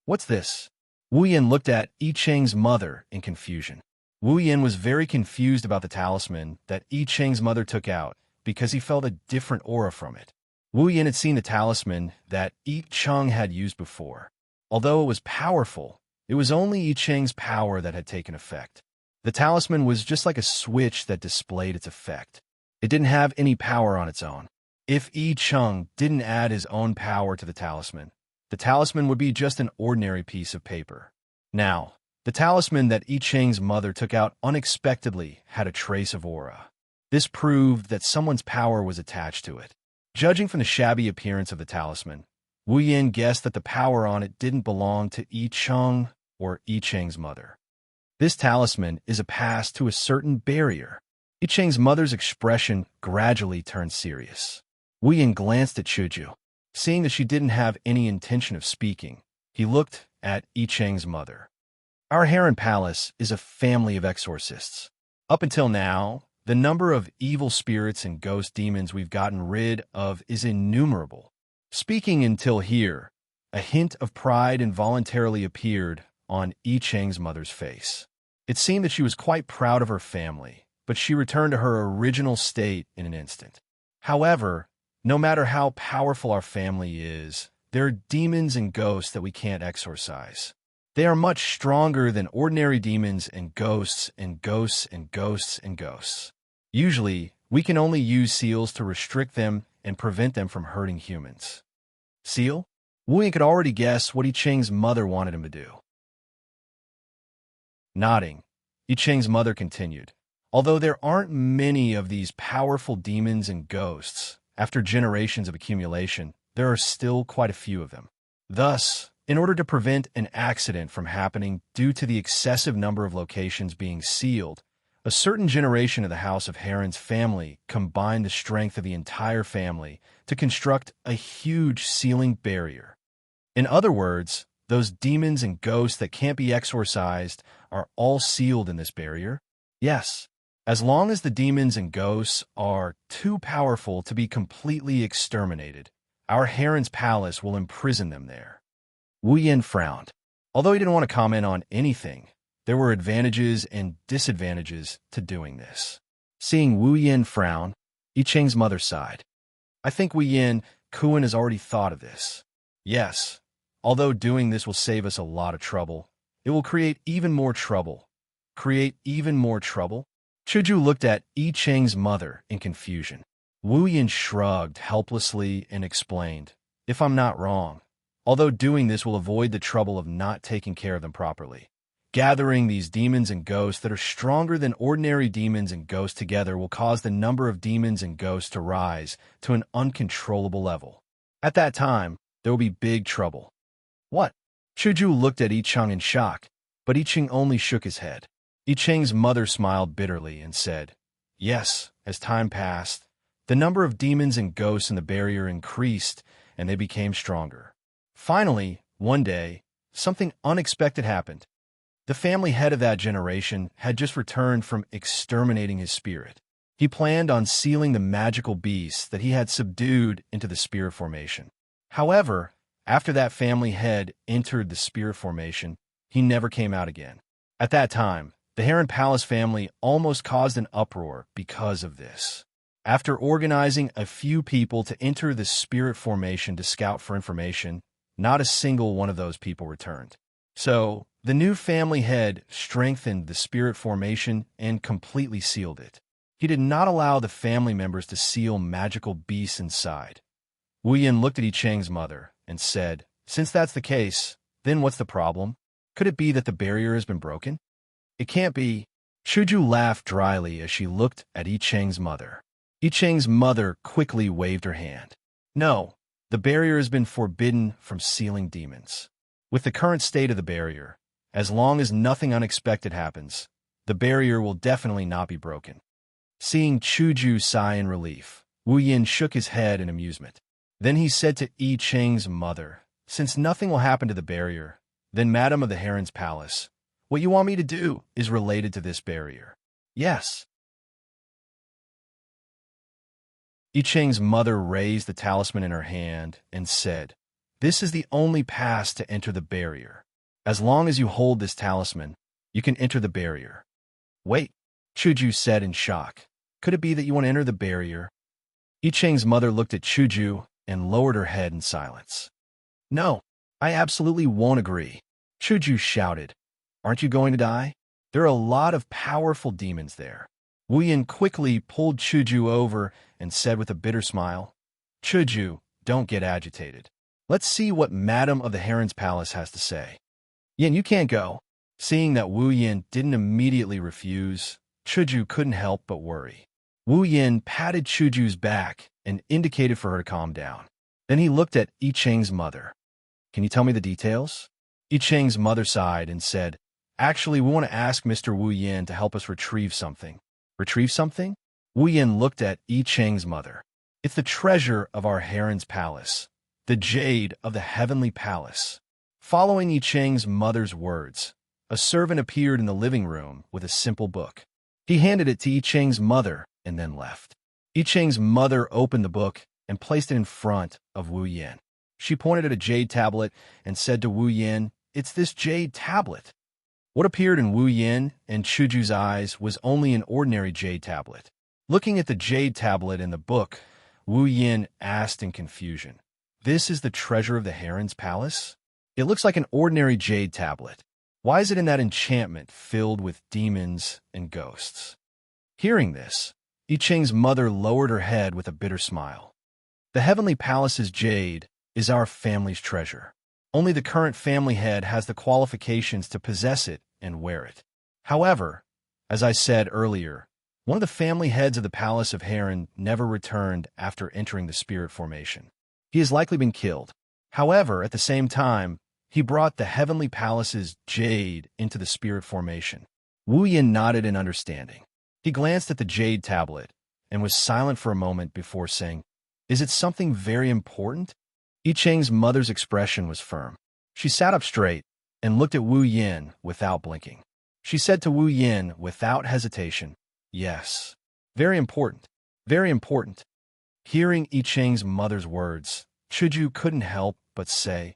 Speaker 1: What's this? Wu Yan looked at Yi Cheng's mother in confusion. Wu Yan was very confused about the talisman that Yi Cheng's mother took out because he felt a different aura from it. Wu Yan had seen the talisman that Yi Cheng had used before. Although it was powerful, it was only Yi Cheng's power that had taken effect. The talisman was just like a switch that displayed its effect. It didn't have any power on its own. If Yi Cheng didn't add his own power to the talisman would be just an ordinary piece of paper. Now, The talisman that I Ching's mother took out unexpectedly had a trace of aura. This proved that someone's power was attached to it. Judging from the shabby appearance of the talisman, Wu Yin guessed that the power on it didn't belong to I Ching or I Ching's mother. This talisman is a pass to a certain barrier. I Ching's mother's expression gradually turned serious. Wu Yin glanced at Chuju. Seeing that she didn't have any intention of speaking, he looked at I Ching's mother. Our harem palace is a family of exorcists. Up until now, the number of evil spirits and ghost demons we've gotten rid of is innumerable. Speaking until here, a hint of pride involuntarily appeared on I Ching's mother's face. It seemed that she was quite proud of her family, but she returned to her original state in an instant. However, no matter how powerful our family is, there are demons and ghosts that we can't exorcise. They are much stronger than ordinary demons and ghosts and ghosts and ghosts and ghosts. Usually, we can only use seals to restrict them and prevent them from hurting humans. Seal? Wu Yin could already guess what I Ching's mother wanted him to do. Nodding, I Ching's mother continued, although there aren't many of these powerful demons and ghosts, after generations of accumulation, there are still quite a few of them. Thus, in order to prevent an accident from happening due to the excessive number of locations being sealed, a certain generation of the House of Heron's family combined the strength of the entire family to construct a huge sealing barrier. In other words, those demons and ghosts that can't be exorcised are all sealed in this barrier? Yes. As long as the demons and ghosts are too powerful to be completely exterminated, our Heron's palace will imprison them there. Wu Yin frowned. Although he didn't want to comment on anything, there were advantages and disadvantages to doing this. Seeing Wu Yin frown, I Ching's mother sighed. I think Wu Yin, Kuan has already thought of this. Yes, although doing this will save us a lot of trouble, it will create even more trouble. Create even more trouble? Chuju looked at I Ching's mother in confusion. Wu Yin shrugged helplessly and explained, if I'm not wrong, although doing this will avoid the trouble of not taking care of them properly. Gathering these demons and ghosts that are stronger than ordinary demons and ghosts together will cause the number of demons and ghosts to rise to an uncontrollable level. At that time, there will be big trouble. What? Chuju looked at I Ching in shock, but I Ching only shook his head. I Ching's mother smiled bitterly and said, yes, as time passed, the number of demons and ghosts in the barrier increased and they became stronger. Finally, one day, something unexpected happened. The family head of that generation had just returned from exterminating his spirit. He planned on sealing the magical beasts that he had subdued into the spirit formation. However, after that family head entered the spirit formation, he never came out again. At that time, the Heron Palace family almost caused an uproar because of this. After organizing a few people to enter the spirit formation to scout for information, not a single one of those people returned. So, the new family head strengthened the spirit formation and completely sealed it. He did not allow the family members to seal magical beasts inside. Wu Yin looked at I Ching's mother and said, since that's the case, then what's the problem? Could it be that the barrier has been broken? It can't be. Chuju laughed dryly as she looked at I Ching's mother. I Ching's mother quickly waved her hand. No, the barrier has been forbidden from sealing demons. With the current state of the barrier, as long as nothing unexpected happens, the barrier will definitely not be broken. Seeing Chuju sigh in relief, Wu Yin shook his head in amusement. Then he said to I Ching's mother, since nothing will happen to the barrier, then Madam of the Heron's Palace, what you want me to do is related to this barrier. Yes. I Ching's mother raised the talisman in her hand and said, this is the only pass to enter the barrier. As long as you hold this talisman, you can enter the barrier. Wait, Chuju said in shock. Could it be that you want to enter the barrier? I Ching's mother looked at Chuju and lowered her head in silence. No, I absolutely won't agree. Chuju shouted. Aren't you going to die? There are a lot of powerful demons there. Wu Yin quickly pulled Chuju over and said with a bitter smile, Chuju, don't get agitated. Let's see what Madam of the Heron's Palace has to say. Yin, you can't go. Seeing that Wu Yin didn't immediately refuse, Chuju couldn't help but worry. Wu Yin patted Chuju's back and indicated for her to calm down. Then he looked at I Cheng's mother. "Can you tell me the details?" I Cheng's mother sighed and said, "Actually, we want to ask Mr. Wu Yin to help us retrieve something." "Retrieve something?" Wu Yin looked at I Cheng's mother. "It's the treasure of our Heron's palace, the jade of the heavenly palace." Following I Cheng's mother's words, a servant appeared in the living room with a simple book. He handed it to I Cheng's mother and then left. I Cheng's mother opened the book and placed it in front of Wu Yin. She pointed at a jade tablet and said to Wu Yin, "It's this jade tablet." What appeared in Wu Yin and Chuju's eyes was only an ordinary jade tablet. Looking at the jade tablet in the book, Wu Yin asked in confusion, "This is the treasure of the Heron's palace? It looks like an ordinary jade tablet. Why is it in that enchantment filled with demons and ghosts?" Hearing this, I Cheng's mother lowered her head with a bitter smile. "The heavenly palace's jade is our family's treasure. Only the current family head has the qualifications to possess it and wear it. However, as I said earlier, one of the family heads of the Palace of Heron never returned after entering the spirit formation. He has likely been killed. However, at the same time, he brought the heavenly palace's jade into the spirit formation." Wu Yin nodded in understanding. He glanced at the jade tablet and was silent for a moment before saying, "Is it something very important?" I Cheng's mother's expression was firm. She sat up straight and looked at Wu Yin without blinking. She said to Wu Yin without hesitation, "Yes, very important, very important." Hearing I Cheng's mother's words, Chuju couldn't help but say,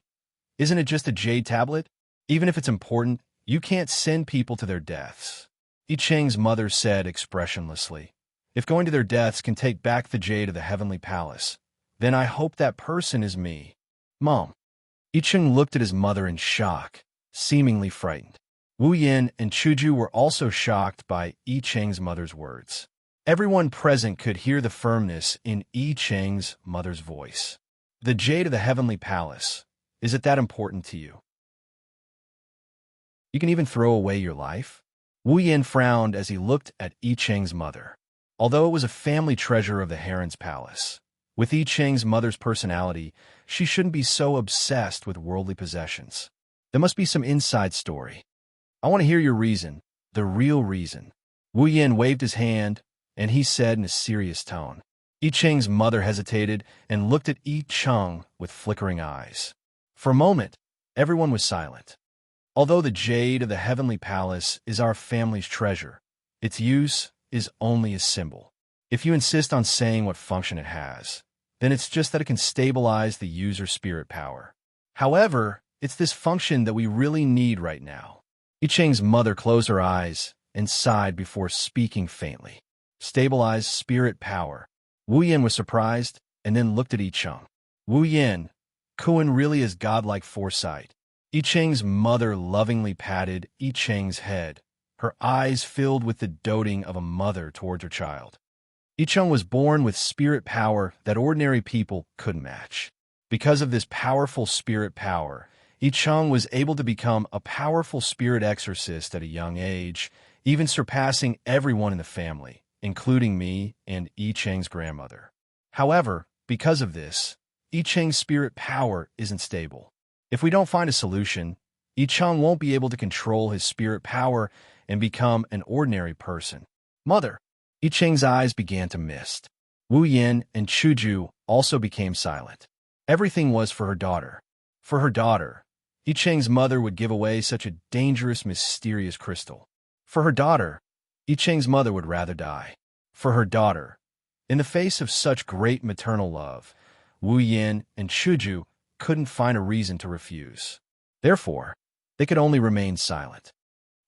Speaker 1: "Isn't it just a jade tablet? Even if it's important, you can't send people to their deaths." I Cheng's mother said expressionlessly, "If going to their deaths can take back the jade of the heavenly palace, then I hope that person is me." "Mom." I Cheng looked at his mother in shock, seemingly frightened. Wu Yin and Chuju were also shocked by I Cheng's mother's words. Everyone present could hear the firmness in I Cheng's mother's voice. "The jade of the heavenly palace, is it that important to you? You can even throw away your life?" Wu Yin frowned as he looked at I Cheng's mother. Although it was a family treasure of the Heron's palace, with I Cheng's mother's personality, she shouldn't be so obsessed with worldly possessions. There must be some inside story. "I want to hear your reason, the real reason." Wu Yin waved his hand, and he said in a serious tone. I Cheng's mother hesitated and looked at I Cheng with flickering eyes. For a moment, everyone was silent. Although the jade of the heavenly palace is our family's treasure, its use is only a symbol. If you insist on saying what function it has, then it's just that it can stabilize the user's spirit power. However, it's this function that we really need right now. I Cheng's mother closed her eyes and sighed before speaking faintly. "Stabilize spirit power." Wu Yin was surprised and then looked at I Cheng. "Wu Yin, Kuan really has godlike foresight." I Cheng's mother lovingly patted I Cheng's head, her eyes filled with the doting of a mother towards her child. I Cheng was born with spirit power that ordinary people couldn't match. Because of this powerful spirit power, I Cheng was able to become a powerful spirit exorcist at a young age, even surpassing everyone in the family, including me and I Cheng's grandmother. However, because of this, I Cheng's spirit power isn't stable. If we don't find a solution, I Cheng won't be able to control his spirit power and become an ordinary person. "Mother." I Cheng's eyes began to mist. Wu Yin and Chuju also became silent. Everything was for her daughter. For her daughter, I Cheng's mother would give away such a dangerous, mysterious crystal. For her daughter, I Cheng's mother would rather die. For her daughter, in the face of such great maternal love, Wu Yin and Chuju couldn't find a reason to refuse. Therefore, they could only remain silent.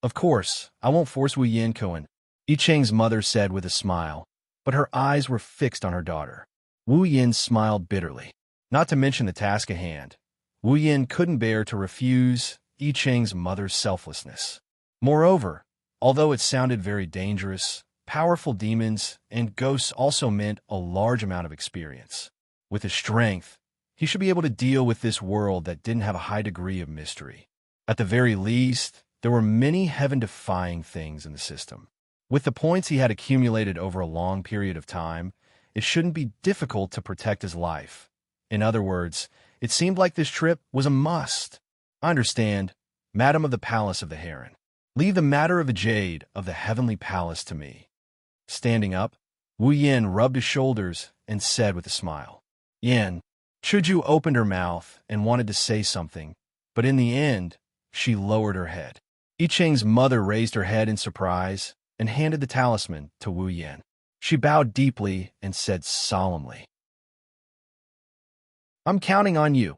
Speaker 1: "Of course, I won't force Wu Yin Kuan," I Cheng's mother said with a smile, but her eyes were fixed on her daughter. Wu Yin smiled bitterly. Not to mention the task at hand, Wu Yin couldn't bear to refuse I Cheng's mother's selflessness. Moreover, although it sounded very dangerous, powerful demons and ghosts also meant a large amount of experience. With his strength, he should be able to deal with this world that didn't have a high degree of mystery. At the very least, there were many heaven-defying things in the system. With the points he had accumulated over a long period of time, it shouldn't be difficult to protect his life. In other words, it seemed like this trip was a must. I understand, Madam of the Palace of the Heron. Leave the matter of the jade of the heavenly palace to me. Standing up, Wu Yin rubbed his shoulders and said with a smile, Yin. Chuju opened her mouth and wanted to say something, but in the end, she lowered her head. I Ching's mother raised her head in surprise and handed the talisman to Wu Yin. She bowed deeply and said solemnly, I'm counting on you.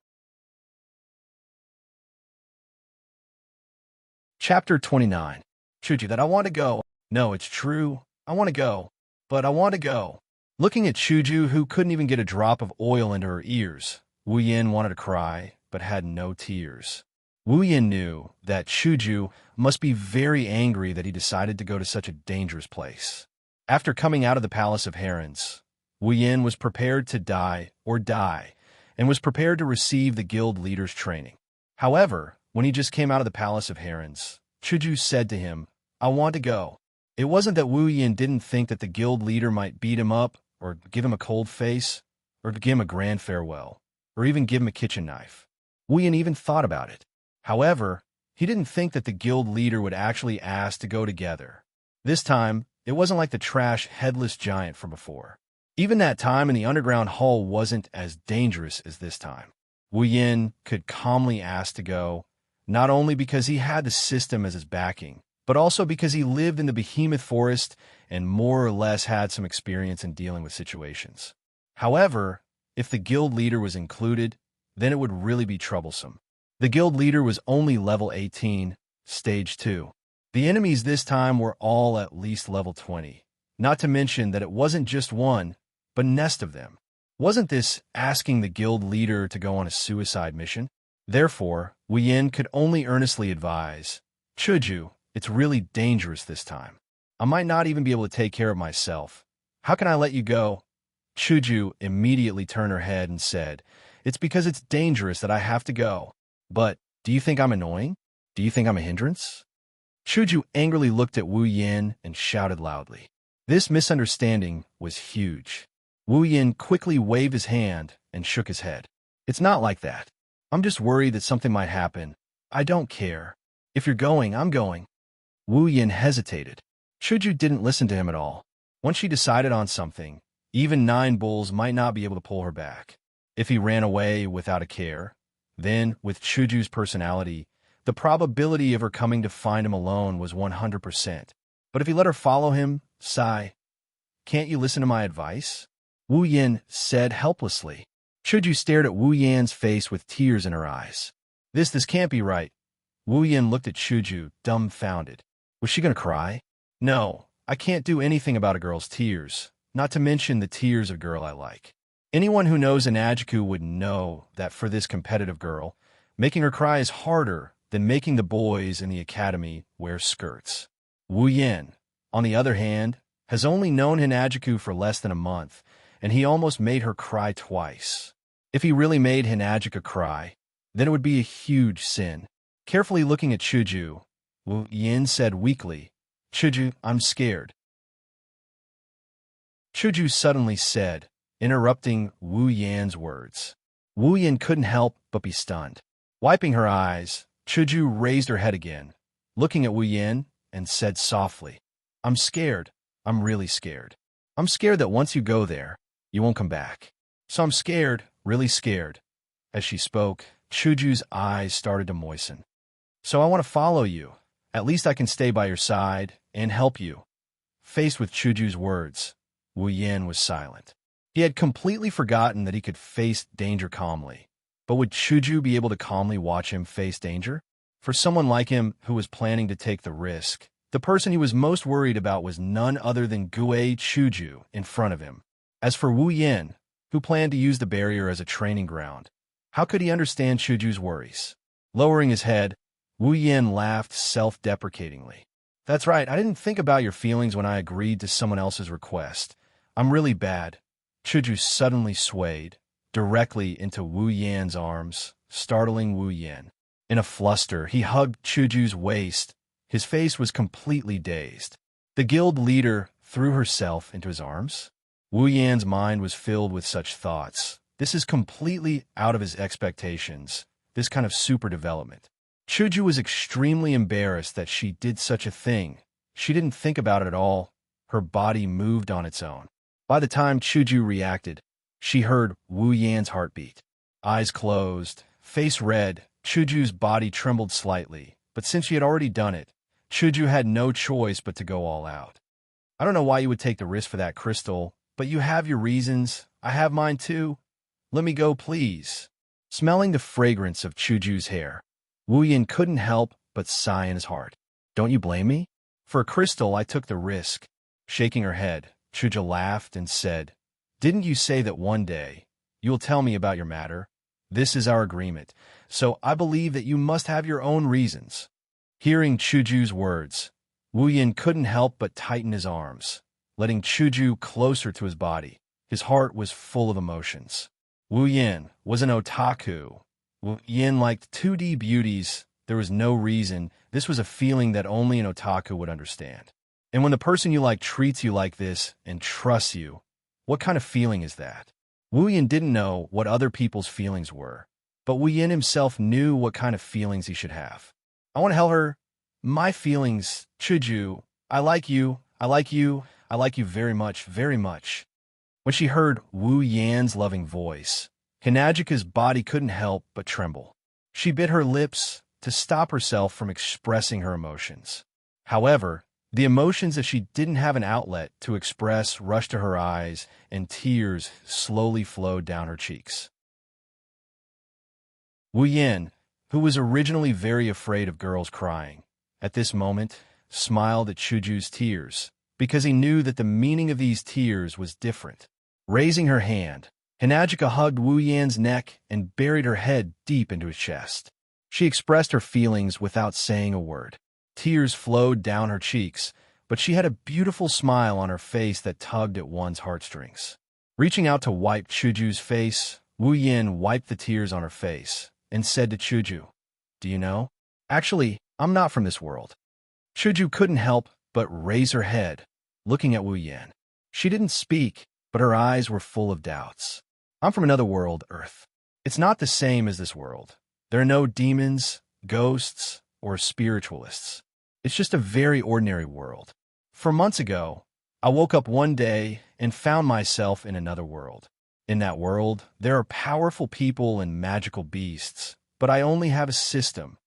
Speaker 1: Chapter 29. Chuju, that I want to go. No, it's true. I want to go. But I want to go. Looking at Chuju, who couldn't even get a drop of oil into her ears, Wu Yin wanted to cry, but had no tears. Wu Yin knew that Chuju must be very angry that he decided to go to such a dangerous place. After coming out of the Palace of Herons, Wu Yin was prepared to die or die, and was prepared to receive the guild leader's training. However, when he just came out of the Palace of Herons, Chuju said to him, I want to go. It wasn't that Wu Yin didn't think that the guild leader might beat him up, or give him a cold face, or give him a grand farewell, or even give him a kitchen knife. Wu Yin even thought about it. However, he didn't think that the guild leader would actually ask to go together. This time, it wasn't like the trash headless giant from before. Even that time in the underground hall wasn't as dangerous as this time. Wu Yin could calmly ask to go, not only because he had the system as his backing, but also because he lived in the behemoth forest and more or less had some experience in dealing with situations. However, if the guild leader was included, then it would really be troublesome. The guild leader was only level 18, stage 2. The enemies this time were all at least level 20, not to mention that it wasn't just one, but a nest of them. Wasn't this asking the guild leader to go on a suicide mission? Therefore, Wu Yin could only earnestly advise, Chuju, it's really dangerous this time. I might not even be able to take care of myself. How can I let you go? Chuju immediately turned her head and said, It's because it's dangerous that I have to go. But, do you think I'm annoying? Do you think I'm a hindrance? Chuju angrily looked at Wu Yin and shouted loudly. This misunderstanding was huge. Wu Yin quickly waved his hand and shook his head. It's not like that. I'm just worried that something might happen. I don't care. If you're going, I'm going. Wu Yin hesitated. Chuju didn't listen to him at all. Once she decided on something, even 9 bulls might not be able to pull her back. If he ran away without a care, then, with Chuju's personality, the probability of her coming to find him alone was 100%. But if he let her follow him, sigh. Can't you listen to my advice? Wu Yin said helplessly. Chuju stared at Wu Yan's face with tears in her eyes. This can't be right. Wu Yin looked at Chuju, dumbfounded. Was she going to cry? No, I can't do anything about a girl's tears, not to mention the tears of a girl I like. Anyone who knows an Ajiku would know that for this competitive girl, making her cry is harder than making the boys in the academy wear skirts. Wu Yin, on the other hand, has only known Hinajiku for less than a month, and he almost made her cry twice. If he really made Hinajiku cry, then it would be a huge sin. Carefully looking at Chuju, Wu Yin said weakly, Chuju, I'm scared. Chuju suddenly said, interrupting Wu Yan's words. Wu Yin couldn't help but be stunned. Wiping her eyes, Chuju raised her head again, looking at Wu Yin, and said softly, I'm scared. I'm really scared. I'm scared that once you go there, you won't come back. So I'm scared, really scared. As she spoke, Chuju's eyes started to moisten. So I want to follow you. At least I can stay by your side and help you. Faced with Chuju's words, Wu Yin was silent. He had completely forgotten that he could face danger calmly. But would Chuju be able to calmly watch him face danger? For someone like him who was planning to take the risk, the person he was most worried about was none other than Gue Chuju in front of him. As for Wu Yin, who planned to use the barrier as a training ground, how could he understand Chuju's worries? Lowering his head, Wu Yin laughed self-deprecatingly. That's right, I didn't think about your feelings when I agreed to someone else's request. I'm really bad. Chuju suddenly swayed directly into Wu Yan's arms, startling Wu Yin. In a fluster, he hugged Chuju's waist. His face was completely dazed. The guild leader threw herself into his arms. Wu Yan's mind was filled with such thoughts. This is completely out of his expectations, this kind of super development. Chuju was extremely embarrassed that she did such a thing. She didn't think about it at all. Her body moved on its own. By the time Chuju reacted, she heard Wu Yan's heartbeat. Eyes closed, face red, Chuju's body trembled slightly, but since she had already done it, Chuju had no choice but to go all out. I don't know why you would take the risk for that crystal, but you have your reasons. I have mine too. Let me go, please. Smelling the fragrance of Chuju's hair, Wu Yan couldn't help but sigh in his heart. Don't you blame me? For a crystal, I took the risk. Shaking her head, Chuju laughed and said, Didn't you say that one day you will tell me about your matter? This is our agreement, so I believe that you must have your own reasons. Hearing Chuju's words, Wu Yan couldn't help but tighten his arms, letting Chuju closer to his body. His heart was full of emotions. Wu Yan was an otaku. Wu Yan liked 2D beauties. There was no reason. This was a feeling that only an otaku would understand. And when the person you like treats you like this and trusts you, what kind of feeling is that? Wu Yan didn't know what other people's feelings were, but Wu Yan himself knew what kind of feelings he should have. I want to tell her, my feelings, Chuju, I like you, I like you, I like you very much, very much. When she heard Wu Yan's loving voice, Hinajika's body couldn't help but tremble. She bit her lips to stop herself from expressing her emotions. However, the emotions that she didn't have an outlet to express rushed to her eyes, and tears slowly flowed down her cheeks. Wu Yan, who was originally very afraid of girls crying, at this moment smiled at Chuju's tears, because he knew that the meaning of these tears was different. Raising her hand, Hinajika hugged Wu Yan's neck and buried her head deep into his chest. She expressed her feelings without saying a word. Tears flowed down her cheeks, but she had a beautiful smile on her face that tugged at one's heartstrings. Reaching out to wipe Chuju's face, Wu Yan wiped the tears on her face and said to Chuju, Do you know? Actually, I'm not from this world. Chuju couldn't help but raise her head, looking at Wu Yan. She didn't speak, but her eyes were full of doubts. I'm from another world, Earth. It's not the same as this world. There are no demons, ghosts, or spiritualists. It's just a very ordinary world. 4 months ago, I woke up one day and found myself in another world. In that world, there are powerful people and magical beasts, but I only have a system.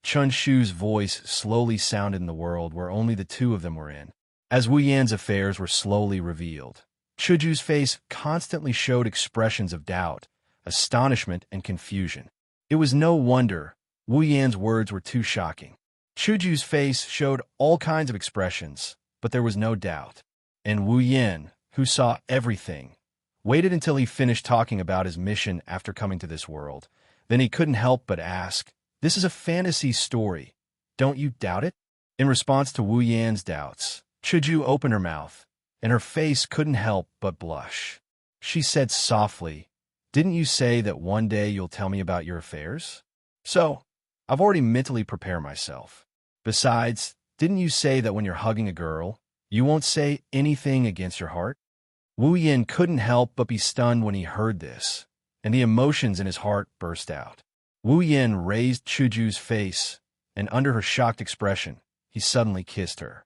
Speaker 1: Chun Shu's voice slowly sounded in the world where only the two of them were in. As Wu Yan's affairs were slowly revealed, Chuju's face constantly showed expressions of doubt, astonishment, and confusion. It was no wonder Wu Yan's words were too shocking. Chuju's face showed all kinds of expressions, but there was no doubt. And Wu Yan, who saw everything, waited until he finished talking about his mission after coming to this world. Then he couldn't help but ask, This is a fantasy story. Don't you doubt it? In response to Wu Yan's doubts, Chuju opened her mouth, and her face couldn't help but blush. She said softly, Didn't you say that one day you'll tell me about your affairs? So, I've already mentally prepared myself. Besides, didn't you say that when you're hugging a girl, you won't say anything against your heart? Wu Yan couldn't help but be stunned when he heard this, and the emotions in his heart burst out. Wu Yan raised Chuju's face, and under her shocked expression, he suddenly kissed her.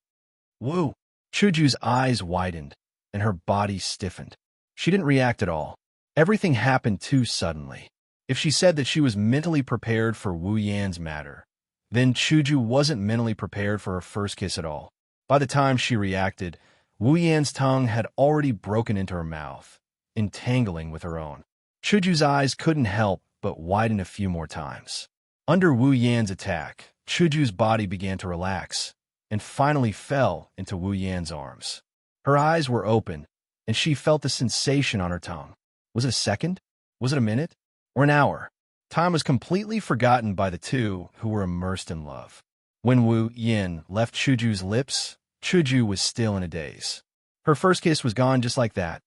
Speaker 1: Wu! Chuju's eyes widened, and her body stiffened. She didn't react at all. Everything happened too suddenly. If she said that she was mentally prepared for Wu Yan's matter, then Chuju wasn't mentally prepared for her first kiss at all. By the time she reacted, Wu Yan's tongue had already broken into her mouth, entangling with her own. Chuju's eyes couldn't help but widen a few more times. Under Wu Yan's attack, Chuju's body began to relax, and finally fell into Wu Yan's arms. Her eyes were open, and she felt the sensation on her tongue. Was it a second? Was it a minute? Or an hour? Time was completely forgotten by the two who were immersed in love. When Wu Yan left Chuju's lips, Chuju was still in a daze. Her first kiss was gone just like that.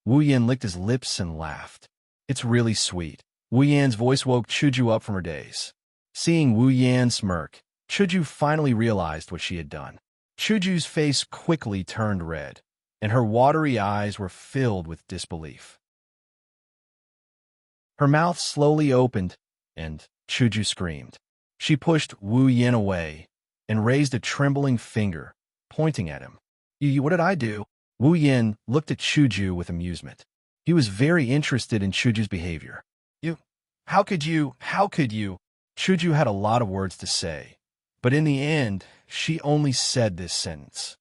Speaker 1: Wu Yan licked his lips and laughed. It's really sweet. Wu Yan's voice woke Chuju up from her daze. Seeing Wu Yan smirk, Chuju finally realized what she had done. Chuju's face quickly turned red, and her watery eyes were filled with disbelief. Her mouth slowly opened, and Chuju screamed. She pushed Wu Yan away and raised a trembling finger, pointing at him. What did I do? Wu Yan looked at Chuju with amusement. He was very interested in Chuju's behavior. How could you? Chuju had a lot of words to say, but in the end, she only said this sentence.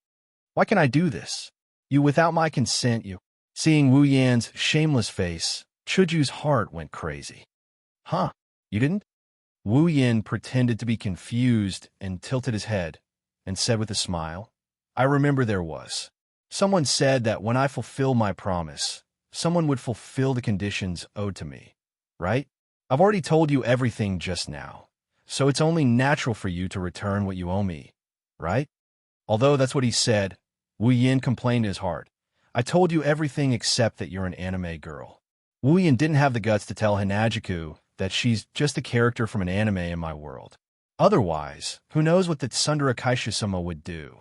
Speaker 1: Why can I do this? Without my consent, Seeing Wu Yan's shameless face, Chuju's heart went crazy. Huh? You didn't? Wu Yan pretended to be confused and tilted his head, and said with a smile, I remember there was. Someone said that when I fulfill my promise, someone would fulfill the conditions owed to me, right? I've already told you everything just now, so it's only natural for you to return what you owe me, right? Although that's what he said, Wu Yan complained in his heart. I told you everything except that you're an anime girl. Wu Yan didn't have the guts to tell Hanajuku that she's just a character from an anime in my world. Otherwise, who knows what the Tsundere Kaisha-sama would do?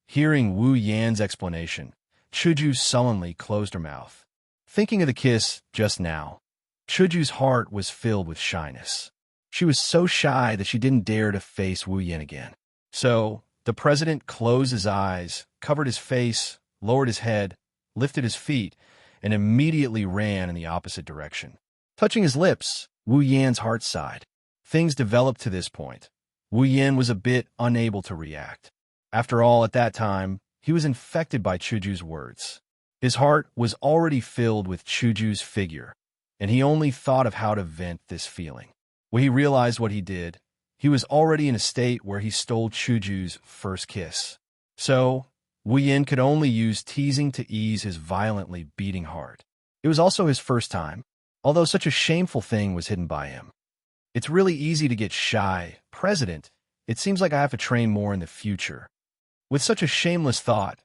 Speaker 1: Hearing Wu Yan's explanation, Chuju sullenly closed her mouth. Thinking of the kiss just now, Chuju's heart was filled with shyness. She was so shy that she didn't dare to face Wu Yan again. So, the president closed his eyes, covered his face, lowered his head, lifted his feet, and immediately ran in the opposite direction. Touching his lips, Wu Yan's heart sighed. Things developed to this point. Wu Yan was a bit unable to react. After all, at that time, he was infected by Chuju's words. His heart was already filled with Chuju's figure, and he only thought of how to vent this feeling. When he realized what he did, he was already in a state where he stole Chuju's first kiss. So, Wu Yan could only use teasing to ease his violently beating heart. It was also his first time, although such a shameful thing was hidden by him. It's really easy to get shy. President, it seems like I have to train more in the future. With such a shameless thought,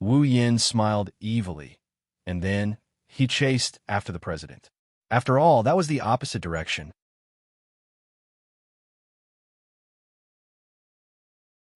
Speaker 1: Wu Yan smiled evilly, and then he chased after the president. After all, that was the opposite direction.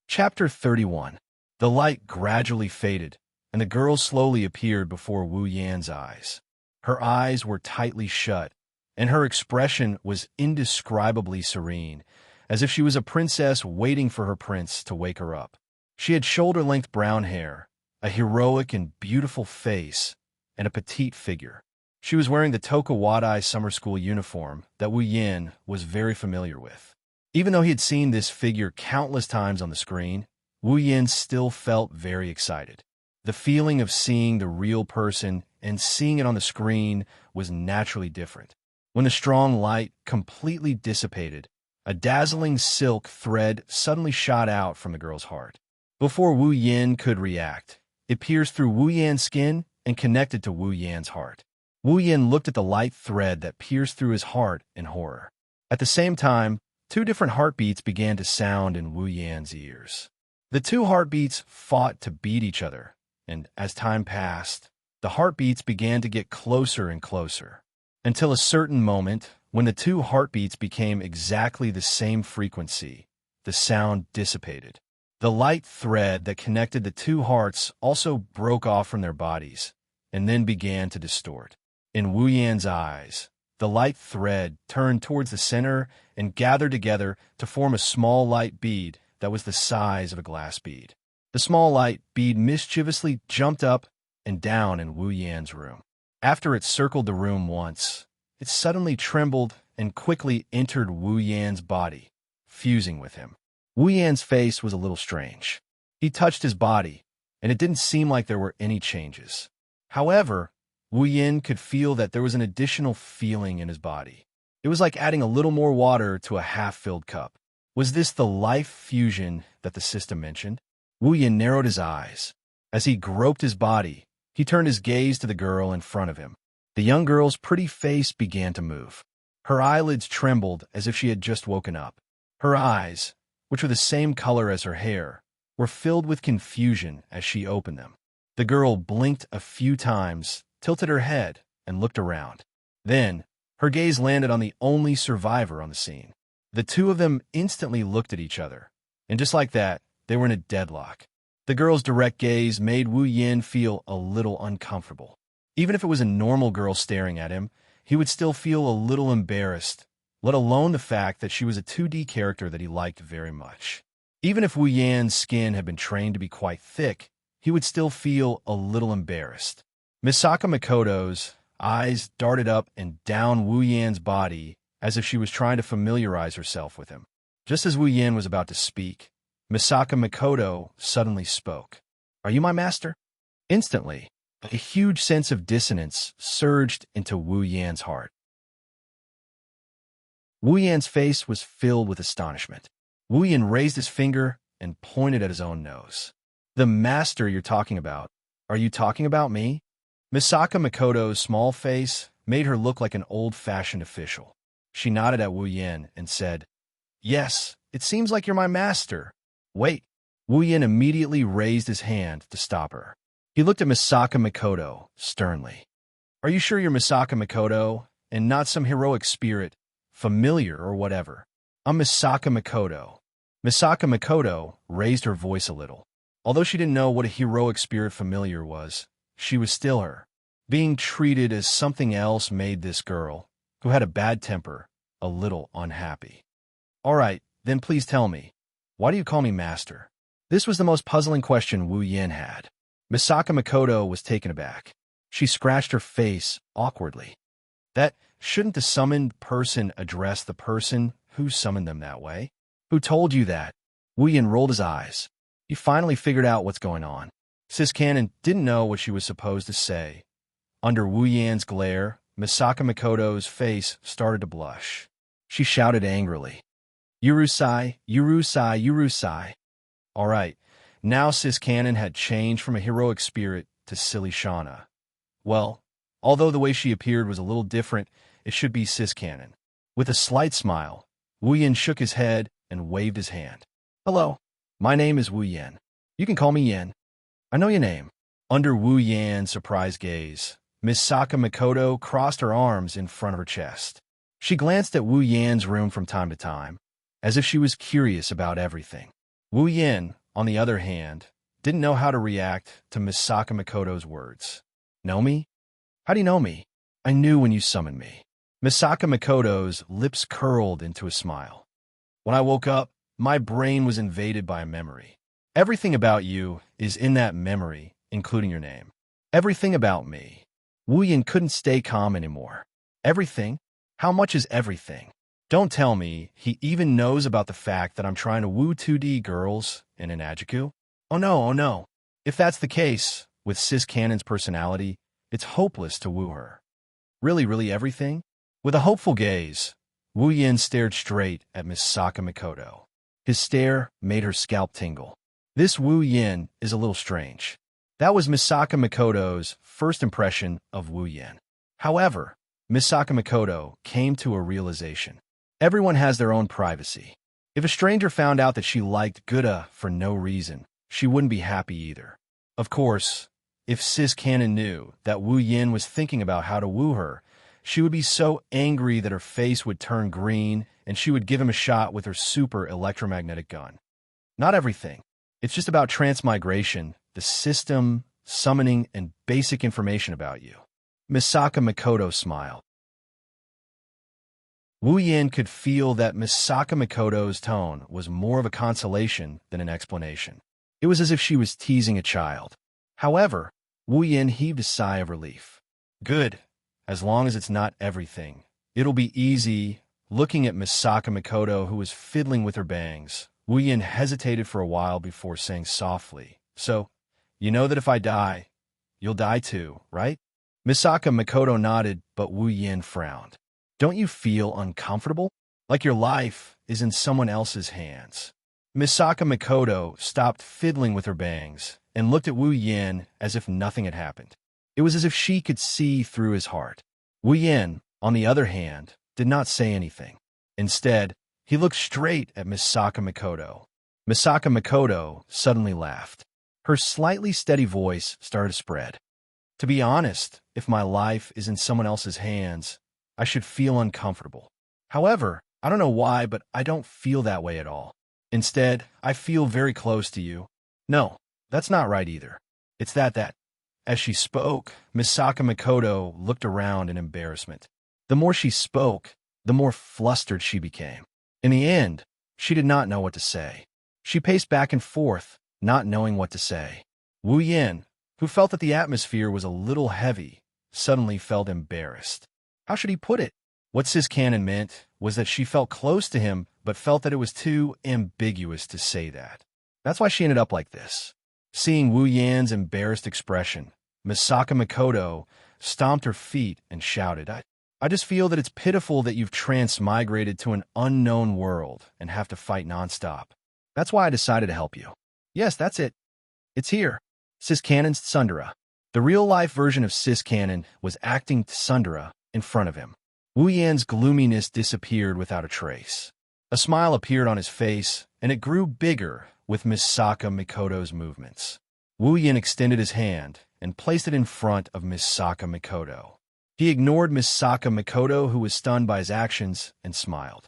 Speaker 1: Chapter 31. The light gradually faded, and the girl slowly appeared before Wu Yan's eyes. Her eyes were tightly shut, and her expression was indescribably serene, as if she was a princess waiting for her prince to wake her up. She had shoulder-length brown hair, a heroic and beautiful face, and a petite figure. She was wearing the Tokuwadai summer school uniform that Wu Yan was very familiar with. Even though he had seen this figure countless times on the screen, Wu Yan still felt very excited. The feeling of seeing the real person and seeing it on the screen was naturally different. When the strong light completely dissipated, a dazzling silk thread suddenly shot out from the girl's heart. Before Wu Yan could react, it pierced through Wu Yan's skin and connected to Wu Yan's heart. Wu Yan looked at the light thread that pierced through his heart in horror. At the same time, two different heartbeats began to sound in Wu Yan's ears. The two heartbeats fought to beat each other, and as time passed, the heartbeats began to get closer and closer, until a certain moment, when the two heartbeats became exactly the same frequency, the sound dissipated. The light thread that connected the two hearts also broke off from their bodies, and then began to distort. In Wu Yan's eyes, the light thread turned towards the center and gathered together to form a small light bead that was the size of a glass bead. The small light bead mischievously jumped up and down in Wu Yan's room. After it circled the room once, it suddenly trembled and quickly entered Wu Yan's body, fusing with him. Wu Yan's face was a little strange. He touched his body, and it didn't seem like there were any changes. However, Wu Yan could feel that there was an additional feeling in his body. It was like adding a little more water to a half-filled cup. Was this the life fusion that the system mentioned? Wu Yan narrowed his eyes. As he groped his body, he turned his gaze to the girl in front of him. The young girl's pretty face began to move. Her eyelids trembled as if she had just woken up. Her eyes, which were the same color as her hair, were filled with confusion as she opened them. The girl blinked a few times, tilted her head, and looked around. Then, her gaze landed on the only survivor on the scene. The two of them instantly looked at each other, and just like that, they were in a deadlock. The girl's direct gaze made Wu Yin feel a little uncomfortable. Even if it was a normal girl staring at him, he would still feel a little embarrassed, let alone the fact that she was a 2D character that he liked very much. Even if Wu Yan's skin had been trained to be quite thick, he would still feel a little embarrassed. Misaka Makoto's eyes darted up and down Wu Yan's body as if she was trying to familiarize herself with him. Just as Wu Yan was about to speak, Misaka Makoto suddenly spoke. "Are you my master?" Instantly, a huge sense of dissonance surged into Wu Yan's heart. Wu Yan's face was filled with astonishment. Wu Yan raised his finger and pointed at his own nose. "The master you're talking about. Are you talking about me?" Misaka Makoto's small face made her look like an old-fashioned official. She nodded at Wu Yan and said, "Yes, it seems like you're my master." "Wait." Wu Yan immediately raised his hand to stop her. He looked at Misaka Makoto sternly. "Are you sure you're Misaka Makoto and not some heroic spirit, familiar or whatever?" "I'm Misaka Makoto." Misaka Makoto raised her voice a little. Although she didn't know what a heroic spirit familiar was, she was still her. Being treated as something else made this girl, who had a bad temper, a little unhappy. "All right, then please tell me, why do you call me master?" This was the most puzzling question Wu Yan had. Misaka Makoto was taken aback. She scratched her face awkwardly. That shouldn't the summoned person address the person who summoned them that way? "Who told you that?" Wu Yan rolled his eyes. He finally figured out what's going on. Sis Cannon didn't know what she was supposed to say. Under Wu Yan's glare, Misaka Makoto's face started to blush. She shouted angrily, "Yurusai, Yurusai, Yurusai." All right, now Sis Cannon had changed from a heroic spirit to silly Shauna. Well, although the way she appeared was a little different, it should be Sis Cannon. With a slight smile, Wu Yan shook his head and waved his hand. "Hello, my name is Wu Yan. You can call me Yan. I know your name." Under Wu Yan's surprised gaze, Misaka Makoto crossed her arms in front of her chest. She glanced at Wu Yan's room from time to time, as if she was curious about everything. Wu Yan, on the other hand, didn't know how to react to Misaka Makoto's words. "Know me? How do you know me?" "I knew when you summoned me." Misaka Makoto's lips curled into a smile. "When I woke up, my brain was invaded by a memory. Everything about you is in that memory, including your name. Everything about me." Wu Yan couldn't stay calm anymore. "Everything? How much is everything? Don't tell me he even knows about the fact that I'm trying to woo 2D girls in an Ajiku? Oh no, oh no. If that's the case, with Sis Cannon's personality, it's hopeless to woo her." Really everything?" With a hopeful gaze, Wu Yan stared straight at Misaka Makoto. His stare made her scalp tingle. This Wu Yan is a little strange. That was Misaka Makoto's first impression of Wu Yan. However, Misaka Makoto came to a realization. Everyone has their own privacy. If a stranger found out that she liked Guda for no reason, she wouldn't be happy either. Of course, if Sis Cannon knew that Wu Yan was thinking about how to woo her, she would be so angry that her face would turn green and she would give him a shot with her super electromagnetic gun. Not everything. It's just about transmigration, the system, summoning, and basic information about you. Misaka Makoto smiled. Wu Yan could feel that Misaka Makoto's tone was more of a consolation than an explanation. It was as if she was teasing a child. However, Wu Yan heaved a sigh of relief. "Good. As long as it's not everything. It'll be easy." Looking at Misaka Makoto, who was fiddling with her bangs, Wu Yan hesitated for a while before saying softly, "So, you know that if I die, you'll die too, right?" Misaka Makoto nodded, but Wu Yan frowned. "Don't you feel uncomfortable? Like your life is in someone else's hands?" Misaka Makoto stopped fiddling with her bangs and looked at Wu Yan as if nothing had happened. It was as if she could see through his heart. Wu Yan, on the other hand, did not say anything. Instead, he looked straight at Misaka Makoto. Misaka Makoto suddenly laughed. Her slightly steady voice started to spread. "To be honest, if my life is in someone else's hands, I should feel uncomfortable. However, I don't know why, but I don't feel that way at all. Instead, I feel very close to you. No, that's not right either. It's that. As she spoke, Misaka Makoto looked around in embarrassment. The more she spoke, the more flustered she became. In the end, she did not know what to say. She paced back and forth, not knowing what to say. Wu Yin, who felt that the atmosphere was a little heavy, suddenly felt embarrassed. How should he put it? What Sis Cannon meant was that she felt close to him, but felt that it was too ambiguous to say that. That's why she ended up like this. Seeing Wu Yan's embarrassed expression, Misaka Makoto stomped her feet and shouted, I just feel that it's pitiful that you've transmigrated to an unknown world and have to fight nonstop. That's why I decided to help you. Yes, that's it. It's here. Sis Cannon's Tsundere. The real-life version of Sis Cannon was acting Tsundere in front of him. Wu Yan's gloominess disappeared without a trace. A smile appeared on his face, and it grew bigger with Misaka Mikoto's movements. Wu Yan extended his hand and placed it in front of Misaka Mikoto. He ignored Misaka Mikoto, who was stunned by his actions, and smiled.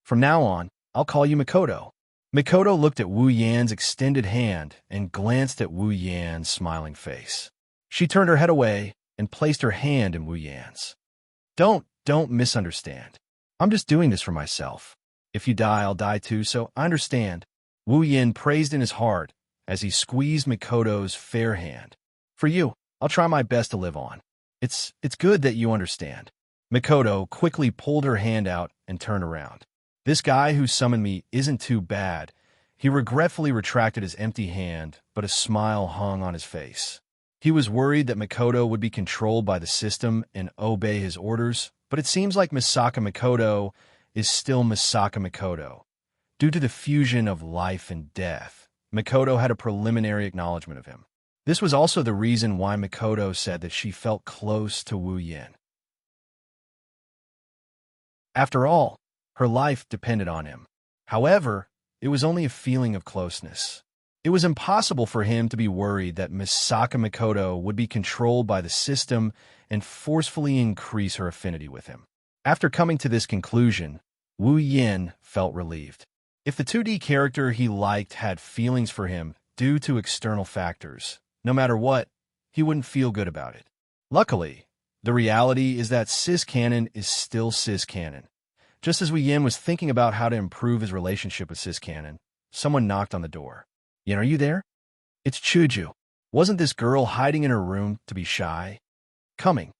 Speaker 1: From now on, I'll call you Mikoto. Mikoto looked at Wu Yan's extended hand and glanced at Wu Yan's smiling face. She turned her head away and placed her hand in Wu Yan's. Don't misunderstand. I'm just doing this for myself. If you die, I'll die too, so I understand. Wu Yan praised in his heart as he squeezed Mikoto's fair hand. For you, I'll try my best to live on. It's good that you understand. Mikoto quickly pulled her hand out and turned around. This guy who summoned me isn't too bad. He regretfully retracted his empty hand, but a smile hung on his face. He was worried that Mikoto would be controlled by the system and obey his orders, but it seems like Misaka Mikoto is still Misaka Mikoto. Due to the fusion of life and death, Mikoto had a preliminary acknowledgement of him. This was also the reason why Mikoto said that she felt close to Wu Yan. After all, her life depended on him. However, it was only a feeling of closeness. It was impossible for him to be worried that Misaka Mikoto would be controlled by the system and forcefully increase her affinity with him. After coming to this conclusion, Wu Yan felt relieved. If the 2D character he liked had feelings for him due to external factors, no matter what, he wouldn't feel good about it. Luckily, the reality is that Sis Cannon is still Sis Cannon. Just as Wu Yan was thinking about how to improve his relationship with Sis Cannon, someone knocked on the door. Yan, are you there? It's Chuju. Wasn't this girl hiding in her room to be shy? Coming.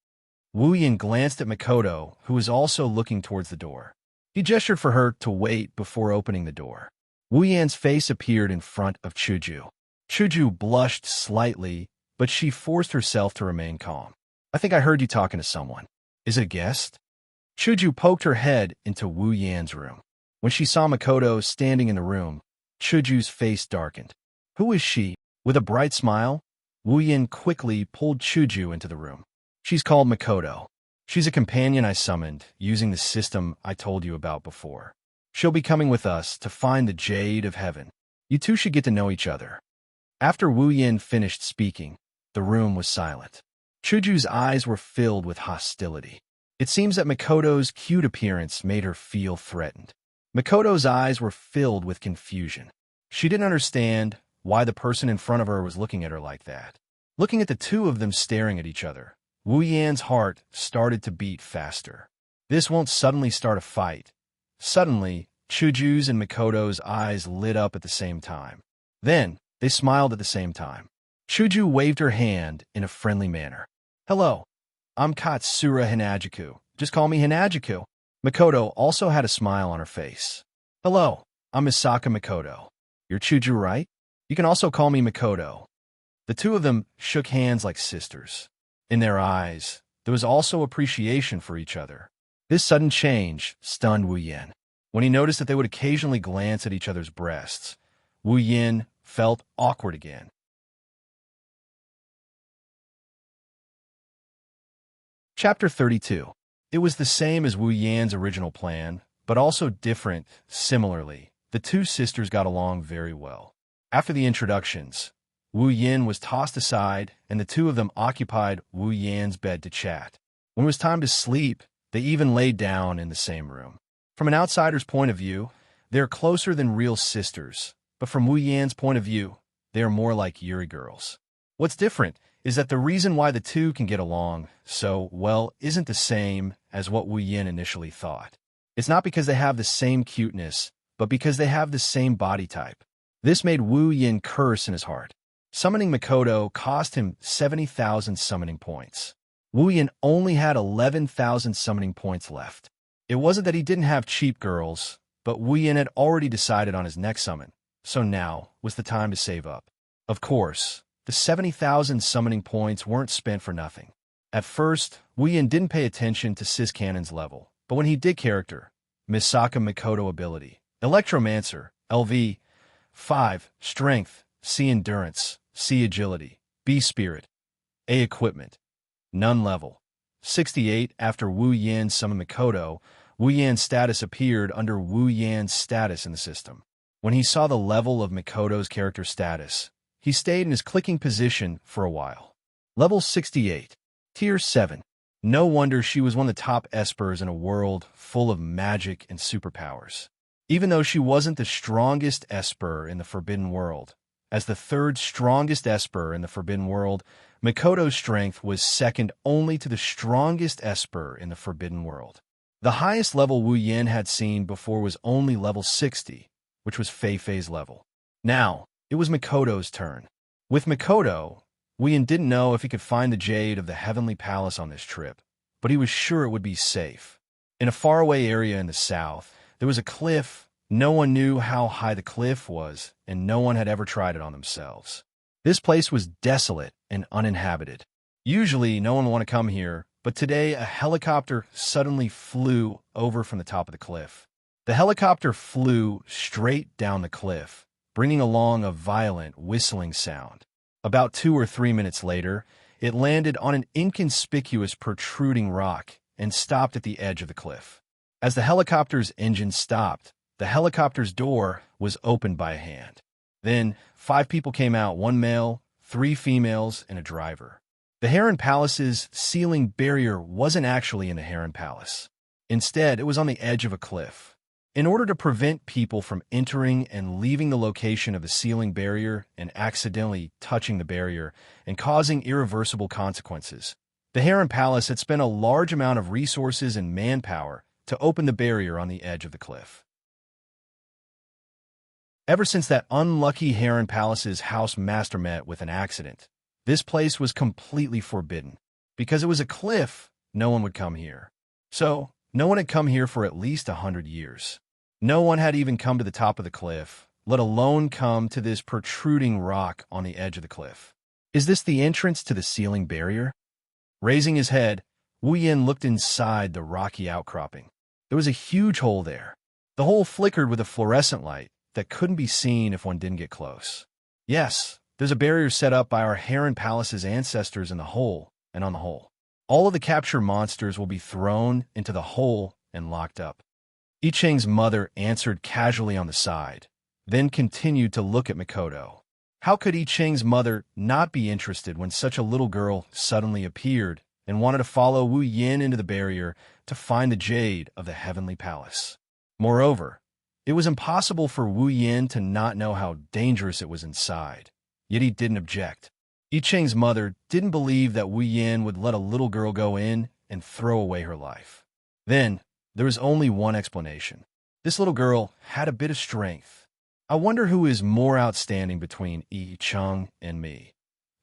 Speaker 1: Wu Yan glanced at Mikoto, who was also looking towards the door. He gestured for her to wait before opening the door. Wu Yan's face appeared in front of Chuju. Chuju blushed slightly, but she forced herself to remain calm. I think I heard you talking to someone. Is it a guest? Chuju poked her head into Wu Yan's room. When she saw Mikoto standing in the room, Chuju's face darkened. Who is she? With a bright smile, Wu Yan quickly pulled Chuju into the room. She's called Mikoto. She's a companion I summoned using the system I told you about before. She'll be coming with us to find the Jade of Heaven. You two should get to know each other. After Wu Yan finished speaking, the room was silent. Chuju's eyes were filled with hostility. It seems that Mikoto's cute appearance made her feel threatened. Mikoto's eyes were filled with confusion. She didn't understand why the person in front of her was looking at her like that. Looking at the two of them staring at each other, Wu Yan's heart started to beat faster. This won't suddenly start a fight. Suddenly, Chuju's and Mikoto's eyes lit up at the same time. Then, they smiled at the same time. Chuju waved her hand in a friendly manner. Hello, I'm Katsura Hinajiku. Just call me Hinajiku. Mikoto also had a smile on her face. Hello, I'm Misaka Mikoto. You're Chuju, right? You can also call me Mikoto. The two of them shook hands like sisters. In their eyes, there was also appreciation for each other. This sudden change stunned Wu Yan. When he noticed that they would occasionally glance at each other's breasts, Wu Yan felt awkward again. Chapter 32. It was the same as Wu Yan's original plan, but also different. Similarly, the two sisters got along very well. After the introductions, Wu Yan was tossed aside, and the two of them occupied Wu Yan's bed to chat. When it was time to sleep, they even laid down in the same room. From an outsider's point of view, they're closer than real sisters, but from Wu Yan's point of view, they are more like Yuri girls. What's different is that the reason why the two can get along so well isn't the same as what Wu Yan initially thought. It's not because they have the same cuteness, but because they have the same body type. This made Wu Yan curse in his heart. Summoning Makoto cost him 70,000 summoning points. Wu Yan only had 11,000 summoning points left. It wasn't that he didn't have cheap girls, but Wu Yan had already decided on his next summon, so now was the time to save up. Of course, the 70,000 summoning points weren't spent for nothing. At first, Wu Yan didn't pay attention to Sis Cannon's level, but when he did character, Misaka Makoto ability, Electromancer, LV, 5, Strength, C Endurance, C Agility, B Spirit, A Equipment, None level, 68 after Wu Yan summoned Makoto, Wu Yan's status appeared under Wu Yan's status in the system. When he saw the level of Makoto's character status, he stayed in his clicking position for a while. Level 68, Tier 7. No wonder she was one of the top espers in a world full of magic and superpowers. Even though she wasn't the strongest esper in the Forbidden World, as the third strongest esper in the Forbidden World, Makoto's strength was second only to the strongest esper in the Forbidden World. The highest level Wu Yan had seen before was only level 60, which was Fei Fei's level. Now, it was Makoto's turn. With Makoto, Wu Yan didn't know if he could find the jade of the Heavenly Palace on this trip, but he was sure it would be safe. In a faraway area in the south, there was a cliff. No one knew how high the cliff was, and no one had ever tried it on themselves. This place was desolate and uninhabited. Usually, no one would want to come here, but today a helicopter suddenly flew over from the top of the cliff. The helicopter flew straight down the cliff, bringing along a violent whistling sound. About 2 or 3 minutes later, it landed on an inconspicuous protruding rock and stopped at the edge of the cliff. As the helicopter's engine stopped, the helicopter's door was opened by a hand. Then, 5 people came out, 1 male, 3 females, and a driver. The Heron Palace's ceiling barrier wasn't actually in the Heron Palace. Instead, it was on the edge of a cliff. In order to prevent people from entering and leaving the location of the ceiling barrier and accidentally touching the barrier and causing irreversible consequences, the Heron Palace had spent a large amount of resources and manpower to open the barrier on the edge of the cliff. Ever since that unlucky Heron Palace's house master met with an accident, this place was completely forbidden. Because it was a cliff, no one would come here. So, no one had come here for at least 100 years. No one had even come to the top of the cliff, let alone come to this protruding rock on the edge of the cliff. Is this the entrance to the ceiling barrier? Raising his head, Wu Yan looked inside the rocky outcropping. There was a huge hole there. The hole flickered with a fluorescent light that couldn't be seen if one didn't get close. Yes, there's a barrier set up by our Heron Palace's ancestors in the hole and on the hole. All of the captured monsters will be thrown into the hole and locked up. I Ching's mother answered casually on the side, then continued to look at Makoto. How could I Ching's mother not be interested when such a little girl suddenly appeared and wanted to follow Wu Yan into the barrier to find the jade of the Heavenly Palace? Moreover, it was impossible for Wu Yan to not know how dangerous it was inside, yet he didn't object. I Ching's mother didn't believe that Wu Yan would let a little girl go in and throw away her life. Then, there was only one explanation. This little girl had a bit of strength. I wonder who is more outstanding between I Ching and me.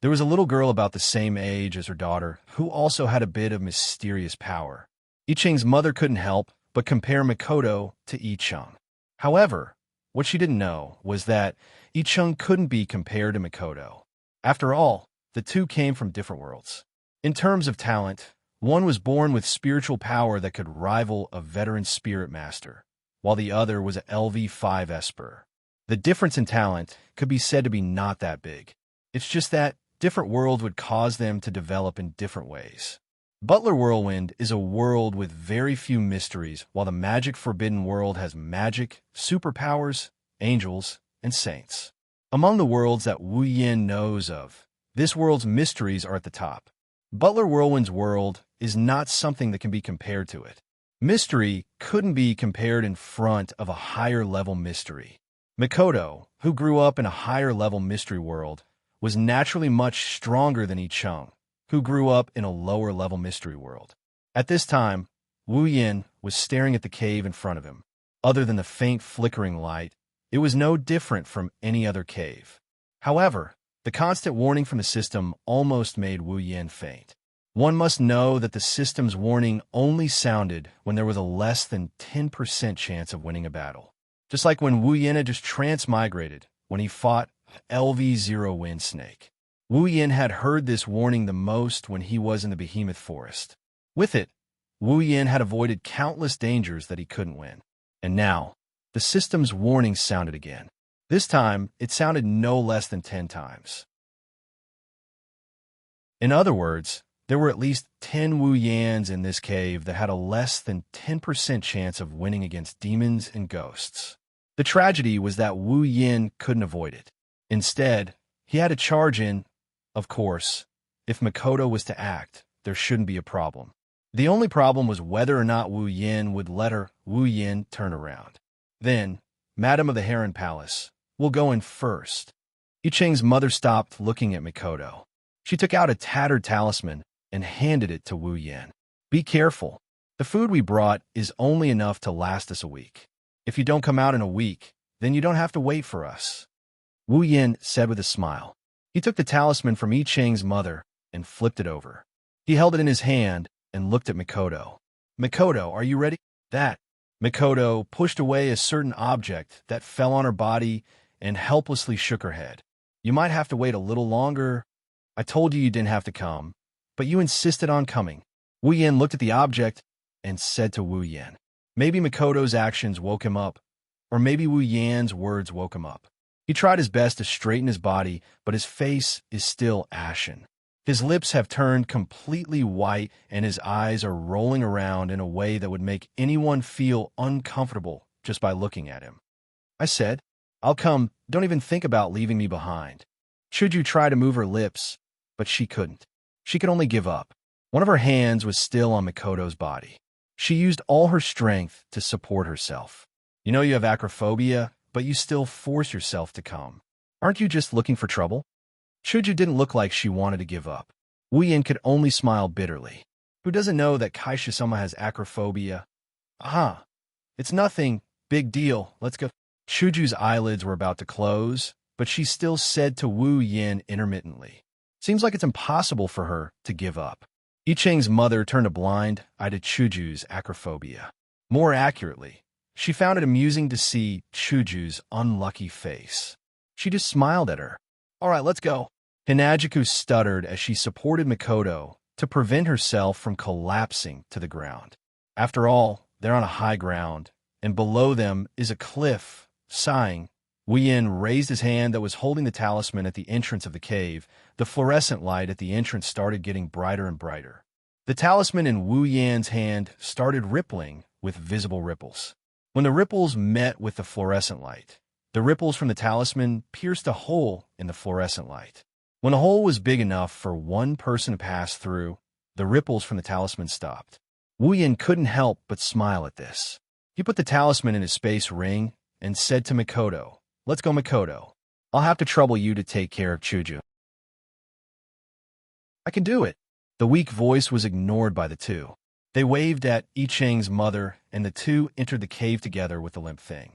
Speaker 1: There was a little girl about the same age as her daughter who also had a bit of mysterious power. I Ching's mother couldn't help but compare Makoto to I Ching. However, what she didn't know was that I Ching couldn't be compared to Makoto. After all, the two came from different worlds. In terms of talent, one was born with spiritual power that could rival a veteran spirit master, while the other was an LV5 Esper. The difference in talent could be said to be not that big. It's just that different worlds would cause them to develop in different ways. Butler Whirlwind is a world with very few mysteries, while the Magic Forbidden World has magic, superpowers, angels, and saints. Among the worlds that Wu Yan knows of, this world's mysteries are at the top. Butler Whirlwind's world is not something that can be compared to it. Mystery couldn't be compared in front of a higher-level mystery. Makoto, who grew up in a higher-level mystery world, was naturally much stronger than Ichung, who grew up in a lower-level mystery world. At this time, Wu Yin was staring at the cave in front of him. Other than the faint flickering light, it was no different from any other cave. However, the constant warning from the system almost made Wu Yin faint. One must know that the system's warning only sounded when there was a less than 10% chance of winning a battle. Just like when Wu Yin had just transmigrated when he fought LV0 Wind Snake. Wu Yin had heard this warning the most when he was in the Behemoth Forest. With it, Wu Yin had avoided countless dangers that he couldn't win. And now, the system's warning sounded again. This time, it sounded no less than 10 times. In other words, there were at least 10 Wu Yans in this cave that had a less than 10% chance of winning against demons and ghosts. The tragedy was that Wu Yin couldn't avoid it. Instead, he had to charge in. Of course, if Makoto was to act, there shouldn't be a problem. The only problem was whether or not Wu Yin would let Wu Yin turn around. Then, Madam of the Heron Palace, will go in first. Icheng's mother stopped looking at Makoto. She took out a tattered talisman and handed it to Wu Yin. Be careful. The food we brought is only enough to last us a week. If you don't come out in a week, then you don't have to wait for us. Wu Yin said with a smile. He took the talisman from Icheng's mother and flipped it over. He held it in his hand and looked at Makoto. Makoto, are you ready? That. Makoto pushed away a certain object that fell on her body and helplessly shook her head. You might have to wait a little longer. I told you didn't have to come, but you insisted on coming. Wu Yin looked at the object and said to Wu Yin. Maybe Makoto's actions woke him up, or maybe Wu Yan's words woke him up. He tried his best to straighten his body, but his face is still ashen. His lips have turned completely white and his eyes are rolling around in a way that would make anyone feel uncomfortable just by looking at him. I said, I'll come, don't even think about leaving me behind. Chuju tried to move her lips, but she couldn't. She could only give up. One of her hands was still on Makoto's body. She used all her strength to support herself. You know you have acrophobia, but you still force yourself to come. Aren't you just looking for trouble? Chuju didn't look like she wanted to give up. Wu Yin could only smile bitterly. Who doesn't know that Kaisha-sama has acrophobia? Aha, it's nothing, big deal, let's go. Chuju's eyelids were about to close, but she still said to Wu Yin intermittently. Seems like it's impossible for her to give up. Icheng's mother turned a blind eye to Chuju's acrophobia. More accurately, she found it amusing to see Chuju's unlucky face. She just smiled at her. All right, let's go. Hinajiku stuttered as she supported Makoto to prevent herself from collapsing to the ground. After all, they're on a high ground, and below them is a cliff. Sighing, Wu Yin raised his hand that was holding the talisman at the entrance of the cave. The fluorescent light at the entrance started getting brighter and brighter. The talisman in Wu Yan's hand started rippling with visible ripples. When the ripples met with the fluorescent light, the ripples from the talisman pierced a hole in the fluorescent light. When the hole was big enough for one person to pass through, the ripples from the talisman stopped. Wu Yin couldn't help but smile at this. He put the talisman in his space ring and said to Makoto, Let's go, Makoto. I'll have to trouble you to take care of Chuju. I can do it. The weak voice was ignored by the two. They waved at Icheng's mother, and the two entered the cave together with the limp thing.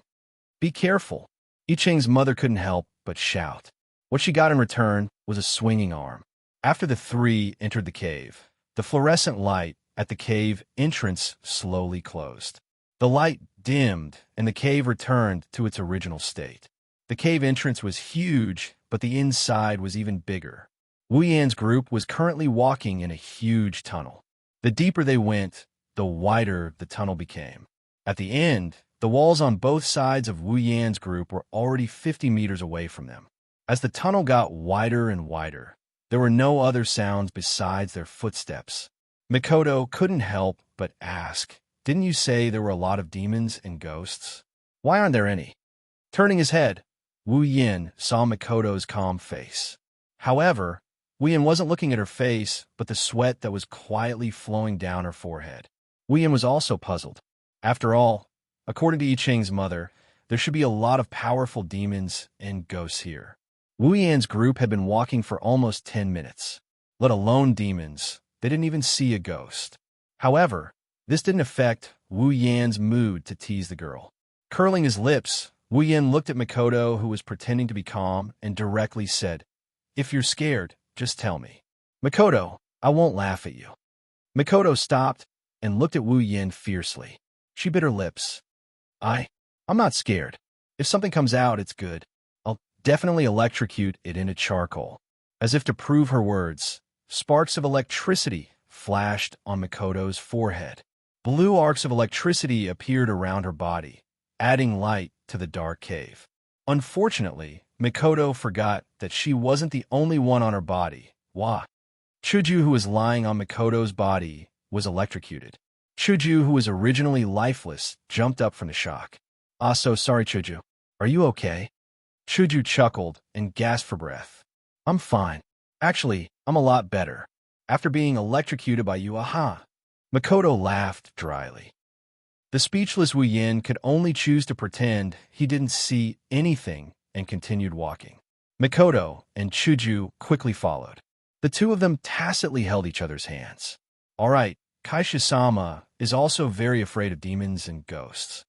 Speaker 1: Be careful. Icheng's mother couldn't help but shout. What she got in return was a swinging arm. After the three entered the cave, the fluorescent light at the cave entrance slowly closed. The light dimmed, and the cave returned to its original state. The cave entrance was huge, but the inside was even bigger. Wu Yan's group was currently walking in a huge tunnel. The deeper they went, the wider the tunnel became. At the end, the walls on both sides of Wu Yan's group were already 50 meters away from them. As the tunnel got wider and wider, there were no other sounds besides their footsteps. Makoto couldn't help but ask, Didn't you say there were a lot of demons and ghosts? Why aren't there any? Turning his head, Wu Yin saw Makoto's calm face. However, Wu Yin wasn't looking at her face, but the sweat that was quietly flowing down her forehead. Wu Yin was also puzzled. After all, according to I Ching's mother, there should be a lot of powerful demons and ghosts here. Wu Yan's group had been walking for almost 10 minutes. Let alone demons, they didn't even see a ghost. However, this didn't affect Wu Yan's mood to tease the girl. Curling his lips, Wu Yan looked at Makoto, who was pretending to be calm, and directly said, "If you're scared, just tell me." "Makoto, I won't laugh at you." Makoto stopped and looked at Wu Yan fiercely. She bit her lips. I'm not scared. If something comes out, it's good. I'll definitely electrocute it into charcoal." As if to prove her words, sparks of electricity flashed on Makoto's forehead. Blue arcs of electricity appeared around her body, adding light to the dark cave. Unfortunately, Makoto forgot that she wasn't the only one on her body. Chuju, who was lying on Makoto's body, was electrocuted. Chuju, who was originally lifeless, jumped up from the shock. So sorry, Chuju. Are you okay?" Chuju chuckled and gasped for breath. "I'm fine. Actually, I'm a lot better. After being electrocuted by you, Makoto laughed dryly. The speechless Wu Yin could only choose to pretend he didn't see anything and continued walking. Makoto and Chuju quickly followed. The two of them tacitly held each other's hands. All right, Kaisha-sama is also very afraid of demons and ghosts.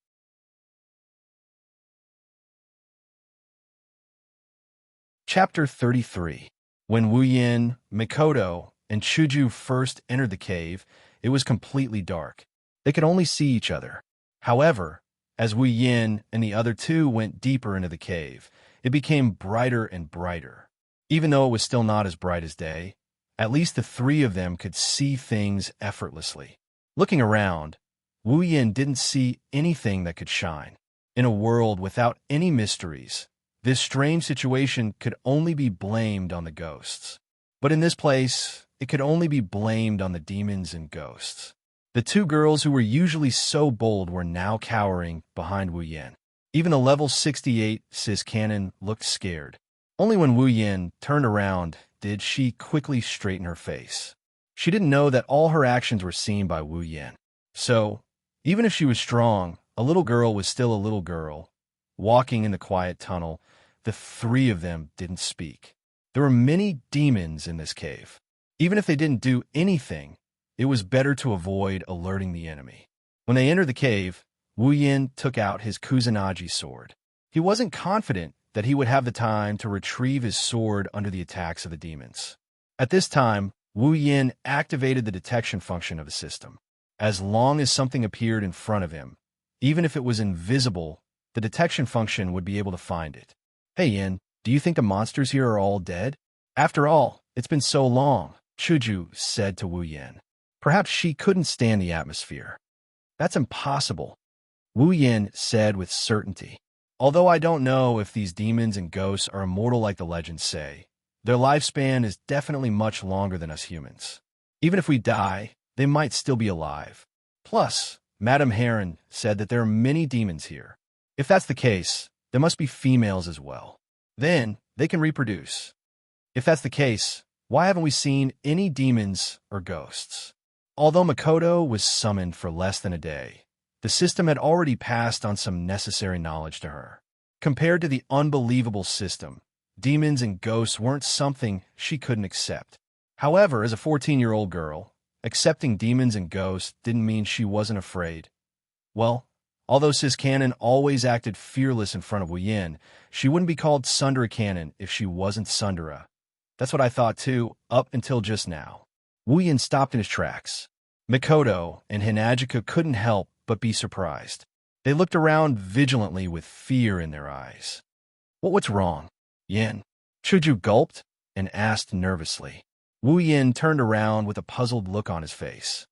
Speaker 1: Chapter 33. When Wu Yin, Makoto, and Chuju first entered the cave, it was completely dark. They could only see each other. However, as Wu Yin and the other two went deeper into the cave, it became brighter and brighter. Even though it was still not as bright as day, at least the three of them could see things effortlessly. Looking around, Wu Yin didn't see anything that could shine. In a world without any mysteries, this strange situation could only be blamed on the ghosts. But in this place, it could only be blamed on the demons and ghosts. The two girls who were usually so bold were now cowering behind Wu Yin. Even the level 68 cis cannon looked scared. Only when Wu Yin turned around did she quickly straighten her face. She didn't know that all her actions were seen by Wu Yin. So, even if she was strong, a little girl was still a little girl. Walking in the quiet tunnel, the three of them didn't speak. There were many demons in this cave. Even if they didn't do anything, it was better to avoid alerting the enemy. When they entered the cave, Wu Yin took out his Kusanagi sword. He wasn't confident that he would have the time to retrieve his sword under the attacks of the demons. At this time, Wu Yin activated the detection function of the system. As long as something appeared in front of him, even if it was invisible, the detection function would be able to find it. "Hey Yin, do you think the monsters here are all dead? After all, it's been so long," Chuju said to Wu Yin. Perhaps she couldn't stand the atmosphere. "That's impossible," Wu Yin said with certainty. "Although I don't know if these demons and ghosts are immortal like the legends say, their lifespan is definitely much longer than us humans. Even if we die, they might still be alive. Plus, Madame Heron said that there are many demons here. If that's the case, there must be females as well. Then, they can reproduce. If that's the case, why haven't we seen any demons or ghosts?" Although Makoto was summoned for less than a day, the system had already passed on some necessary knowledge to her. Compared to the unbelievable system, demons and ghosts weren't something she couldn't accept. However, as a 14-year-old girl, accepting demons and ghosts didn't mean she wasn't afraid. Well, although Sis Cannon always acted fearless in front of Wu Yin, she wouldn't be called Sundara Cannon if she wasn't Sundara. That's what I thought too, up until just now. Wu Yin stopped in his tracks. Makoto and Hinajika couldn't help but be surprised. They looked around vigilantly with fear in their eyes. What's wrong, Yin?" Chuju gulped and asked nervously. Wu Yin turned around with a puzzled look on his face.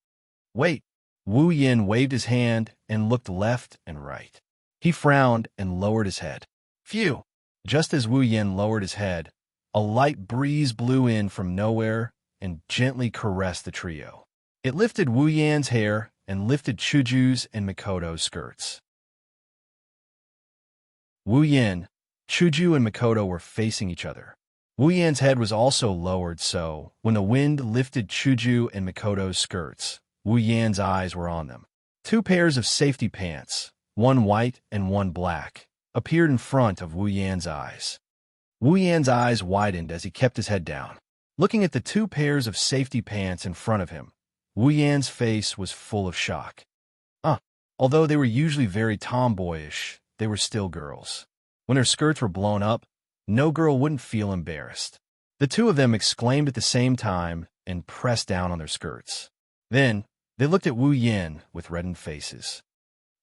Speaker 1: "Wait." Wu Yin waved his hand and looked left and right. He frowned and lowered his head. Phew! Just as Wu Yin lowered his head, a light breeze blew in from nowhere and gently caressed the trio. It lifted Wu Yan's hair and lifted Chuju's and Makoto's skirts. Wu Yin, Chuju, and Makoto were facing each other. Wu Yan's head was also lowered, so when the wind lifted Chuju and Makoto's skirts, Wu Yan's eyes were on them. Two pairs of safety pants, one white and one black, appeared in front of Wu Yan's eyes. Wu Yan's eyes widened as he kept his head down. Looking at the two pairs of safety pants in front of him, Wu Yan's face was full of shock. Although they were usually very tomboyish, they were still girls. When their skirts were blown up, no girl wouldn't feel embarrassed. The two of them exclaimed at the same time and pressed down on their skirts. Then, they looked at Wu Yan with reddened faces.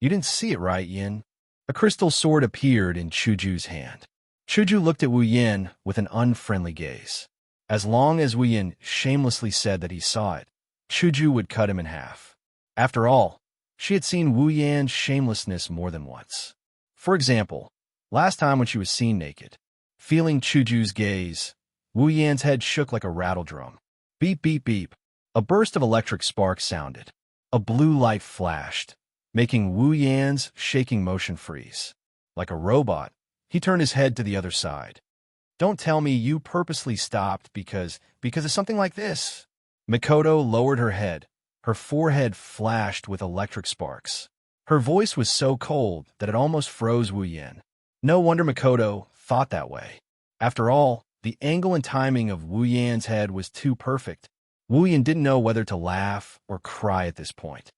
Speaker 1: You didn't see it, right, Yin? A crystal sword appeared in Chuju's hand. Chuju looked at Wu Yan with an unfriendly gaze. As long as Wu Yan shamelessly said that he saw it, Chuju would cut him in half. After all, she had seen Wu Yan's shamelessness more than once. For example, last time when she was seen naked. Feeling Chuju's gaze, Wu Yan's head shook like a rattle drum. Beep, beep, beep. A burst of electric sparks sounded. A blue light flashed, making Wu Yan's shaking motion freeze. Like a robot, he turned his head to the other side. Don't tell me you purposely stopped because of something like this. Mikoto lowered her head. Her forehead flashed with electric sparks. Her voice was so cold that it almost froze Wu Yan. No wonder Mikoto thought that way. After all, the angle and timing of Wu Yan's head was too perfect. Wu Yan didn't know whether to laugh or cry at this point.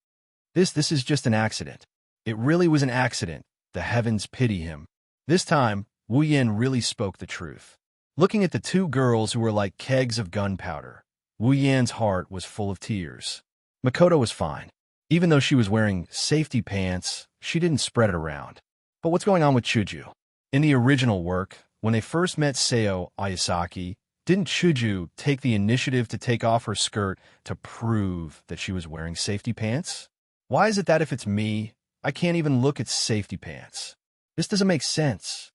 Speaker 1: This is just an accident. It really was an accident. The heavens pity him. This time, Wu Yan really spoke the truth. Looking at the two girls who were like kegs of gunpowder, Wu Yan's heart was full of tears. Mikoto was fine. Even though she was wearing safety pants, she didn't spread it around. But what's going on with Chuju? In the original work, when they first met Seo Ayasaki, didn't Chuju take the initiative to take off her skirt to prove that she was wearing safety pants? Why is it that if it's me, I can't even look at safety pants? This doesn't make sense.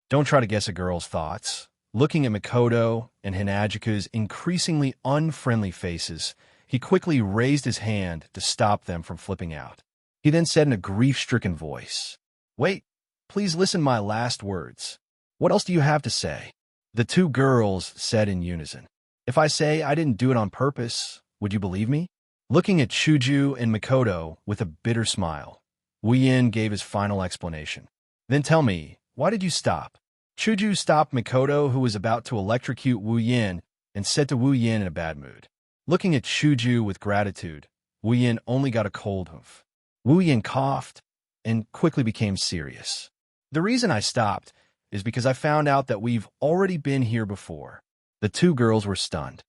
Speaker 1: Don't try to guess a girl's thoughts. Looking at Mikoto and Hinajika's increasingly unfriendly faces, he quickly raised his hand to stop them from flipping out. He then said in a grief-stricken voice, "Wait, please listen my last words. What else do you have to say?" The two girls said in unison, "If I say I didn't do it on purpose, would you believe me?" Looking at Chuju and Mikoto with a bitter smile, Wu Yan gave his final explanation. "Then tell me, why did you stop?" Chuju stopped Mikoto, who was about to electrocute Wu Yan, and said to Wu Yan in a bad mood. Looking at Chuju with gratitude, Wu Yan only got a cold hoof. Wu Yan coughed and quickly became serious. "The reason I stopped is because I found out that we've already been here before." The two girls were stunned.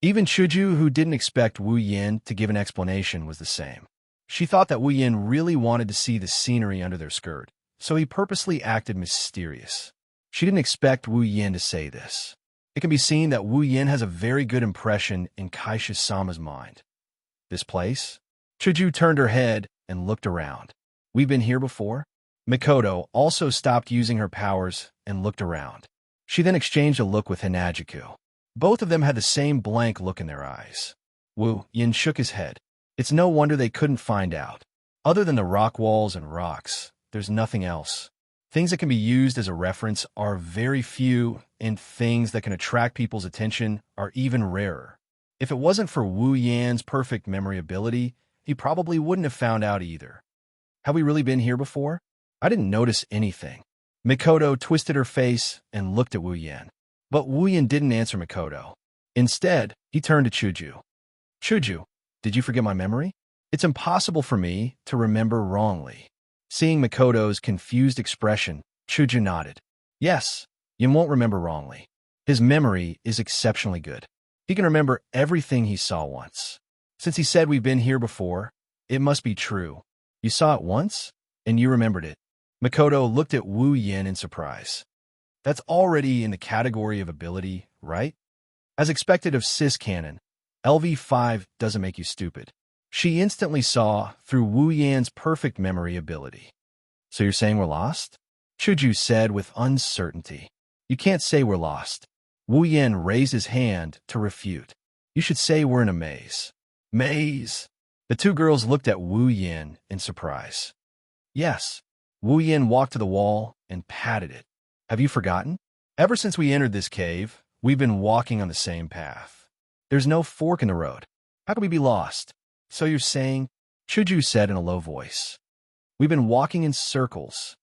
Speaker 1: Even Chuju, who didn't expect Wu Yan to give an explanation, was the same. She thought that Wu Yan really wanted to see the scenery under their skirt, so he purposely acted mysterious. She didn't expect Wu Yan to say this. It can be seen that Wu Yan has a very good impression in Kaisha-sama's mind. This place? Chuju turned her head and looked around. We've been here before? Mikoto also stopped using her powers and looked around. She then exchanged a look with Hinajiku. Both of them had the same blank look in their eyes. Wu Yan shook his head. It's no wonder they couldn't find out. Other than the rock walls and rocks, there's nothing else. Things that can be used as a reference are very few, and things that can attract people's attention are even rarer. If it wasn't for Wu Yan's perfect memory ability, he probably wouldn't have found out either. Have we really been here before? I didn't notice anything. Mikoto twisted her face and looked at Wu Yan. But Wu Yan didn't answer Mikoto. Instead, he turned to Chuju. Chuju, did you forget my memory? It's impossible for me to remember wrongly. Seeing Mikoto's confused expression, Chuju nodded. Yes, Yin won't remember wrongly. His memory is exceptionally good. He can remember everything he saw once. Since he said we've been here before, it must be true. You saw it once, and you remembered it. Mikoto looked at Wu Yan in surprise. That's already in the category of ability, right? As expected of Sis Canon, LV5 doesn't make you stupid. She instantly saw through Wu Yan's perfect memory ability. So you're saying we're lost? Chuju said with uncertainty. You can't say we're lost. Wu Yan raised his hand to refute. You should say we're in a maze. Maze? The two girls looked at Wu Yan in surprise. Yes. Wu Yan walked to the wall and patted it. Have you forgotten? Ever since we entered this cave, we've been walking on the same path. There's no fork in the road. How could we be lost? So you're saying? Chuju said in a low voice. We've been walking in circles.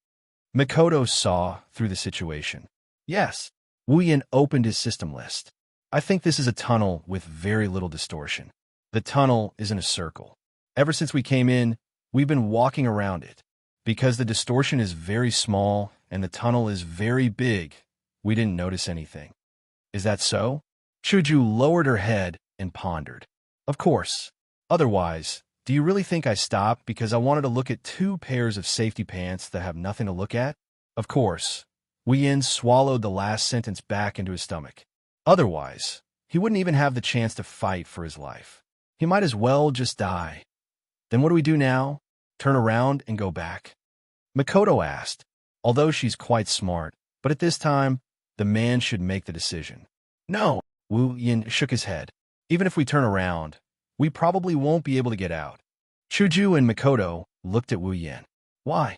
Speaker 1: Makoto saw through the situation. Yes. Wu Yin opened his system list. I think this is a tunnel with very little distortion. The tunnel is in a circle. Ever since we came in, we've been walking around it. Because the distortion is very small and the tunnel is very big, we didn't notice anything. Is that so? Chuju lowered her head and pondered. Of course. Otherwise, do you really think I stopped because I wanted to look at 2 pairs of safety pants that have nothing to look at? Of course. Wu Yin swallowed the last sentence back into his stomach. Otherwise, he wouldn't even have the chance to fight for his life. He might as well just die. Then what do we do now? Turn around and go back? Makoto asked, although she's quite smart, but at this time, the man should make the decision. No, Wu Yin shook his head. Even if we turn around, we probably won't be able to get out. Chuju and Makoto looked at Wu Yin. Why?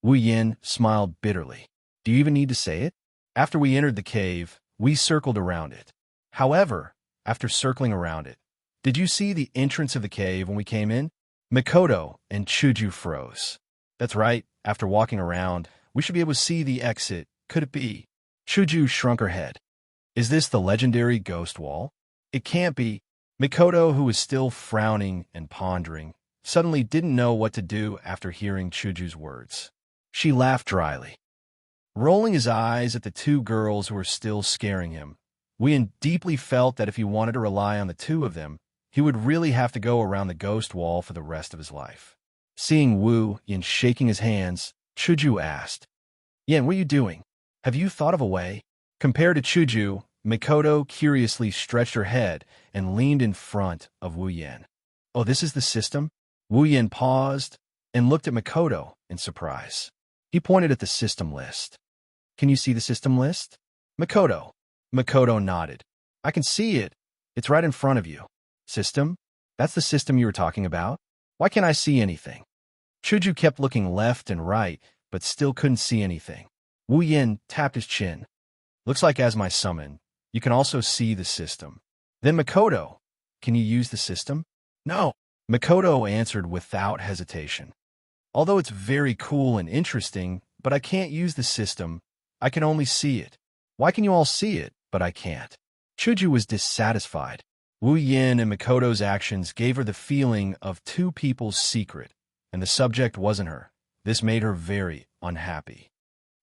Speaker 1: Wu Yin smiled bitterly. Do you even need to say it? After we entered the cave, we circled around it. However, after circling around it, did you see the entrance of the cave when we came in? Makoto and Chuju froze. That's right, after walking around, we should be able to see the exit. Could it be? Chuju shrunk her head. Is this the legendary ghost wall? It can't be. Makoto, who was still frowning and pondering, suddenly didn't know what to do after hearing Chuju's words. She laughed dryly. Rolling his eyes at the 2 girls who were still scaring him, Wu Yin deeply felt that if he wanted to rely on the 2 of them, he would really have to go around the ghost wall for the rest of his life. Seeing Wu Yin shaking his hands, Chuju asked, Yin, what are you doing? Have you thought of a way? Compared to Chuju, Makoto curiously stretched her head and leaned in front of Wu Yin. Oh, this is the system? Wu Yin paused and looked at Makoto in surprise. He pointed at the system list. Can you see the system list? Makoto. Makoto nodded. I can see it. It's right in front of you. System? That's the system you were talking about? Why can't I see anything? Chuju kept looking left and right, but still couldn't see anything. Wu Yin tapped his chin. Looks like as my summon, you can also see the system. Then Makoto, can you use the system? No. Makoto answered without hesitation. Although it's very cool and interesting, but I can't use the system. I can only see it. Why can you all see it, but I can't? Chuju was dissatisfied. Wu Yin and Makoto's actions gave her the feeling of 2 people's secret, and the subject wasn't her. This made her very unhappy.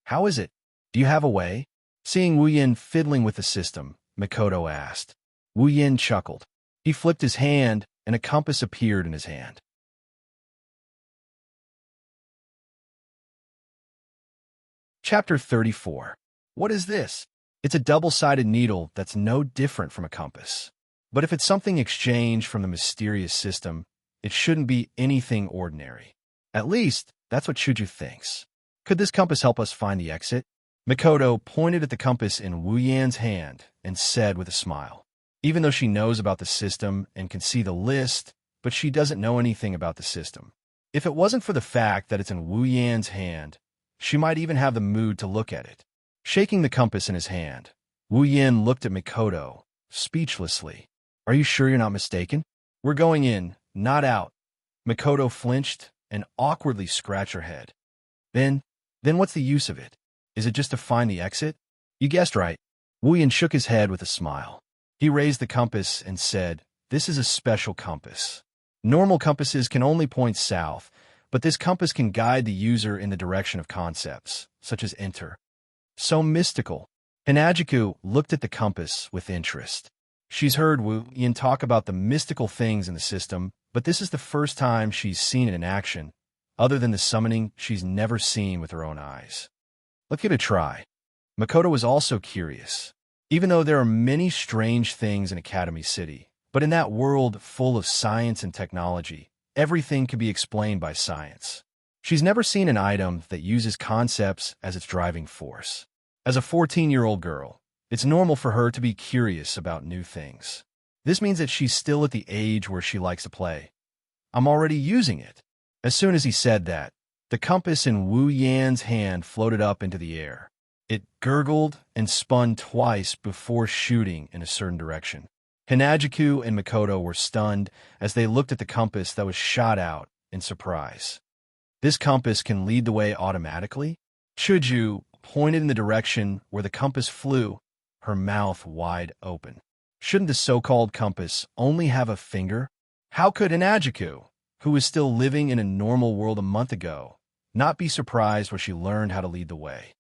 Speaker 1: How is it? Do you have a way? Seeing Wu Yin fiddling with the system, Makoto asked. Wu Yin chuckled. He flipped his hand, and a compass appeared in his hand. Chapter 34. What is this? It's a double-sided needle that's no different from a compass. But if it's something exchanged from the mysterious system, it shouldn't be anything ordinary. At least, that's what Chuju thinks. Could this compass help us find the exit? Makoto pointed at the compass in Wu Yan's hand and said with a smile. Even though she knows about the system and can see the list, but she doesn't know anything about the system. If it wasn't for the fact that it's in Wu Yan's hand, she might even have the mood to look at it. Shaking the compass in his hand, Wu Yin looked at Makoto, speechlessly. Are you sure you're not mistaken? We're going in, not out. Makoto flinched and awkwardly scratched her head. Then what's the use of it? Is it just to find the exit? You guessed right. Wu Yin shook his head with a smile. He raised the compass and said, This is a special compass. Normal compasses can only point south, but this compass can guide the user in the direction of concepts, such as enter. So mystical. Hanajiku looked at the compass with interest. She's heard Wu Yin talk about the mystical things in the system, but this is the first time she's seen it in action. Other than the summoning, she's never seen with her own eyes. Let's give it a try. Makoto was also curious. Even though there are many strange things in Academy City, but in that world full of science and technology, everything can be explained by science. She's never seen an item that uses concepts as its driving force. As a 14-year-old girl, it's normal for her to be curious about new things. This means that she's still at the age where she likes to play. I'm already using it. As soon as he said that, the compass in Wu Yan's hand floated up into the air. It gurgled and spun twice before shooting in a certain direction. Hinajiku and Makoto were stunned as they looked at the compass that was shot out in surprise. This compass can lead the way automatically? Chuju pointed in the direction where the compass flew, her mouth wide open. Shouldn't the so-called compass only have a finger? How could Hinajiku, who was still living in a normal world a month ago, not be surprised when she learned how to lead the way?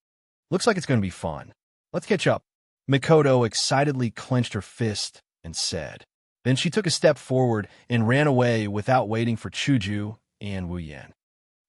Speaker 1: Looks like it's going to be fun. Let's catch up. Makoto excitedly clenched her fist and said. Then she took a step forward and ran away without waiting for Chuju and Wu Yan.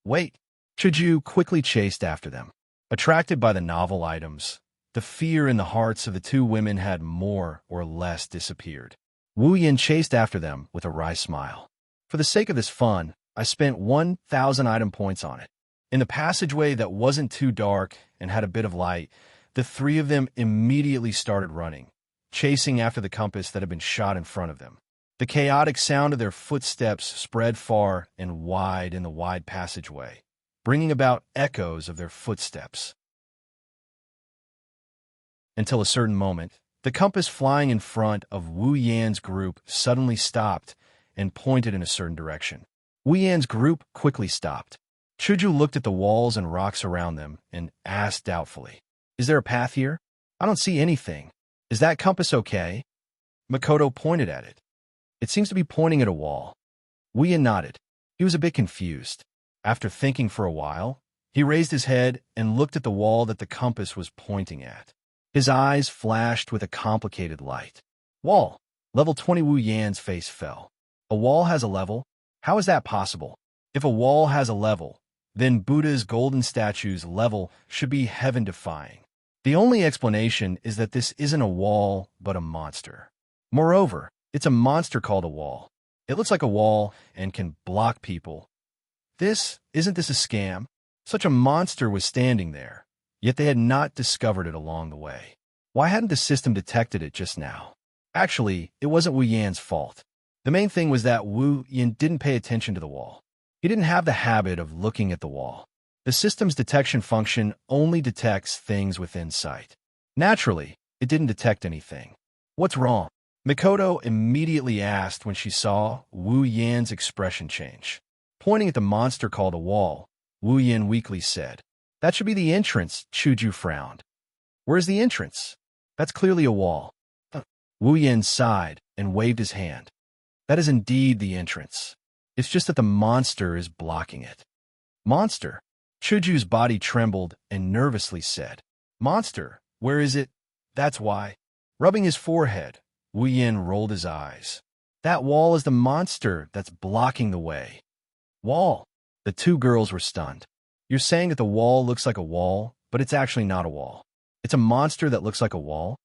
Speaker 1: Wait. Chuju quickly chased after them. Attracted by the novel items, the fear in the hearts of the two women had more or less disappeared. Wu Yan chased after them with a wry smile. For the sake of this fun, I spent 1,000 item points on it. In the passageway that wasn't too dark and had a bit of light, the three of them immediately started running, chasing after the compass that had been shot in front of them. The chaotic sound of their footsteps spread far and wide in the wide passageway, bringing about echoes of their footsteps. Until a certain moment, the compass flying in front of Wu Yan's group suddenly stopped and pointed in a certain direction. Wu Yan's group quickly stopped. Chuju looked at the walls and rocks around them and asked doubtfully, Is there a path here? I don't see anything. Is that compass okay? Makoto pointed at it. It seems to be pointing at a wall. Wu Yan nodded. He was a bit confused. After thinking for a while, he raised his head and looked at the wall that the compass was pointing at. His eyes flashed with a complicated light. Wall. Level 20. Wu Yan's face fell. A wall has a level? How is that possible? If a wall has a level, then Buddha's golden statue's level should be heaven-defying. The only explanation is that this isn't a wall, but a monster. Moreover, it's a monster called a wall. It looks like a wall and can block people. Isn't this a scam? Such a monster was standing there, yet they had not discovered it along the way. Why hadn't the system detected it just now? Actually, it wasn't Wu Yan's fault. The main thing was that Wu Yan didn't pay attention to the wall. He didn't have the habit of looking at the wall. The system's detection function only detects things within sight. Naturally, it didn't detect anything. What's wrong? Makoto immediately asked when she saw Wu Yan's expression change. Pointing at the monster called a wall, Wu Yan weakly said, That should be the entrance. Chuju frowned. Where's the entrance? That's clearly a wall. Wu Yan sighed and waved his hand. That is indeed the entrance. It's just that the monster is blocking it. Monster? Chuju's body trembled and nervously said, Monster, where is it? That's why. Rubbing his forehead, Wu Yan rolled his eyes. That wall is the monster that's blocking the way. Wall. The two girls were stunned. You're saying that the wall looks like a wall, but it's actually not a wall. It's a monster that looks like a wall?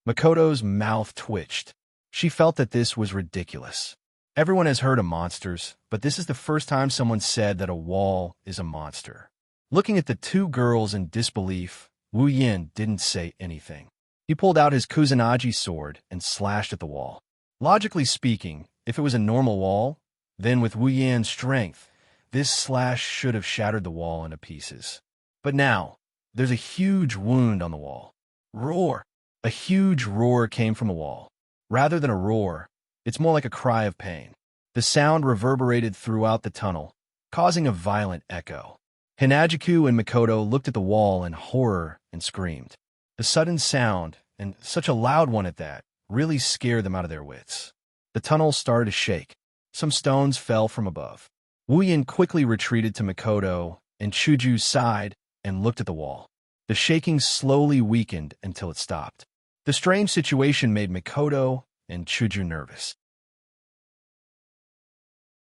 Speaker 1: Makoto's mouth twitched. She felt that this was ridiculous. Everyone has heard of monsters, but this is the first time someone said that a wall is a monster. Looking at the two girls in disbelief, Wu Yan didn't say anything. He pulled out his Kusanagi sword and slashed at the wall. Logically speaking, if it was a normal wall, then with Wu Yan's strength, this slash should have shattered the wall into pieces. But now, there's a huge wound on the wall. Roar! A huge roar came from the wall. Rather than a roar, it's more like a cry of pain. The sound reverberated throughout the tunnel, causing a violent echo. Hinajiku and Makoto looked at the wall in horror and screamed. The sudden sound, and such a loud one at that, really scared them out of their wits. The tunnel started to shake. Some stones fell from above. Wu Yan quickly retreated to Makoto, and Chuju sighed and looked at the wall. The shaking slowly weakened until it stopped. The strange situation made Makoto and Chuju nervous.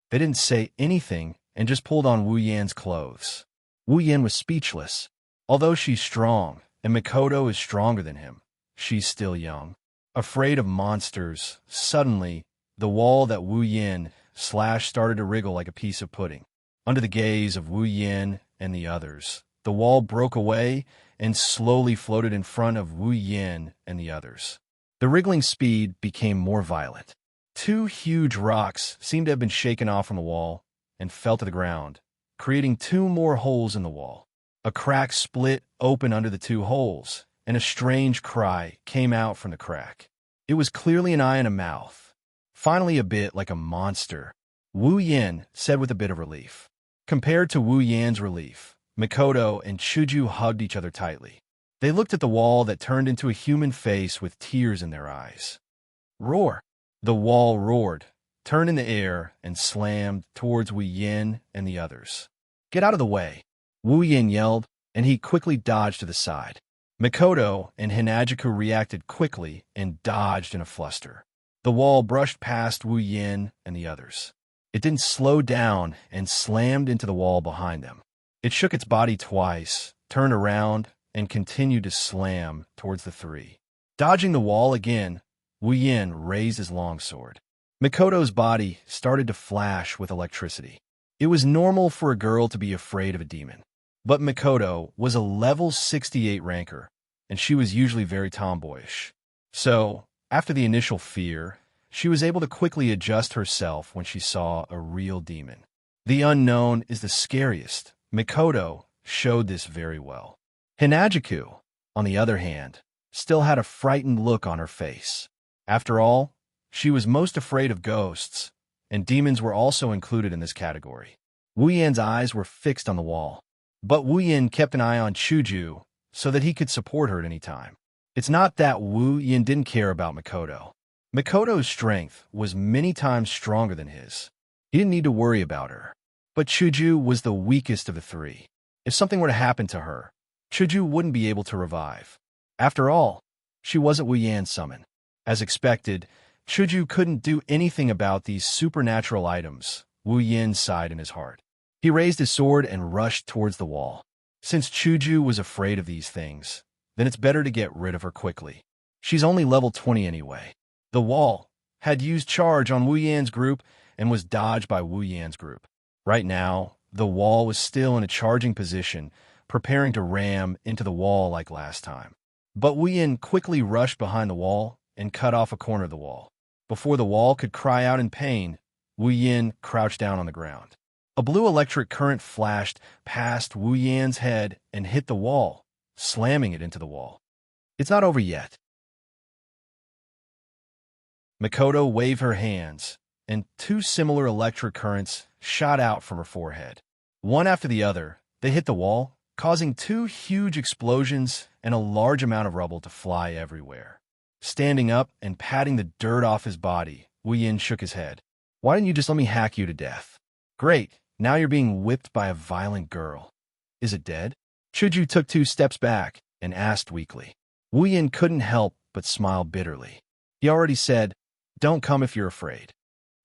Speaker 1: They didn't say anything and just pulled on Wu Yan's clothes. Wu Yan was speechless. Although she's strong, and Makoto is stronger than him, she's still young. Afraid of monsters, suddenly, the wall that Wu Yan slashed started to wriggle like a piece of pudding. Under the gaze of Wu Yan and the others, the wall broke away and slowly floated in front of Wu Yan and the others. The wriggling speed became more violent. Two huge rocks seemed to have been shaken off from the wall and fell to the ground, creating two more holes in the wall. A crack split open under the two holes, and a strange cry came out from the crack. It was clearly an eye and a mouth. Finally a bit like a monster, Wu Yin said with a bit of relief. Compared to Wu Yan's relief, Mikoto and Chuju hugged each other tightly. They looked at the wall that turned into a human face with tears in their eyes. Roar! The wall roared, turned in the air, and slammed towards Wu Yin and the others. Get out of the way! Wu Yin yelled, and he quickly dodged to the side. Mikoto and Hinajiku reacted quickly and dodged in a fluster. The wall brushed past Wu Yin and the others. It didn't slow down and slammed into the wall behind them. It shook its body twice, turned around, and continued to slam towards the three. Dodging the wall again, Wu Yin raised his longsword. Mikoto's body started to flash with electricity. It was normal for a girl to be afraid of a demon. But Mikoto was a level 68 ranker, and she was usually very tomboyish. So, after the initial fear, she was able to quickly adjust herself when she saw a real demon. The unknown is the scariest. Mikoto showed this very well. Hinajiku, on the other hand, still had a frightened look on her face. After all, she was most afraid of ghosts, and demons were also included in this category. Wu Yan's eyes were fixed on the wall, but Wu Yan kept an eye on Chuju so that he could support her at any time. It's not that Wu Yan didn't care about Mikoto. Mikoto's strength was many times stronger than his. He didn't need to worry about her. But Chuju was the weakest of the three. If something were to happen to her, Chuju wouldn't be able to revive. After all, she wasn't Wu Yan's summon. As expected, Chuju couldn't do anything about these supernatural items. Wu Yan sighed in his heart. He raised his sword and rushed towards the wall. Since Chuju was afraid of these things, then it's better to get rid of her quickly. She's only level 20 anyway. The wall had used charge on Wu Yan's group and was dodged by Wu Yan's group. Right now, the wall was still in a charging position, preparing to ram into the wall like last time. But Wu Yan quickly rushed behind the wall and cut off a corner of the wall. Before the wall could cry out in pain, Wu Yan crouched down on the ground. A blue electric current flashed past Wu Yan's head and hit the wall, slamming it into the wall. It's not over yet. Mikoto waved her hands, and two similar electric currents shot out from her forehead. One after the other, they hit the wall, causing two huge explosions and a large amount of rubble to fly everywhere. Standing up and patting the dirt off his body, Wu Yan shook his head. Why didn't you just let me hack you to death? Great, now you're being whipped by a violent girl. Is it dead? Chuju took 2 steps back and asked weakly. Wu Yan couldn't help but smile bitterly. He already said, "Don't come if you're afraid."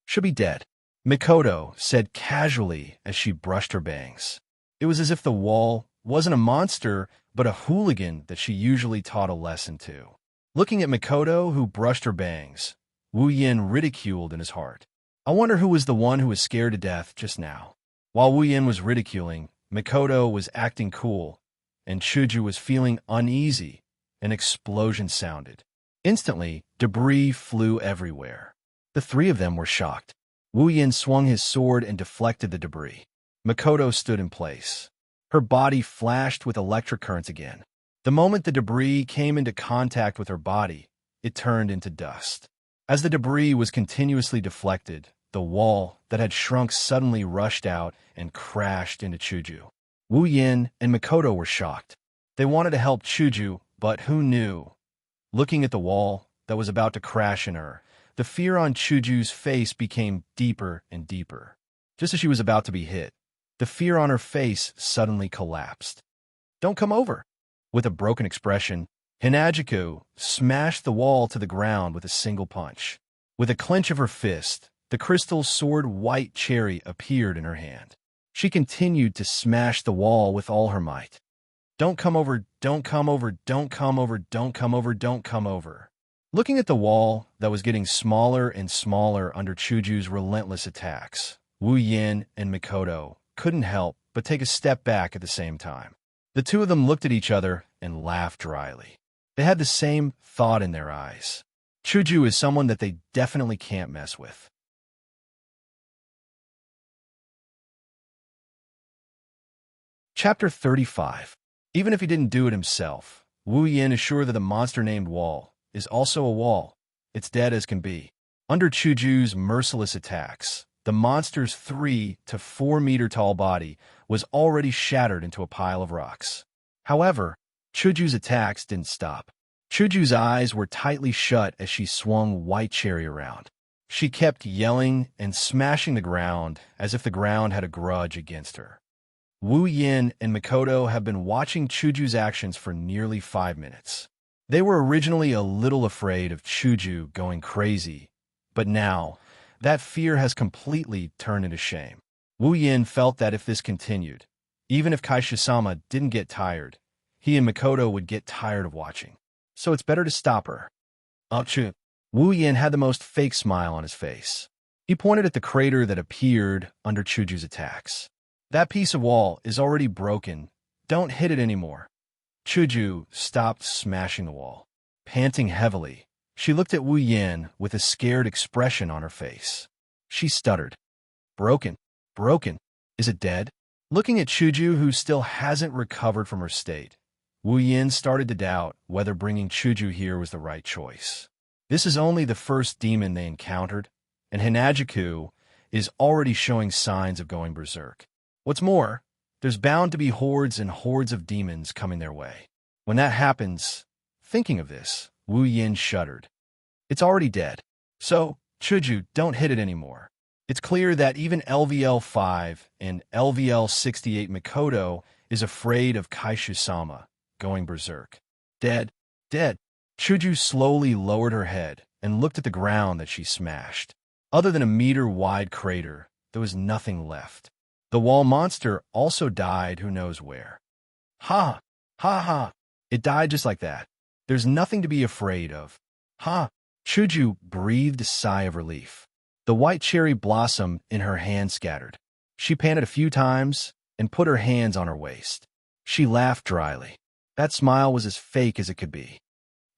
Speaker 1: "She'll be dead," Mikoto said casually as she brushed her bangs. It was as if the wall wasn't a monster, but a hooligan that she usually taught a lesson to. Looking at Mikoto, who brushed her bangs, Wu Yan ridiculed in his heart. I wonder who was the one who was scared to death just now. While Wu Yan was ridiculing, Mikoto was acting cool, and Chuju was feeling uneasy. An explosion sounded. Instantly, debris flew everywhere. The three of them were shocked. Wu Yan swung his sword and deflected the debris. Mikoto stood in place. Her body flashed with electric currents again. The moment the debris came into contact with her body, it turned into dust. As the debris was continuously deflected, the wall that had shrunk suddenly rushed out and crashed into Chuju. Wu Yan and Mikoto were shocked. They wanted to help Chuju, but who knew? Looking at the wall that was about to crash in her, the fear on Chuju's face became deeper and deeper. Just as she was about to be hit, the fear on her face suddenly collapsed. "Don't come over!" With a broken expression, Hinajiku smashed the wall to the ground with a single punch. With a clench of her fist, the crystal sword white cherry appeared in her hand. She continued to smash the wall with all her might. "Don't come over, don't come over, don't come over, don't come over, don't come over." Looking at the wall that was getting smaller and smaller under Chuju's relentless attacks, Wu Yan and Mikoto couldn't help but take a step back at the same time. The two of them looked at each other and laughed dryly. They had the same thought in their eyes. Chuju is someone that they definitely can't mess with. Chapter 35. Even if he didn't do it himself, Wu Yan is sure that the monster named Wall is also a wall, It's dead as can be. Under Chuju's merciless attacks, the monster's 3 to 4 meter tall body was already shattered into a pile of rocks. However, Chuju's attacks didn't stop. Chuju's eyes were tightly shut as she swung White Cherry around. She kept yelling and smashing the ground as if the ground had a grudge against her. Wu Yin and Mikoto have been watching Chuju's actions for nearly 5 minutes. They were originally a little afraid of Chuju going crazy, but now, that fear has completely turned into shame. Wu Yin felt that if this continued, even if Kaisha-sama didn't get tired, he and Mikoto would get tired of watching. So it's better to stop her. Chu. Wu Yin had the most fake smile on his face. He pointed at the crater that appeared under Chuju's attacks. That piece of wall is already broken. Don't hit it anymore. Chuju stopped smashing the wall. Panting heavily, she looked at Wu Yin with a scared expression on her face. She stuttered. Broken. Broken. Is it dead? Looking at Chuju, who still hasn't recovered from her state, Wu Yin started to doubt whether bringing Chuju here was the right choice. This is only the first demon they encountered, and Hinajiku is already showing signs of going berserk. What's more, there's bound to be hordes and hordes of demons coming their way. When that happens, thinking of this, Wu Yin shuddered. It's already dead. So, Chuju, don't hit it anymore. It's clear that even LVL-5 and LVL-68 Mikoto is afraid of Kaishu-sama going berserk. Dead. Dead. Chuju slowly lowered her head and looked at the ground that she smashed. Other than a meter-wide crater, there was nothing left. The wall monster also died who knows where. Ha! Ha ha! It died just like that. There's nothing to be afraid of. Ha! Chuju breathed a sigh of relief. The white cherry blossom in her hand scattered. She panted a few times and put her hands on her waist. She laughed dryly. That smile was as fake as it could be.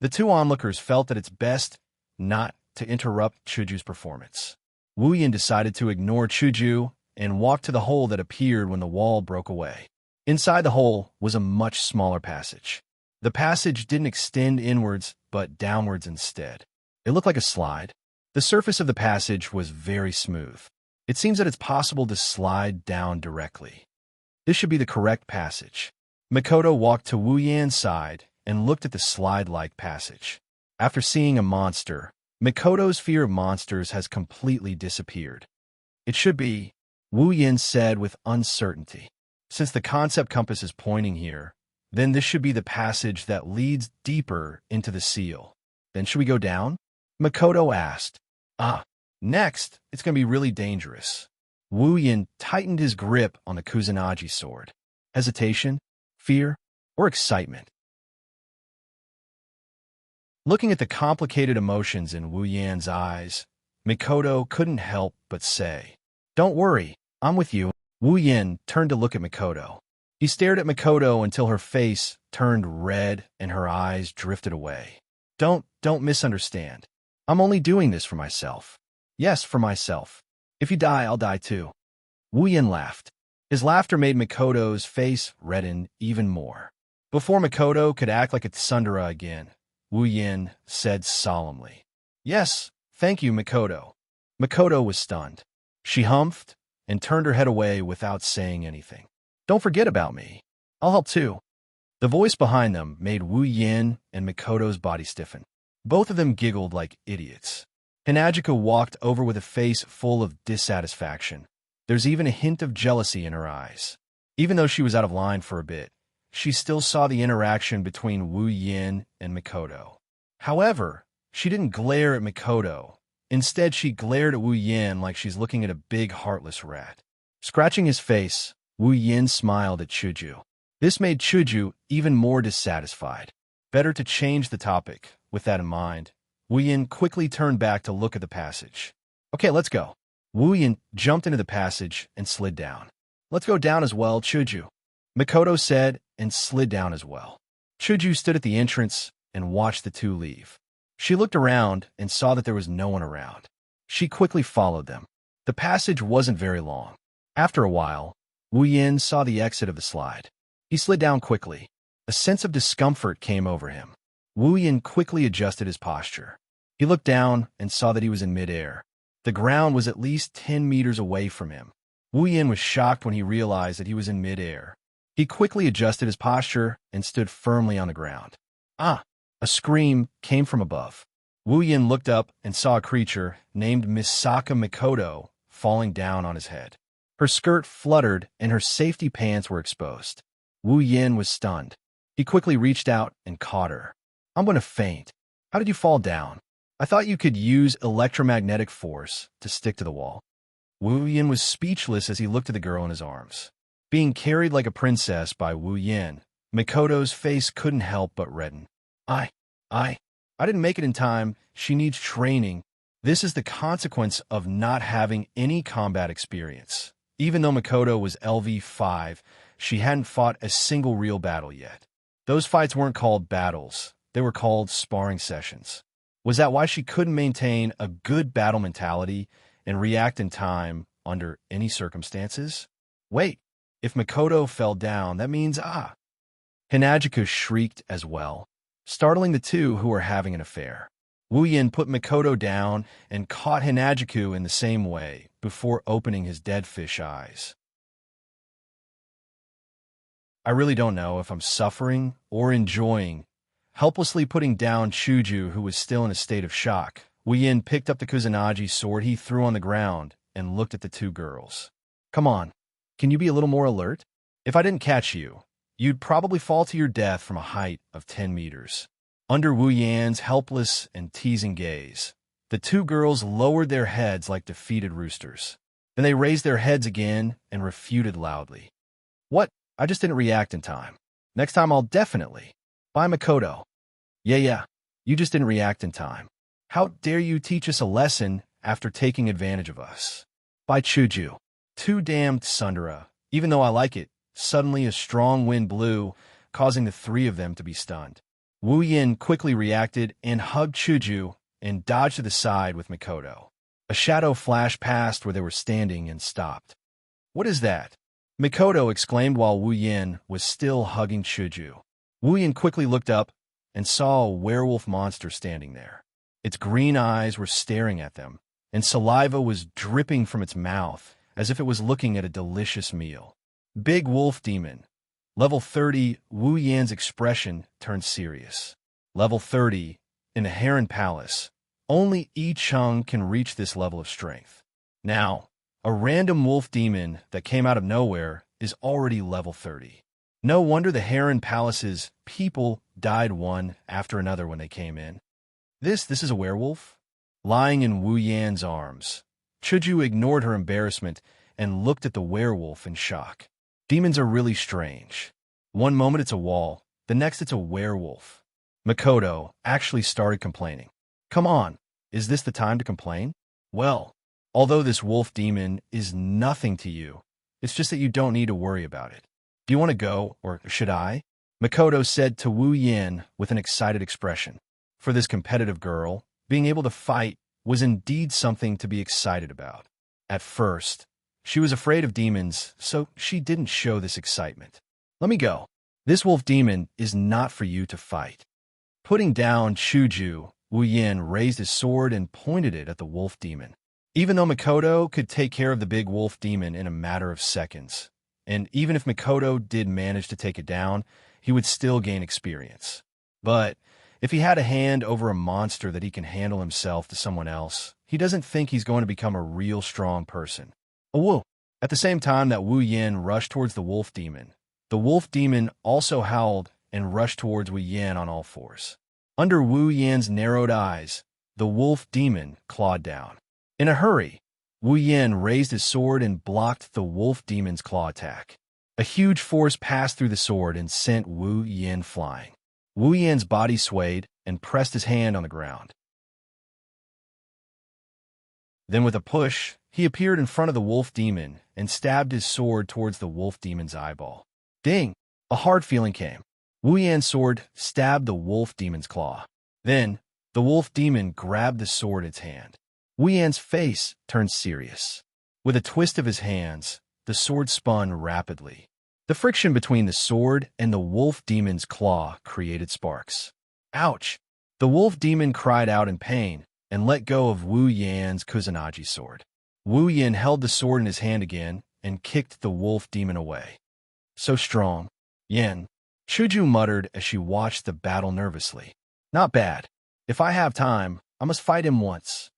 Speaker 1: The two onlookers felt that it's best not to interrupt Chuju's performance. Wu Yin decided to ignore Chuju and walk to the hole that appeared when the wall broke away. Inside the hole was a much smaller passage. The passage didn't extend inwards, but downwards instead. It looked like a slide. The surface of the passage was very smooth. It seems that it's possible to slide down directly. This should be the correct passage. Mikoto walked to Wu Yin's side and looked at the slide-like passage. After seeing a monster, Mikoto's fear of monsters has completely disappeared. It should be, Wu Yin said with uncertainty. Since the concept compass is pointing here, then this should be the passage that leads deeper into the seal. Then should we go down? Mikoto asked. Next, it's going to be really dangerous. Wu Yin tightened his grip on the Kusanagi sword. Hesitation, fear, or excitement? Looking at the complicated emotions in Wu Yan's eyes, Mikoto couldn't help but say, "Don't worry, I'm with you." Wu Yin turned to look at Mikoto. He stared at Mikoto until her face turned red and her eyes drifted away. Don't misunderstand. I'm only doing this for myself. Yes, for myself. If you die, I'll die too." Wu Yin laughed. His laughter made Mikoto's face redden even more. Before Mikoto could act like a tsundere again, Wu Yin said solemnly, "Yes, thank you, Mikoto." Mikoto was stunned. She humphed and turned her head away without saying anything. "Don't forget about me. I'll help too." The voice behind them made Wu Yin and Mikoto's body stiffen. Both of them giggled like idiots. Hinajika walked over with a face full of dissatisfaction. There's even a hint of jealousy in her eyes. Even though she was out of line for a bit, she still saw the interaction between Wu Yin and Mikoto. However, she didn't glare at Mikoto. Instead, she glared at Wu Yin like she's looking at a big heartless rat. Scratching his face, Wu Yin smiled at Chuju. This made Chuju even more dissatisfied. Better to change the topic. With that in mind, Wu Yin quickly turned back to look at the passage. "Okay, let's go." Wu Yin jumped into the passage and slid down. "Let's go down as well, Chuju," Mikoto said, and slid down as well. Chuju stood at the entrance and watched the two leave. She looked around and saw that there was no one around. She quickly followed them. The passage wasn't very long. After a while, Wu Yin saw the exit of the slide. He slid down quickly. A sense of discomfort came over him. Wu Yin quickly adjusted his posture. He looked down and saw that he was in midair. The ground was at least 10 meters away from him. Wu Yin was shocked when he realized that he was in midair. He quickly adjusted his posture and stood firmly on the ground. Ah! A scream came from above. Wu Yin looked up and saw a creature named Misaka Mikoto falling down on his head. Her skirt fluttered and her safety pants were exposed. Wu Yin was stunned. He quickly reached out and caught her. I'm going to faint. How did you fall down? I thought you could use electromagnetic force to stick to the wall. Wu Yin was speechless as he looked at the girl in his arms. Being carried like a princess by Wu Yin, Mikoto's face couldn't help but redden. I didn't make it in time. She needs training. This is the consequence of not having any combat experience. Even though Mikoto was LV5, she hadn't fought a single real battle yet. Those fights weren't called battles. They were called sparring sessions. Was that why she couldn't maintain a good battle mentality and react in time under any circumstances? Wait, if Mikoto fell down, that means Hinagika shrieked as well, startling the two who were having an affair. Wu Yin put Mikoto down and caught Hinagiku in the same way before opening his dead fish eyes. I really don't know if I'm suffering or enjoying. Helplessly putting down Chuju, who was still in a state of shock, Wu Yin picked up the Kusanagi sword he threw on the ground and looked at the two girls. Come on, can you be a little more alert? If I didn't catch you, you'd probably fall to your death from a height of 10 meters. Under Wu Yan's helpless and teasing gaze, the two girls lowered their heads like defeated roosters. Then they raised their heads again and refuted loudly. What? I just didn't react in time. Next time I'll definitely. Bye, Mikoto. Yeah, you just didn't react in time. How dare you teach us a lesson after taking advantage of us? Bye, Chuju. Too damned, Sundara. Even though I like it, suddenly a strong wind blew, causing the three of them to be stunned. Wu Yin quickly reacted and hugged Chuju and dodged to the side with Mikoto. A shadow flashed past where they were standing and stopped. What is that? Mikoto exclaimed while Wu Yin was still hugging Chuju. Wu Yin quickly looked up and saw a werewolf monster standing there. Its green eyes were staring at them, and saliva was dripping from its mouth as if it was looking at a delicious meal. Big Wolf Demon. Level 30, Wu Yan's expression turned serious. Level 30, in the Heron Palace. Only Yi Chung can reach this level of strength. Now, a random wolf demon that came out of nowhere is already level 30. No wonder the Heron Palace's people died one after another when they came in. This is a werewolf? Lying in Wu Yan's arms, Chuju ignored her embarrassment and looked at the werewolf in shock. Demons are really strange. One moment it's a wall, the next it's a werewolf. Mikoto actually started complaining. Come on, is this the time to complain? Well, although this wolf demon is nothing to you, it's just that you don't need to worry about it. Do you want to go, or should I? Mikoto said to Wu Yin with an excited expression. For this competitive girl, being able to fight was indeed something to be excited about. At first, she was afraid of demons, so she didn't show this excitement. Let me go. This wolf demon is not for you to fight. Putting down Chuju, Wu Yin raised his sword and pointed it at the wolf demon. Even though Mikoto could take care of the big wolf demon in a matter of seconds, and even if Mikoto did manage to take it down, he would still gain experience. But if he had a hand over a monster that he can handle himself to someone else, he doesn't think he's going to become a real strong person. Woo! At the same time that Wu Yin rushed towards the wolf demon also howled and rushed towards Wu Yin on all fours. Under Wu Yin's narrowed eyes, the wolf demon clawed down. In a hurry, Wu Yin raised his sword and blocked the wolf demon's claw attack. A huge force passed through the sword and sent Wu Yin flying. Wu Yin's body swayed and pressed his hand on the ground. Then with a push, he appeared in front of the wolf demon and stabbed his sword towards the wolf demon's eyeball. Ding! A hard feeling came. Wu Yan's sword stabbed the wolf demon's claw. Then, the wolf demon grabbed the sword in its hand. Wu Yan's face turned serious. With a twist of his hands, the sword spun rapidly. The friction between the sword and the wolf demon's claw created sparks. Ouch! The wolf demon cried out in pain and let go of Wu Yan's Kusanagi sword. Wu Yan held the sword in his hand again and kicked the wolf demon away. So strong. Yan, Chuju muttered as she watched the battle nervously. Not bad. If I have time, I must fight him once.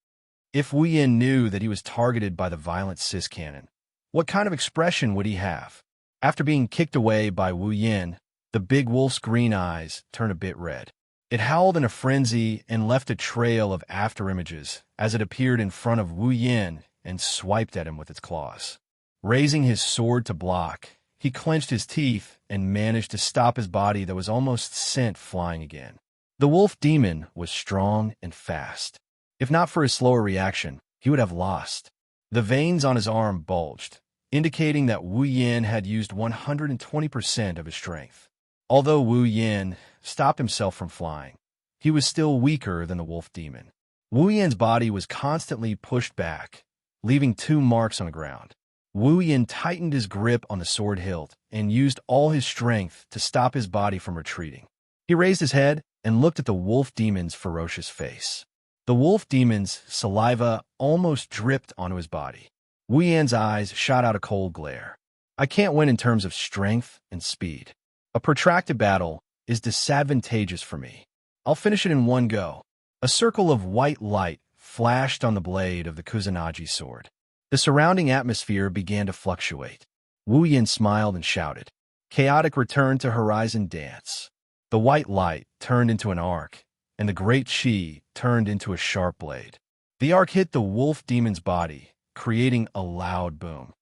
Speaker 1: If Wu Yan knew that he was targeted by the violent cis cannon, what kind of expression would he have? After being kicked away by Wu Yan, the big wolf's green eyes turned a bit red. It howled in a frenzy and left a trail of afterimages as it appeared in front of Wu Yan and swiped at him with its claws. Raising his sword to block, he clenched his teeth and managed to stop his body that was almost sent flying again. The wolf demon was strong and fast. If not for his slower reaction, he would have lost. The veins on his arm bulged, indicating that Wu Yan had used 120% of his strength. Although Wu Yan stopped himself from flying, he was still weaker than the wolf demon. Wu Yan's body was constantly pushed back, leaving 2 marks on the ground. Wu Yan tightened his grip on the sword hilt and used all his strength to stop his body from retreating. He raised his head and looked at the wolf demon's ferocious face. The wolf demon's saliva almost dripped onto his body. Wu Yan's eyes shot out a cold glare. I can't win in terms of strength and speed. A protracted battle is disadvantageous for me. I'll finish it in one go. A circle of white light flashed on the blade of the Kusanagi sword. The surrounding atmosphere began to fluctuate. Wu Yan smiled and shouted. Chaotic returned to Horizon Dance. The white light turned into an arc, and the great chi turned into a sharp blade. The arc hit the wolf demon's body, creating a loud boom.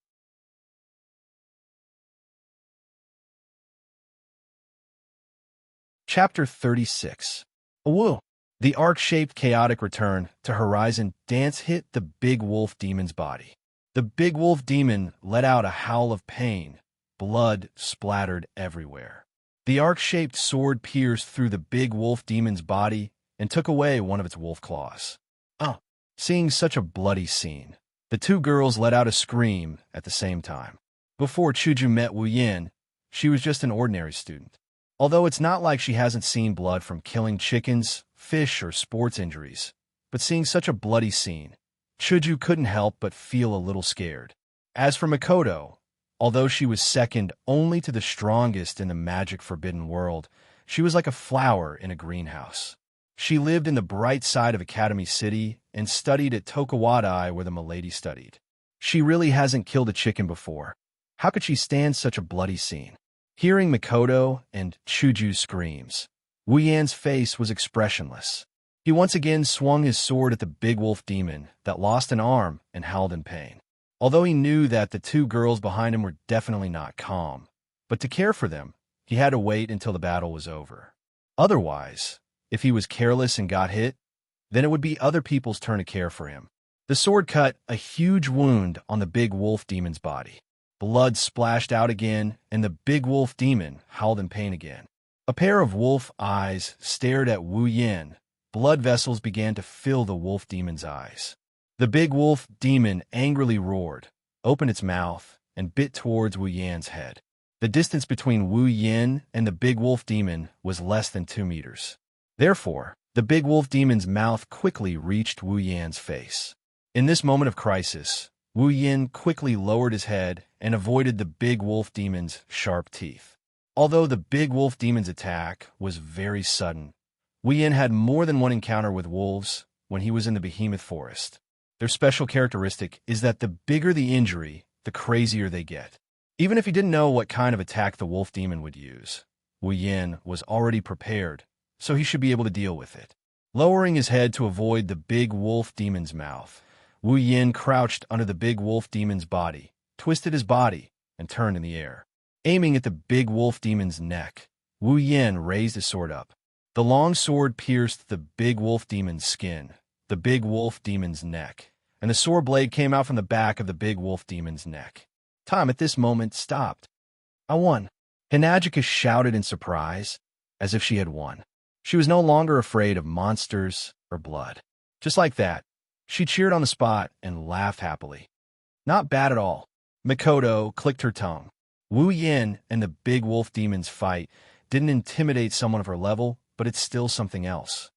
Speaker 1: Chapter 36. Woo! The arc-shaped chaotic return to Horizon Dance hit the big wolf demon's body. The big wolf demon let out a howl of pain. Blood splattered everywhere. The arc-shaped sword pierced through the big wolf demon's body and took away one of its wolf claws. Seeing such a bloody scene, the 2 girls let out a scream at the same time. Before Chuju met Wu Yan, she was just an ordinary student. Although it's not like she hasn't seen blood from killing chickens, fish, or sports injuries, but seeing such a bloody scene, Chuju couldn't help but feel a little scared. As for Makoto, although she was second only to the strongest in the magic forbidden world, she was like a flower in a greenhouse. She lived in the bright side of Academy City and studied at Tokuwadai where the milady studied. She really hasn't killed a chicken before. How could she stand such a bloody scene? Hearing Makoto and Chuju's screams, Wu Yan's face was expressionless. He once again swung his sword at the big wolf demon that lost an arm and howled in pain. Although he knew that the 2 girls behind him were definitely not calm, but to care for them, he had to wait until the battle was over. Otherwise, if he was careless and got hit, then it would be other people's turn to care for him. The sword cut a huge wound on the big wolf demon's body. Blood splashed out again, and the big wolf demon howled in pain again. A pair of wolf eyes stared at Wu Yan. Blood vessels began to fill the wolf demon's eyes. The big wolf demon angrily roared, opened its mouth, and bit towards Wu Yan's head. The distance between Wu Yan and the big wolf demon was less than 2 meters. Therefore, the big wolf demon's mouth quickly reached Wu Yan's face. In this moment of crisis, Wu Yan quickly lowered his head and avoided the big wolf demon's sharp teeth. Although the big wolf demon's attack was very sudden, Wu Yan had more than one encounter with wolves when he was in the behemoth forest. Their special characteristic is that the bigger the injury, the crazier they get. Even if he didn't know what kind of attack the wolf demon would use, Wu Yan was already prepared, so he should be able to deal with it. Lowering his head to avoid the big wolf demon's mouth, Wu Yan crouched under the big wolf demon's body, twisted his body, and turned in the air. Aiming at the big wolf demon's neck, Wu Yan raised his sword up. The long sword pierced the big wolf demon's skin, the big wolf demon's neck, and the sword blade came out from the back of the big wolf demon's neck. Time at this moment stopped. I won. Hinagika shouted in surprise, as if she had won. She was no longer afraid of monsters or blood. Just like that, she cheered on the spot and laughed happily. Not bad at all. Makoto clicked her tongue. Wu Yan and the big wolf demon's fight didn't intimidate someone of her level, but it's still something else.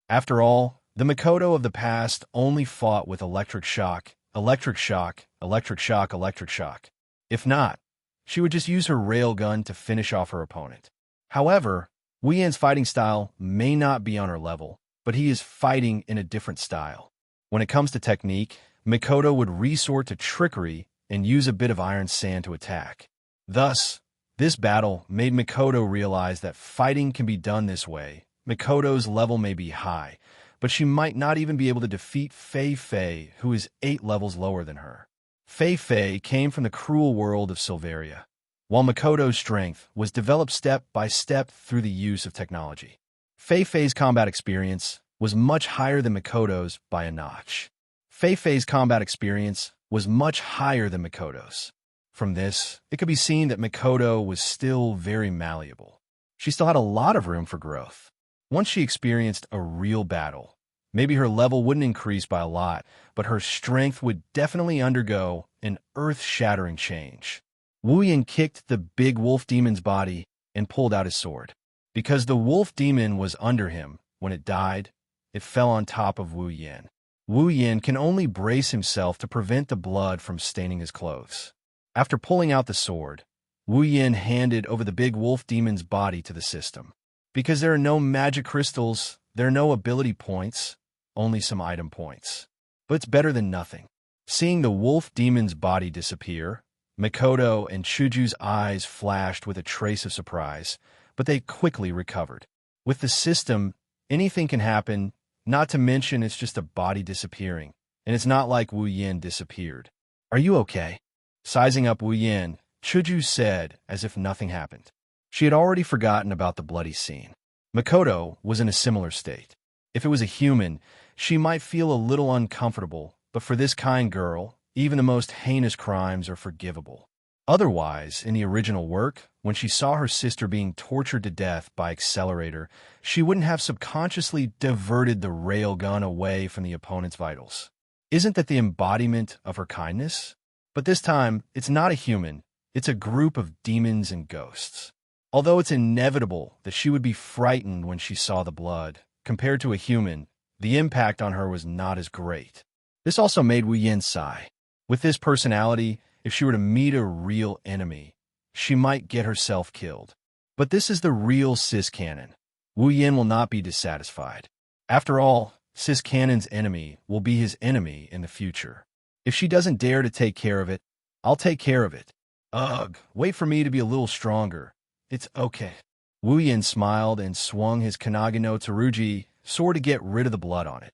Speaker 1: After all, the Mikoto of the past only fought with electric shock, electric shock, electric shock, electric shock. If not, she would just use her railgun to finish off her opponent. However, Wu Yan's fighting style may not be on her level, but he is fighting in a different style. When it comes to technique, Mikoto would resort to trickery and use a bit of iron sand to attack. Thus, this battle made Mikoto realize that fighting can be done this way. Mikoto's level may be high, but she might not even be able to defeat Fei Fei, who is 8 levels lower than her. Fei Fei came from the cruel world of Silveria, while Mikoto's strength was developed step by step through the use of technology. Fei Fei's combat experience was much higher than Mikoto's by a notch. Fei Fei's combat experience was much higher than Mikoto's. From this, it could be seen that Mikoto was still very malleable. She still had a lot of room for growth. Once she experienced a real battle, maybe her level wouldn't increase by a lot, but her strength would definitely undergo an earth-shattering change. Wu Yan kicked the big wolf demon's body and pulled out his sword. Because the wolf demon was under him, when it died, it fell on top of Wu Yan. Wu Yan can only brace himself to prevent the blood from staining his clothes. After pulling out the sword, Wu Yan handed over the big wolf demon's body to the system. Because there are no magic crystals, there are no ability points, only some item points. But it's better than nothing. Seeing the wolf demon's body disappear, Mikoto and Chuju's eyes flashed with a trace of surprise, but they quickly recovered. With the system, anything can happen, not to mention it's just a body disappearing, and it's not like Wu Yan disappeared. "Are you okay?" Sizing up Wu Yan, Chuju said as if nothing happened. She had already forgotten about the bloody scene. Mikoto was in a similar state. If it was a human, she might feel a little uncomfortable, but for this kind girl, even the most heinous crimes are forgivable. Otherwise, in the original work, when she saw her sister being tortured to death by Accelerator, she wouldn't have subconsciously diverted the railgun away from the opponent's vitals. Isn't that the embodiment of her kindness? But this time, it's not a human, it's a group of demons and ghosts. Although it's inevitable that she would be frightened when she saw the blood, compared to a human, the impact on her was not as great. This also made Wu Yan sigh. With this personality, if she were to meet a real enemy, she might get herself killed. But this is the real Sis Canon. Wu Yan will not be dissatisfied. After all, Sis Canon's enemy will be his enemy in the future. If she doesn't dare to take care of it, I'll take care of it. Ugh, wait for me to be a little stronger. It's okay. Wu Yan smiled and swung his Kanage no Tsurugi sword to get rid of the blood on it.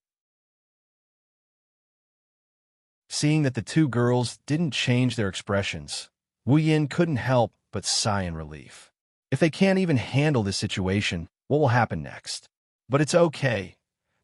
Speaker 1: Seeing that the two girls didn't change their expressions, Wu Yan couldn't help but sigh in relief. If they can't even handle this situation, what will happen next? But it's okay.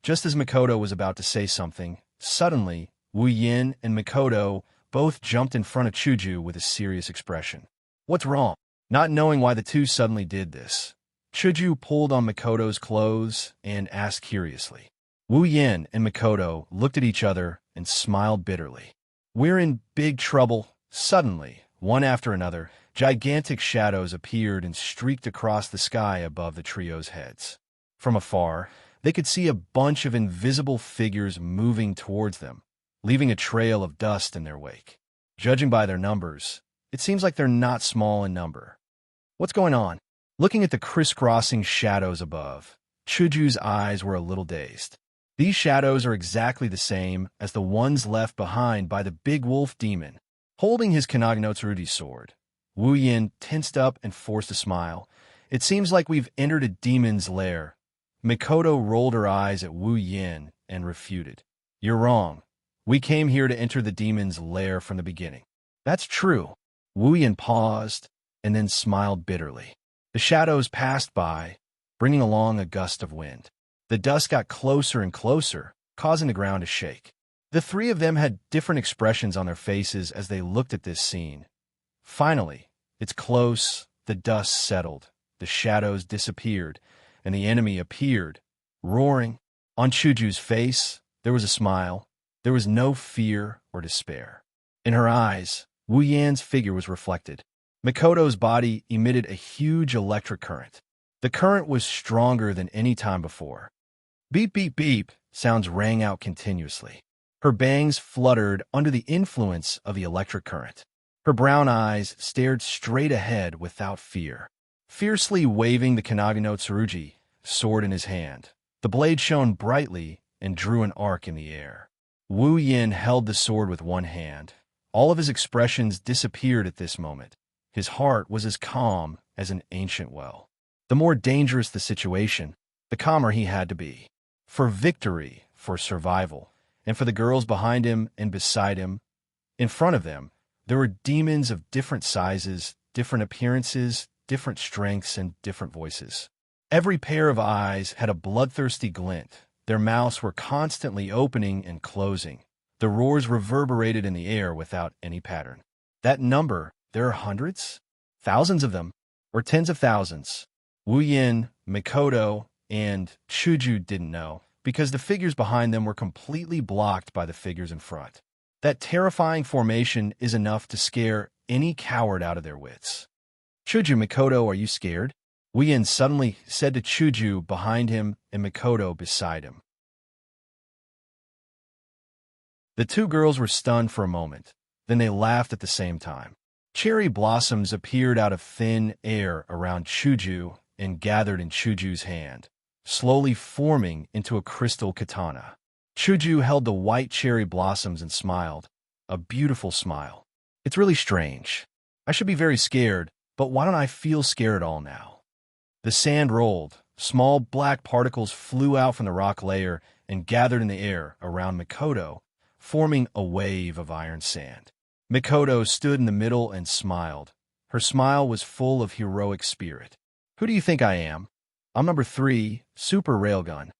Speaker 1: Just as Mikoto was about to say something, suddenly, Wu Yan and Mikoto both jumped in front of Chuju with a serious expression. What's wrong? Not knowing why the two suddenly did this, Chuju pulled on Mikoto's clothes and asked curiously. Wu Yan and Mikoto looked at each other and smiled bitterly. We're in big trouble. Suddenly, one after another, gigantic shadows appeared and streaked across the sky above the trio's heads. From afar, they could see a bunch of invisible figures moving towards them, leaving a trail of dust in their wake. Judging by their numbers, it seems like they're not small in number. What's going on? Looking at the crisscrossing shadows above, Chuju's eyes were a little dazed. These shadows are exactly the same as the ones left behind by the big wolf demon. Holding his Kanage no Tsurugi sword, Wu Yan tensed up and forced a smile. It seems like we've entered a demon's lair. Mikoto rolled her eyes at Wu Yan and refuted. You're wrong. We came here to enter the demon's lair from the beginning. That's true. Wu Yan paused and then smiled bitterly. The shadows passed by, bringing along a gust of wind. The dust got closer and closer, causing the ground to shake. The three of them had different expressions on their faces as they looked at this scene. Finally, it's close, the dust settled, the shadows disappeared, and the enemy appeared, roaring. On Chuju's face, there was a smile. There was no fear or despair. In her eyes, Wu Yan's figure was reflected. Mikoto's body emitted a huge electric current. The current was stronger than any time before. Beep, beep, beep sounds rang out continuously. Her bangs fluttered under the influence of the electric current. Her brown eyes stared straight ahead without fear. Fiercely waving the Kanagi no Tsurugi, sword in his hand, the blade shone brightly and drew an arc in the air. Wu Yin held the sword with one hand. All of his expressions disappeared at this moment. His heart was as calm as an ancient well. The more dangerous the situation, the calmer he had to be. For victory, for survival, and for the girls behind him and beside him. In front of them, there were demons of different sizes, different appearances, different strengths, and different voices. Every pair of eyes had a bloodthirsty glint. Their mouths were constantly opening and closing. The roars reverberated in the air without any pattern. That number, there are hundreds? Thousands of them, or tens of thousands. Wu Yin, Mikoto, and Chuju didn't know, because the figures behind them were completely blocked by the figures in front. That terrifying formation is enough to scare any coward out of their wits. Chuju, Mikoto, are you scared? Wu Yin suddenly said to Chuju behind him and Mikoto beside him. The two girls were stunned for a moment. Then they laughed at the same time. Cherry blossoms appeared out of thin air around Chuju and gathered in Chuju's hand, slowly forming into a crystal katana. Chuju held the white cherry blossoms and smiled, a beautiful smile. It's really strange. I should be very scared, but why don't I feel scared at all now? The sand rolled. Small black particles flew out from the rock layer and gathered in the air around Mikoto, forming a wave of iron sand. Mikoto stood in the middle and smiled. Her smile was full of heroic spirit. Who do you think I am? I'm number 3, Super Railgun.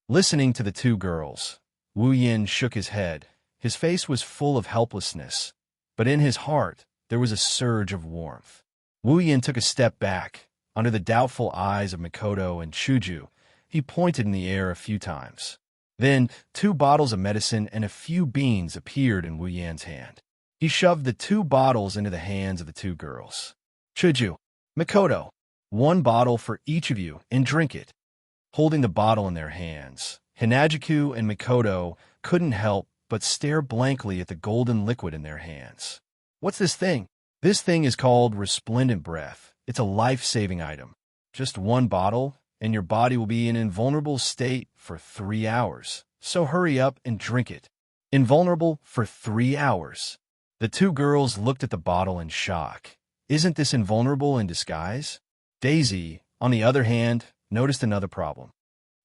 Speaker 1: Listening to the two girls, Wu Yin shook his head. His face was full of helplessness, but in his heart there was a surge of warmth. Wu Yin took a step back. Under the doubtful eyes of Mikoto and Chuju, he pointed in the air a few times. Then 2 bottles of medicine and a few beans appeared in Wu Yan's hand. He shoved the 2 bottles into the hands of the 2 girls. Chuju, Mikoto, 1 bottle for each of you, and drink it. Holding the bottle in their hands, Hinajiku and Mikoto couldn't help but stare blankly at the golden liquid in their hands. What's this thing? This thing is called Resplendent Breath. It's a life-saving item. Just 1 bottle, and your body will be in invulnerable state for 3 hours. So hurry up and drink it. Invulnerable for 3 hours. The 2 girls looked at the bottle in shock. Isn't this invulnerable in disguise? Daisy, on the other hand, noticed another problem.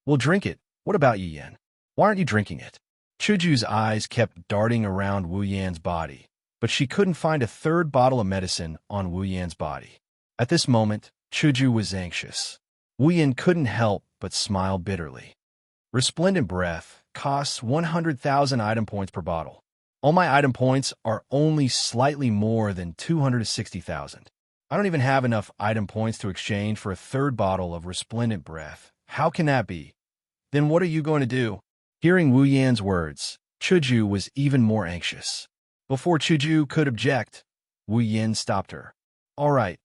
Speaker 1: Well, drink it. What about you, Yen? Why aren't you drinking it? Chuju's eyes kept darting around Wu Yan's body, but she couldn't find a 3rd bottle of medicine on Wu Yan's body. At this moment, Chuju was anxious. Wu Yan couldn't help but smile bitterly. Resplendent Breath costs 100,000 item points per bottle. All my item points are only slightly more than 260,000. I don't even have enough item points to exchange for a 3rd bottle of Resplendent Breath. How can that be? Then what are you going to do? Hearing Wu Yan's words, Chuju was even more anxious. Before Chuju could object, Wu Yan stopped her. All right.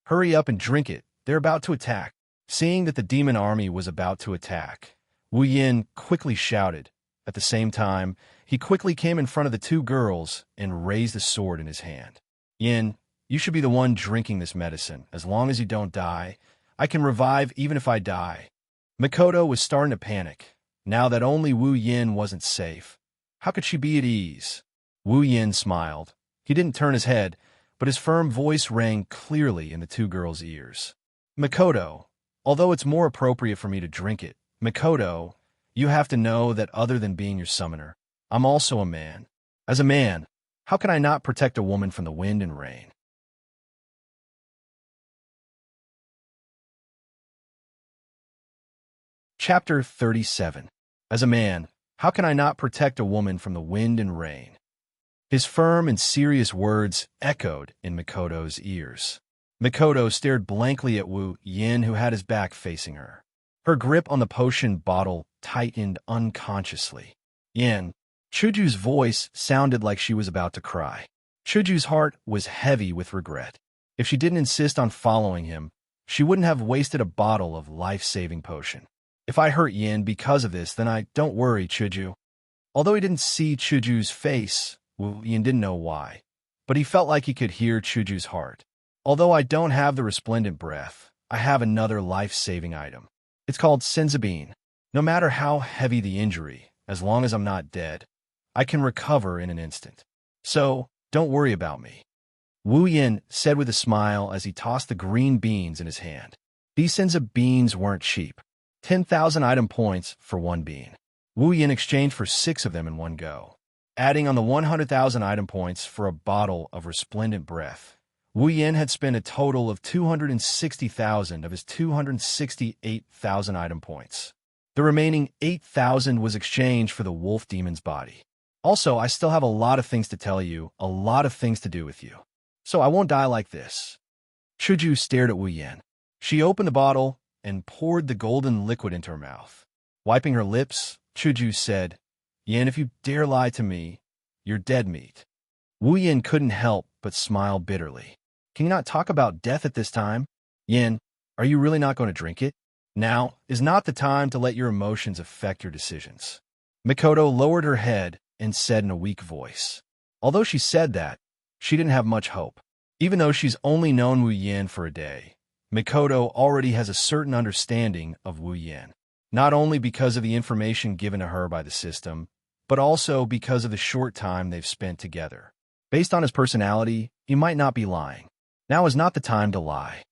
Speaker 1: Hurry up and drink it. They're about to attack. Seeing that the demon army was about to attack, Wu Yin quickly shouted. At the same time, he quickly came in front of the 2 girls and raised a sword in his hand. Yin, you should be the one drinking this medicine. As long as you don't die, I can revive even if I die. Mikoto was starting to panic. Now that only Wu Yin wasn't safe, how could she be at ease? Wu Yin smiled. He didn't turn his head, but his firm voice rang clearly in the 2 girls' ears. Mikoto, although it's more appropriate for me to drink it, Mikoto, you have to know that other than being your summoner, I'm also a man. As a man, how can I not protect a woman from the wind and rain? Chapter 37. As a man, how can I not protect a woman from the wind and rain? His firm and serious words echoed in Mikoto's ears. Mikoto stared blankly at Wu Yin, who had his back facing her. Her grip on the potion bottle tightened unconsciously. Yin. Chuju's voice sounded like she was about to cry. Chuju's heart was heavy with regret. If she didn't insist on following him, she wouldn't have wasted a bottle of life-saving potion. If I hurt Yin because of this, then I don't worry, Chuju. Although he didn't see Chuju's face, Wu Yin didn't know why, but he felt like he could hear Chuju's heart. Although I don't have the resplendent breath, I have another life-saving item. It's called Senzabine. No matter how heavy the injury, as long as I'm not dead, I can recover in an instant. So, don't worry about me. Wu Yin said with a smile as he tossed the green beans in his hand. These Senza beans weren't cheap. 10,000 item points for one bean. Wu Yin exchanged for 6 of them in one go. Adding on the 100,000 item points for a bottle of resplendent breath, Wu Yin had spent a total of 260,000 of his 268,000 item points. The remaining 8,000 was exchanged for the wolf demon's body. Also, I still have a lot of things to tell you, a lot of things to do with you. So I won't die like this. Chuju stared at Wu Yin. She opened the bottle and poured the golden liquid into her mouth. Wiping her lips, Chuju said, Yin, if you dare lie to me, you're dead meat. Wu Yin couldn't help but smile bitterly. Can you not talk about death at this time? Yin, are you really not going to drink it? Now is not the time to let your emotions affect your decisions. Mikoto lowered her head and said in a weak voice. Although she said that, she didn't have much hope. Even though she's only known Wu Yin for a day, Mikoto already has a certain understanding of Wu Yin, not only because of the information given to her by the system, but also because of the short time they've spent together. Based on his personality, he might not be lying. Now is not the time to lie.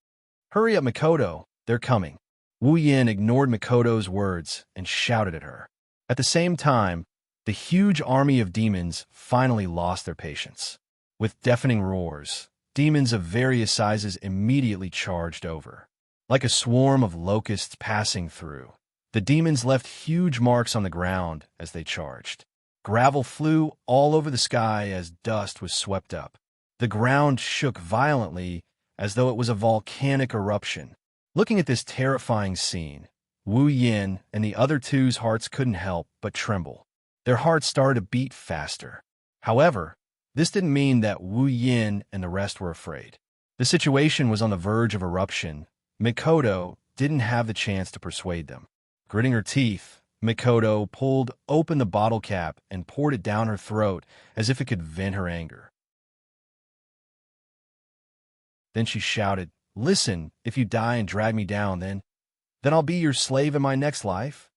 Speaker 1: Hurry up, Mikoto, they're coming. Wu Yin ignored Mikoto's words and shouted at her. At the same time, the huge army of demons finally lost their patience. With deafening roars, demons of various sizes immediately charged over. Like a swarm of locusts passing through, the demons left huge marks on the ground as they charged. Gravel flew all over the sky as dust was swept up. The ground shook violently as though it was a volcanic eruption. Looking at this terrifying scene, Wu Yin and the other two's hearts couldn't help but tremble. Their hearts started to beat faster. However, this didn't mean that Wu Yin and the rest were afraid. The situation was on the verge of eruption. Mikoto didn't have the chance to persuade them. Gritting her teeth, Mikoto pulled open the bottle cap and poured it down her throat as if it could vent her anger. Then she shouted, Listen, if you die and drag me down, then I'll be your slave in my next life?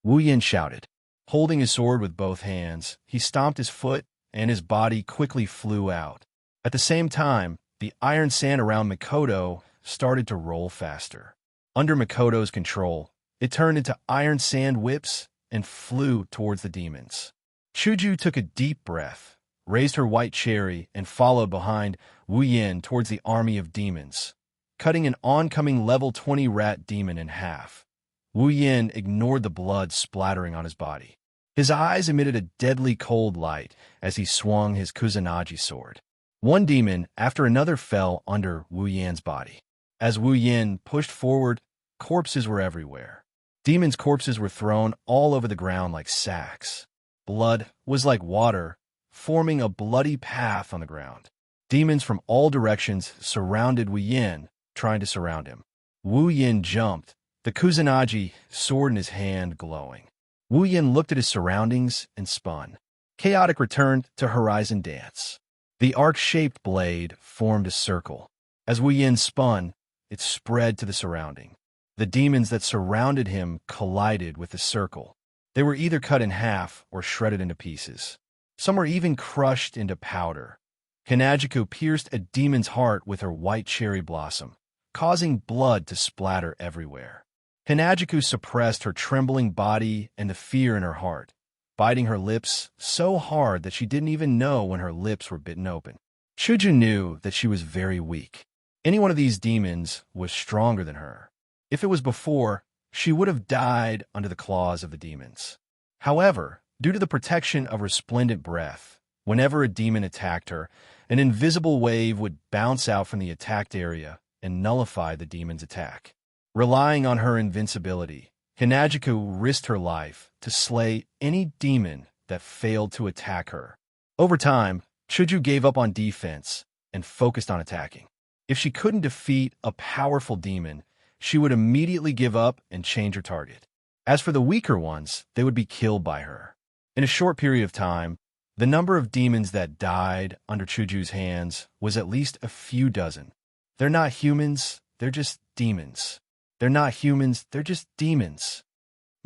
Speaker 1: Wu Yin shouted. Holding his sword with both hands, he stomped his foot, and his body quickly flew out. At the same time, the iron sand around Mikoto started to roll faster. Under Mikoto's control, it turned into iron sand whips and flew towards the demons. Chuju took a deep breath, raised her white cherry, and followed behind Wu Yin towards the army of demons, cutting an oncoming level 20 rat demon in half. Wu Yin ignored the blood splattering on his body. His eyes emitted a deadly cold light as he swung his Kusanagi sword. One demon after another fell under Wu Yin's body. As Wu Yin pushed forward, corpses were everywhere. Demons' corpses were thrown all over the ground like sacks. Blood was like water, forming a bloody path on the ground. Demons from all directions surrounded Wu Yin, trying to surround him. Wu Yin jumped, the Kusanagi sword in his hand glowing. Wu Yin looked at his surroundings and spun. Chaotic returned to Horizon Dance. The arc-shaped blade formed a circle. As Wu Yin spun, it spread to the surrounding. The demons that surrounded him collided with the circle. They were either cut in half or shredded into pieces. Some were even crushed into powder. Kanajiku pierced a demon's heart with her white cherry blossom, causing blood to splatter everywhere. Kanajiku suppressed her trembling body and the fear in her heart, biting her lips so hard that she didn't even know when her lips were bitten open. Chuju knew that she was very weak. Any one of these demons was stronger than her. If it was before, she would have died under the claws of the demons. However, due to the protection of resplendent breath, whenever a demon attacked her, an invisible wave would bounce out from the attacked area and nullify the demon's attack. Relying on her invincibility, Kanajiku risked her life to slay any demon that failed to attack her. Over time, Chuju gave up on defense and focused on attacking. If she couldn't defeat a powerful demon, she would immediately give up and change her target. As for the weaker ones, they would be killed by her. In a short period of time, the number of demons that died under Chuju's hands was at least a few dozen. They're not humans, they're just demons. They're not humans, they're just demons.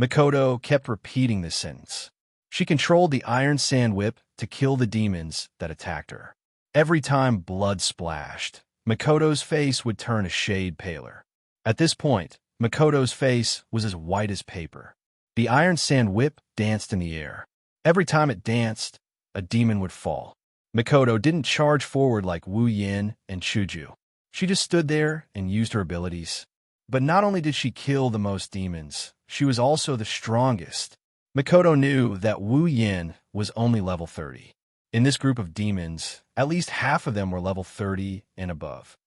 Speaker 1: Makoto kept repeating this sentence. She controlled the iron sand whip to kill the demons that attacked her. Every time blood splashed, Makoto's face would turn a shade paler. At this point, Makoto's face was as white as paper. The iron sand whip danced in the air. Every time it danced, a demon would fall. Makoto didn't charge forward like Wu Yin and Chuju. She just stood there and used her abilities. But not only did she kill the most demons, she was also the strongest. Makoto knew that Wu Yin was only level 30. In this group of demons, at least half of them were level 30 and above.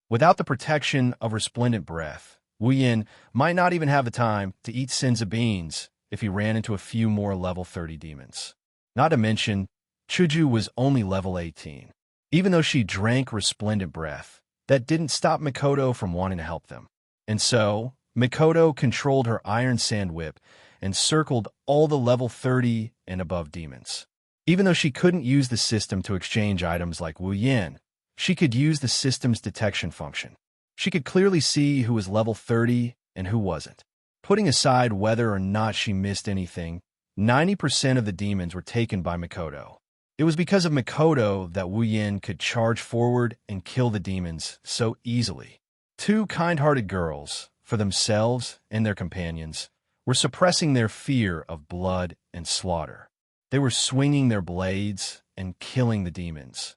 Speaker 1: Without the protection of resplendent breath, Wu Yin might not even have the time to eat sins of beans if he ran into a few more level 30 demons. Not to mention, Chuju was only level 18. Even though she drank resplendent breath, that didn't stop Makoto from wanting to help them. And so, Makoto controlled her iron sand whip and circled all the level 30 and above demons. Even though she couldn't use the system to exchange items like Wu Yin, she could use the system's detection function. She could clearly see who was level 30 and who wasn't. Putting aside whether or not she missed anything, 90% of the demons were taken by Makoto. It was because of Makoto that Wu Yin could charge forward and kill the demons so easily. Two kind-hearted girls, for themselves and their companions, were suppressing their fear of blood and slaughter. They were swinging their blades and killing the demons.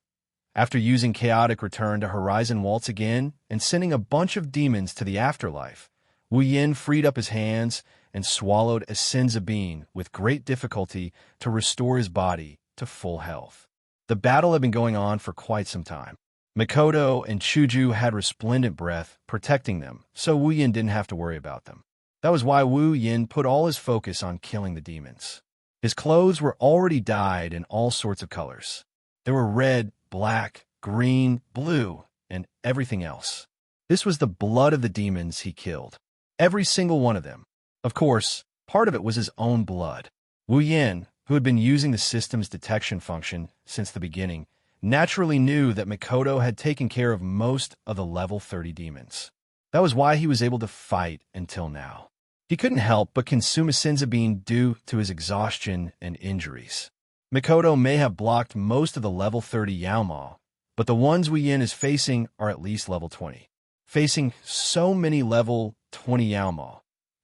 Speaker 1: After using Chaotic Return to Horizon Waltz again and sending a bunch of demons to the afterlife, Wu Yin freed up his hands and swallowed a Senza bean with great difficulty to restore his body to full health. The battle had been going on for quite some time. Makoto and Chuju had resplendent breath protecting them, so Wu Yin didn't have to worry about them. That was why Wu Yin put all his focus on killing the demons. His clothes were already dyed in all sorts of colors. There were red, black, green, blue, and everything else. This was the blood of the demons he killed. Every single one of them. Of course, part of it was his own blood. Wu Yin, who had been using the system's detection function since the beginning, naturally knew that Makoto had taken care of most of the level 30 demons. That was why he was able to fight until now. He couldn't help but consume a Senza bean due to his exhaustion and injuries. Makoto may have blocked most of the level 30 Yaoma, but the ones Wu Yin is facing are at least level 20. Facing so many level 20 Yaoma,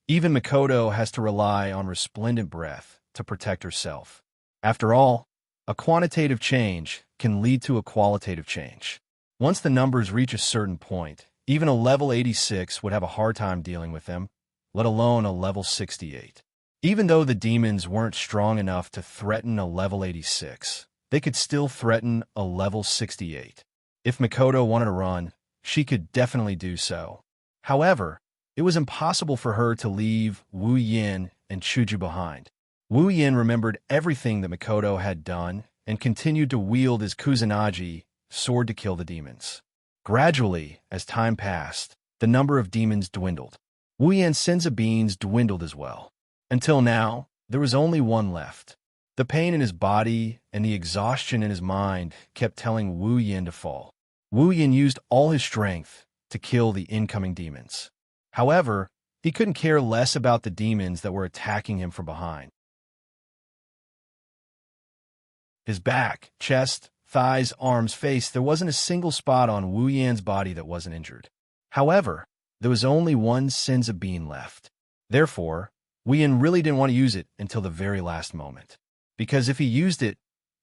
Speaker 1: even Makoto has to rely on resplendent breath to protect herself. After all, a quantitative change can lead to a qualitative change. Once the numbers reach a certain point, even a level 86 would have a hard time dealing with them, let alone a level 68. Even though the demons weren't strong enough to threaten a level 86, they could still threaten a level 68. If Makoto wanted to run, she could definitely do so. However, it was impossible for her to leave Wu Yin and Chuju behind. Wu Yin remembered everything that Makoto had done and continued to wield his Kusanagi sword to kill the demons. Gradually, as time passed, the number of demons dwindled. Wu Yin's Senza beans dwindled as well. Until now, there was only one left. The pain in his body and the exhaustion in his mind kept telling Wu Yin to fall. Wu Yin used all his strength to kill the incoming demons. However, he couldn't care less about the demons that were attacking him from behind. His back, chest, thighs, arms, face, there wasn't a single spot on Wu Yan's body that wasn't injured. However, there was only one Senza bean left. Therefore, Wu Yan really didn't want to use it until the very last moment. Because if he used it,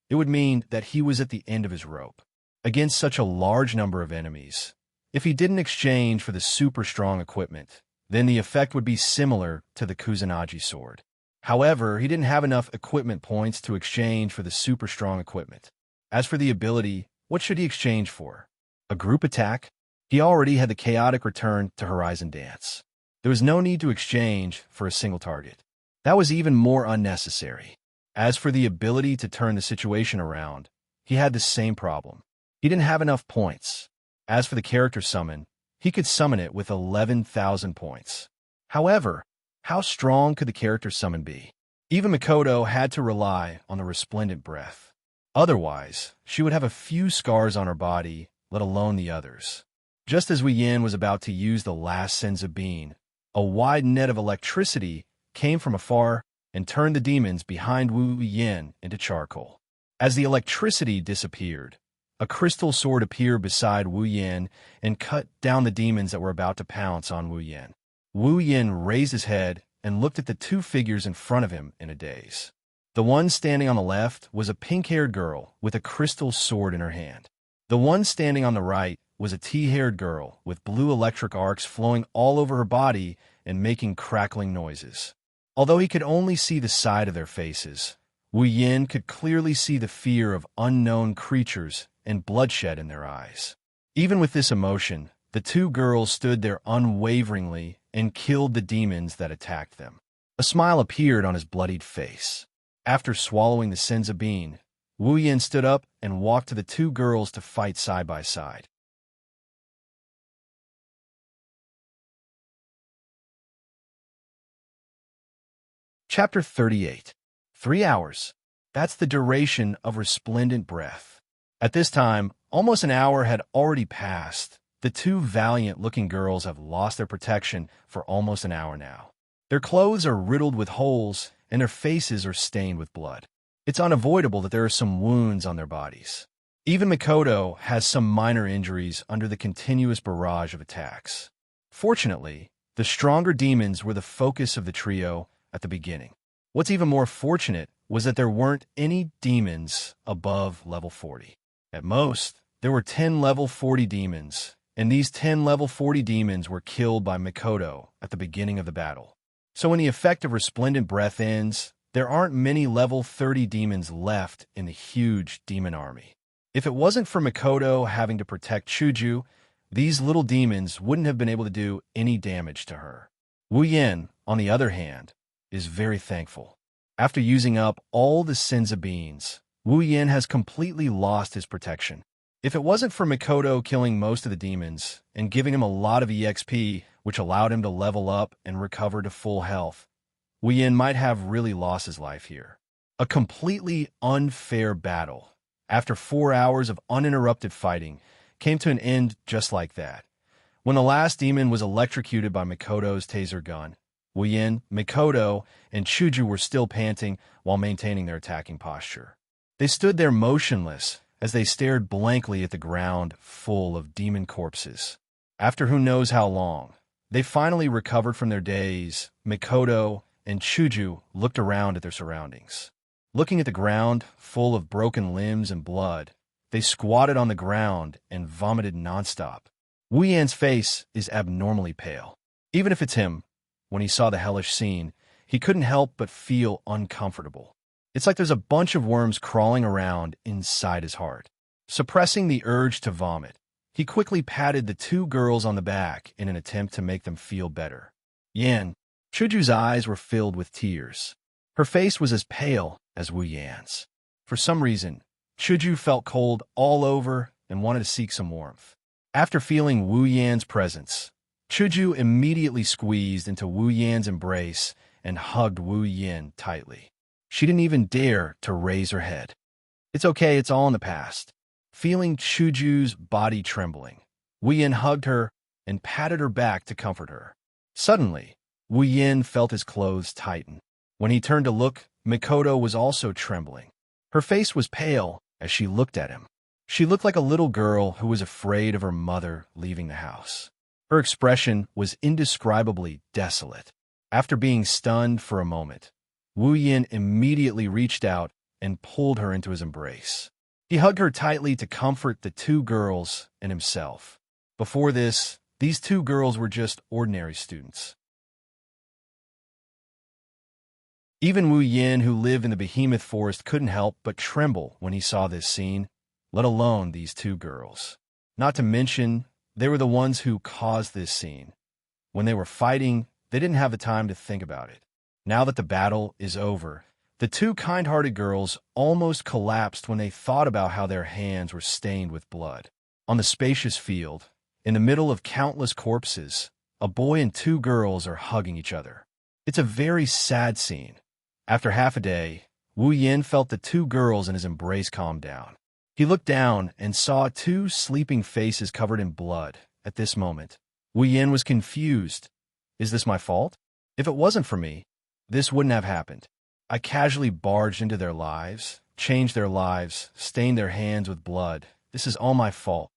Speaker 1: it would mean that he was at the end of his rope. Against such a large number of enemies, if he didn't exchange for the super strong equipment, then the effect would be similar to the Kusanagi sword. However, he didn't have enough equipment points to exchange for the super strong equipment. As for the ability, what should he exchange for? A group attack? He already had the chaotic return to Horizon Dance. There was no need to exchange for a single target. That was even more unnecessary. As for the ability to turn the situation around, he had the same problem. He didn't have enough points. As for the character summon, he could summon it with 11,000 points. However, how strong could the character summon be? Even Mikoto had to rely on the resplendent breath. Otherwise, she would have a few scars on her body, let alone the others. Just as Wu Yin was about to use the last senzu bean, a wide net of electricity came from afar and turned the demons behind Wu Yin into charcoal. As the electricity disappeared, a crystal sword appeared beside Wu Yin and cut down the demons that were about to pounce on Wu Yin. Wu Yin raised his head and looked at the two figures in front of him in a daze. The one standing on the left was a pink-haired girl with a crystal sword in her hand. The one standing on the right was a tea-haired girl with blue electric arcs flowing all over her body and making crackling noises. Although he could only see the side of their faces, Wu Yin could clearly see the fear of unknown creatures and bloodshed in their eyes. Even with this emotion, the two girls stood there unwaveringly and killed the demons that attacked them. A smile appeared on his bloodied face. After swallowing the senzu bean, Wu Yin stood up and walked to the two girls to fight side by side. Chapter 38. 3 hours. That's the duration of resplendent breath. At this time, almost an hour had already passed. The two valiant-looking girls have lost their protection for almost an hour now. Their clothes are riddled with holes, and their faces are stained with blood. It's unavoidable that there are some wounds on their bodies. Even Mikoto has some minor injuries under the continuous barrage of attacks. Fortunately, the stronger demons were the focus of the trio at the beginning. What's even more fortunate was that there weren't any demons above level 40. At most, there were 10 level 40 demons, and these 10 level 40 demons were killed by Mikoto at the beginning of the battle. So when the effect of resplendent breath ends, there aren't many level 30 demons left in the huge demon army. If it wasn't for Mikoto having to protect Chuju, these little demons wouldn't have been able to do any damage to her. Wu Yin, on the other hand, is very thankful. After using up all the senzu beans, Wu Yin has completely lost his protection. If it wasn't for Mikoto killing most of the demons and giving him a lot of EXP, which allowed him to level up and recover to full health, Wu Yin might have really lost his life here. A completely unfair battle, after 4 hours of uninterrupted fighting, came to an end just like that. When the last demon was electrocuted by Mikoto's taser gun, Wu Yin, Mikoto, and Chuju were still panting while maintaining their attacking posture. They stood there motionless as they stared blankly at the ground full of demon corpses. After who knows how long, they finally recovered from their daze. Mikoto and Chuju looked around at their surroundings. Looking at the ground full of broken limbs and blood, they squatted on the ground and vomited nonstop. Wu Yan's face is abnormally pale. Even if it's him, when he saw the hellish scene, he couldn't help but feel uncomfortable. It's like there's a bunch of worms crawling around inside his heart. Suppressing the urge to vomit, he quickly patted the two girls on the back in an attempt to make them feel better. Yan, Chuju's eyes were filled with tears. Her face was as pale as Wu Yan's. For some reason, Chuju felt cold all over and wanted to seek some warmth. After feeling Wu Yan's presence, Chuju immediately squeezed into Wu Yan's embrace and hugged Wu Yan tightly. She didn't even dare to raise her head. It's okay, it's all in the past. Feeling Chuju's body trembling, Wu Yan hugged her and patted her back to comfort her. Suddenly, Wu Yan felt his clothes tighten. When he turned to look, Mikoto was also trembling. Her face was pale as she looked at him. She looked like a little girl who was afraid of her mother leaving the house. Her expression was indescribably desolate. After being stunned for a moment, Wu Yan immediately reached out and pulled her into his embrace. He hugged her tightly to comfort the two girls and himself. Before this, these two girls were just ordinary students. Even Wu Yan, who lived in the behemoth forest, couldn't help but tremble when he saw this scene, let alone these two girls. Not to mention, they were the ones who caused this scene. When they were fighting, they didn't have the time to think about it. Now that the battle is over, the two kind-hearted girls almost collapsed when they thought about how their hands were stained with blood. On the spacious field, In the middle of countless corpses, a boy and two girls are hugging each other. It's a very sad scene. After half a day, Wu Yin felt the two girls in his embrace calm down. He looked down and saw two sleeping faces covered in blood. At this moment, Wu Yin was confused. Is this my fault? If it wasn't for me, this wouldn't have happened. I casually barged into their lives, changed their lives, stained their hands with blood. This is all my fault.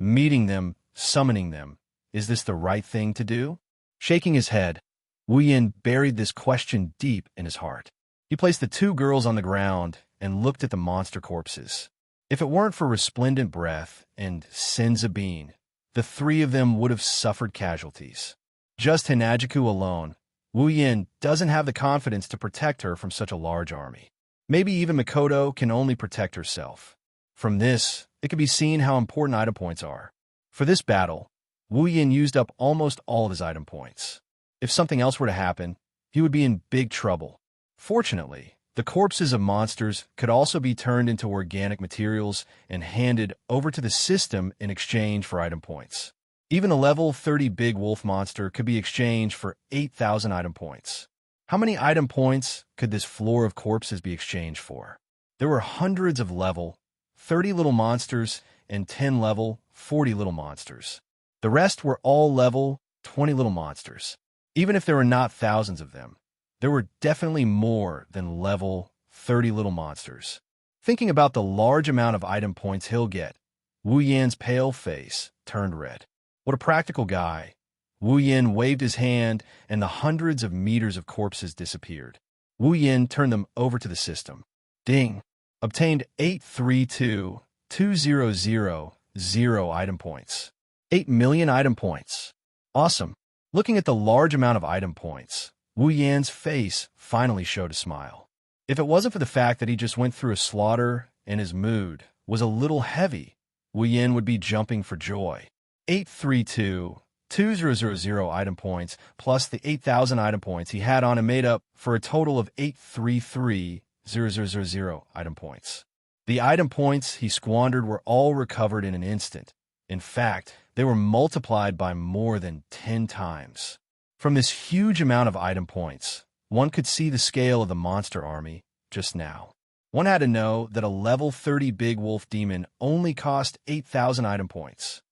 Speaker 1: Meeting them, summoning them, is this the right thing to do? Shaking his head, Wu Yin buried this question deep in his heart. He placed the two girls on the ground and looked at the monster corpses. If it weren't for resplendent breath and Senzabine, the three of them would have suffered casualties. Just Hinajiku alone, Wu Yin doesn't have the confidence to protect her from such a large army. Maybe even Mikoto can only protect herself. From this, it can be seen how important item points are. For this battle, Wu Yin used up almost all of his item points. If something else were to happen, he would be in big trouble. Fortunately, the corpses of monsters could also be turned into organic materials and handed over to the system in exchange for item points. Even a level 30 big wolf monster could be exchanged for 8,000 item points. How many item points could this floor of corpses be exchanged for? There were hundreds of level 30 little monsters and 10 level 40 little monsters. The rest were all level 20 little monsters. Even if there were not thousands of them, there were definitely more than level 30 little monsters. Thinking about the large amount of item points he'll get, Wu Yin's pale face turned red. What a practical guy. Wu Yin waved his hand and the hundreds of meters of corpses disappeared. Wu Yin turned them over to the system. Ding! Obtained 832,200 item points. 8 million item points. Awesome. Looking at the large amount of item points, Wu Yan's face finally showed a smile. If it wasn't for the fact that he just went through a slaughter and his mood was a little heavy, Wu Yin would be jumping for joy. 832,200 item points plus the 8,000 item points he had on him made up for a total of 833,000 item points. The item points he squandered were all recovered in an instant. In fact, they were multiplied by more than 10 times. From this huge amount of item points, one could see the scale of the monster army just now. One had to know that a level 30 big wolf demon only cost 8,000 item points.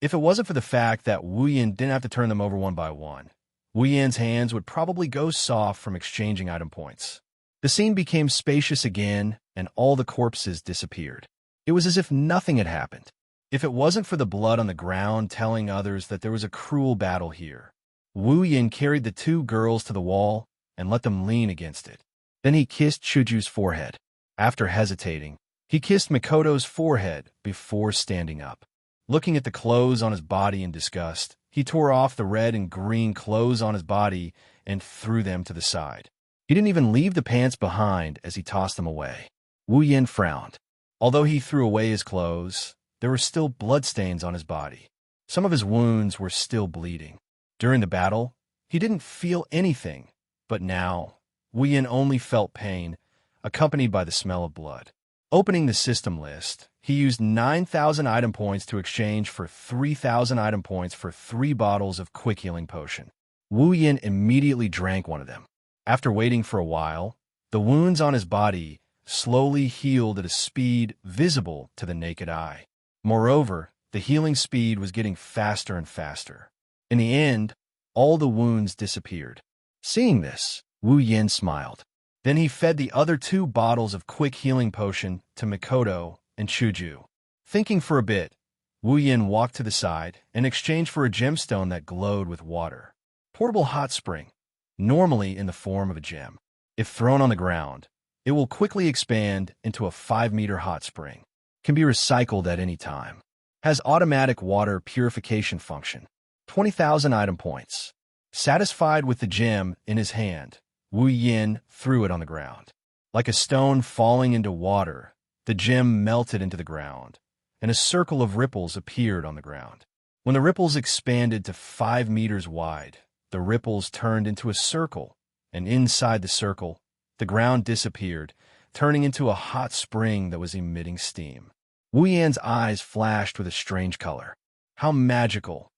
Speaker 1: If it wasn't for the fact that Wu Yin didn't have to turn them over one by one, Wu Yin's hands would probably go soft from exchanging item points. The scene became spacious again, and all the corpses disappeared. It was as if nothing had happened. If it wasn't for the blood on the ground telling others that there was a cruel battle here, Wu Yin carried the two girls to the wall and let them lean against it. Then he kissed Chuju's forehead. After hesitating, he kissed Mikoto's forehead before standing up. Looking at the clothes on his body in disgust, he tore off the red and green clothes on his body and threw them to the side. He didn't even leave the pants behind as he tossed them away. Wu Yin frowned. Although he threw away his clothes, there were still bloodstains on his body. Some of his wounds were still bleeding. During the battle, he didn't feel anything, but now, Wu Yin only felt pain, accompanied by the smell of blood. Opening the system list, he used 9,000 item points to exchange for 3,000 item points for 3 bottles of quick healing potion. Wu Yin immediately drank one of them. After waiting for a while, the wounds on his body slowly healed at a speed visible to the naked eye. Moreover, the healing speed was getting faster and faster. In the end, all the wounds disappeared. Seeing this, Wu Yin smiled. Then he fed the other 2 bottles of quick healing potion to Mikoto and Chuju. Thinking for a bit, Wu Yin walked to the side and exchanged for a gemstone that glowed with water. Portable hot spring, normally in the form of a gem. If thrown on the ground, it will quickly expand into a 5-meter hot spring. Can be recycled at any time. Has automatic water purification function. 20,000 item points. Satisfied with the gem in his hand, Wu Yin threw it on the ground. Like a stone falling into water, the gem melted into the ground, and a circle of ripples appeared on the ground. When the ripples expanded to 5 meters wide, the ripples turned into a circle, and inside the circle, the ground disappeared, turning into a hot spring that was emitting steam. Wu Yan's eyes flashed with a strange color. How magical.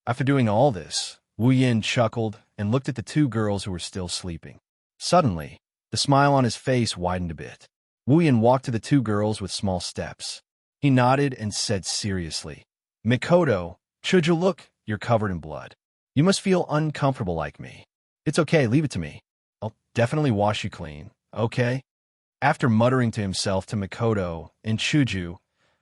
Speaker 1: After doing all this, Wu Yan chuckled and looked at the two girls who were still sleeping. Suddenly, the smile on his face widened a bit. Wu Yan walked to the two girls with small steps. He nodded and said seriously, "Mikoto, should you look, you're covered in blood. You must feel uncomfortable like me. It's okay, leave it to me. I'll definitely wash you clean, okay?" After muttering to himself to Mikoto and Chuju,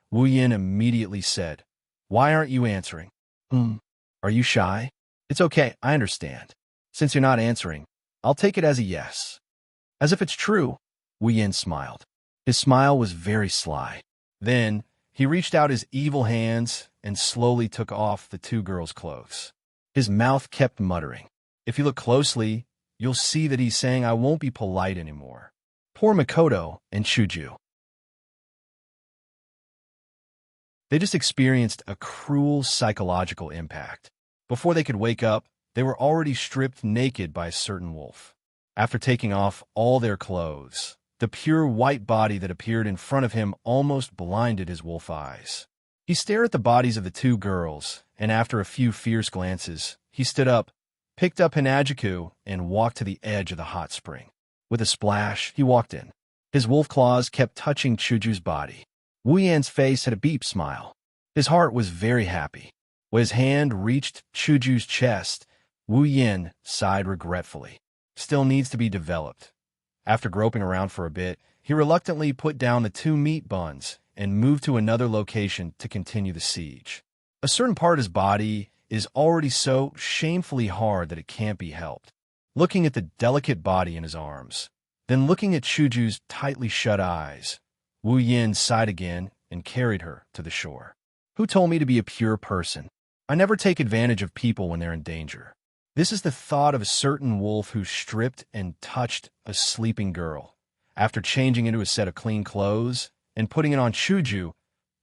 Speaker 1: Wu Yan immediately said, "Why aren't you answering? Are you shy? It's okay, I understand. Since you're not answering, I'll take it as a yes." As if it's true, Wu Yan smiled. His smile was very sly. Then, he reached out his evil hands and slowly took off the two girls' clothes. His mouth kept muttering. If you look closely, you'll see that he's saying, "I won't be polite anymore." Poor Mikoto and Chuju. They just experienced a cruel psychological impact. Before they could wake up, they were already stripped naked by a certain wolf. After taking off all their clothes, the pure white body that appeared in front of him almost blinded his wolf eyes. He stared at the bodies of the two girls, and after a few fierce glances, he stood up, picked up Hinajiku, and walked to the edge of the hot spring. With a splash, he walked in. His wolf claws kept touching Chuju's body. Wu Yan's face had a deep smile. His heart was very happy. When his hand reached Chuju's chest, Wu Yan sighed regretfully. Still needs to be developed. After groping around for a bit, he reluctantly put down the two meat buns and moved to another location to continue the siege. A certain part of his body is already so shamefully hard that it can't be helped. Looking at the delicate body in his arms, then looking at Chuju's tightly shut eyes, Wu Yan sighed again and carried her to the shore. Who told me to be a pure person? I never take advantage of people when they're in danger. This is the thought of a certain wolf who stripped and touched a sleeping girl. After changing into a set of clean clothes and putting it on Chuju,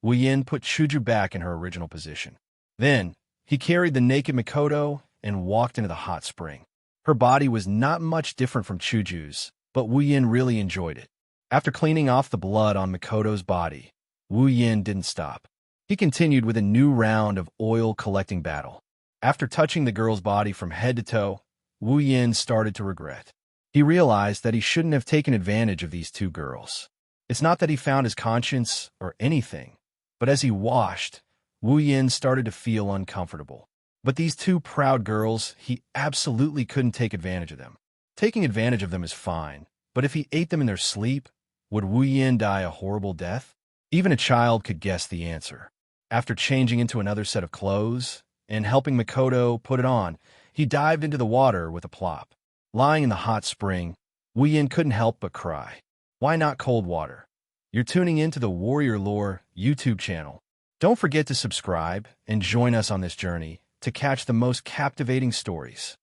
Speaker 1: Wu Yan put Chuju back in her original position. Then, he carried the naked Mikoto and walked into the hot spring. Her body was not much different from Chuju's, but Wu Yan really enjoyed it. After cleaning off the blood on Mikoto's body, Wu Yan didn't stop. He continued with a new round of oil-collecting battle. After touching the girl's body from head to toe, Wu Yan started to regret. He realized that he shouldn't have taken advantage of these two girls. It's not that he found his conscience or anything, but as he washed, Wu Yan started to feel uncomfortable. But these two proud girls, he absolutely couldn't take advantage of them. Taking advantage of them is fine, but if he ate them in their sleep, would Wu Yan die a horrible death? Even a child could guess the answer. After changing into another set of clothes and helping Mikoto put it on, he dived into the water with a plop. Lying in the hot spring, Wu Yan couldn't help but cry. Why not cold water? You're tuning into the Warrior Lore YouTube channel. Don't forget to subscribe and join us on this journey to catch the most captivating stories.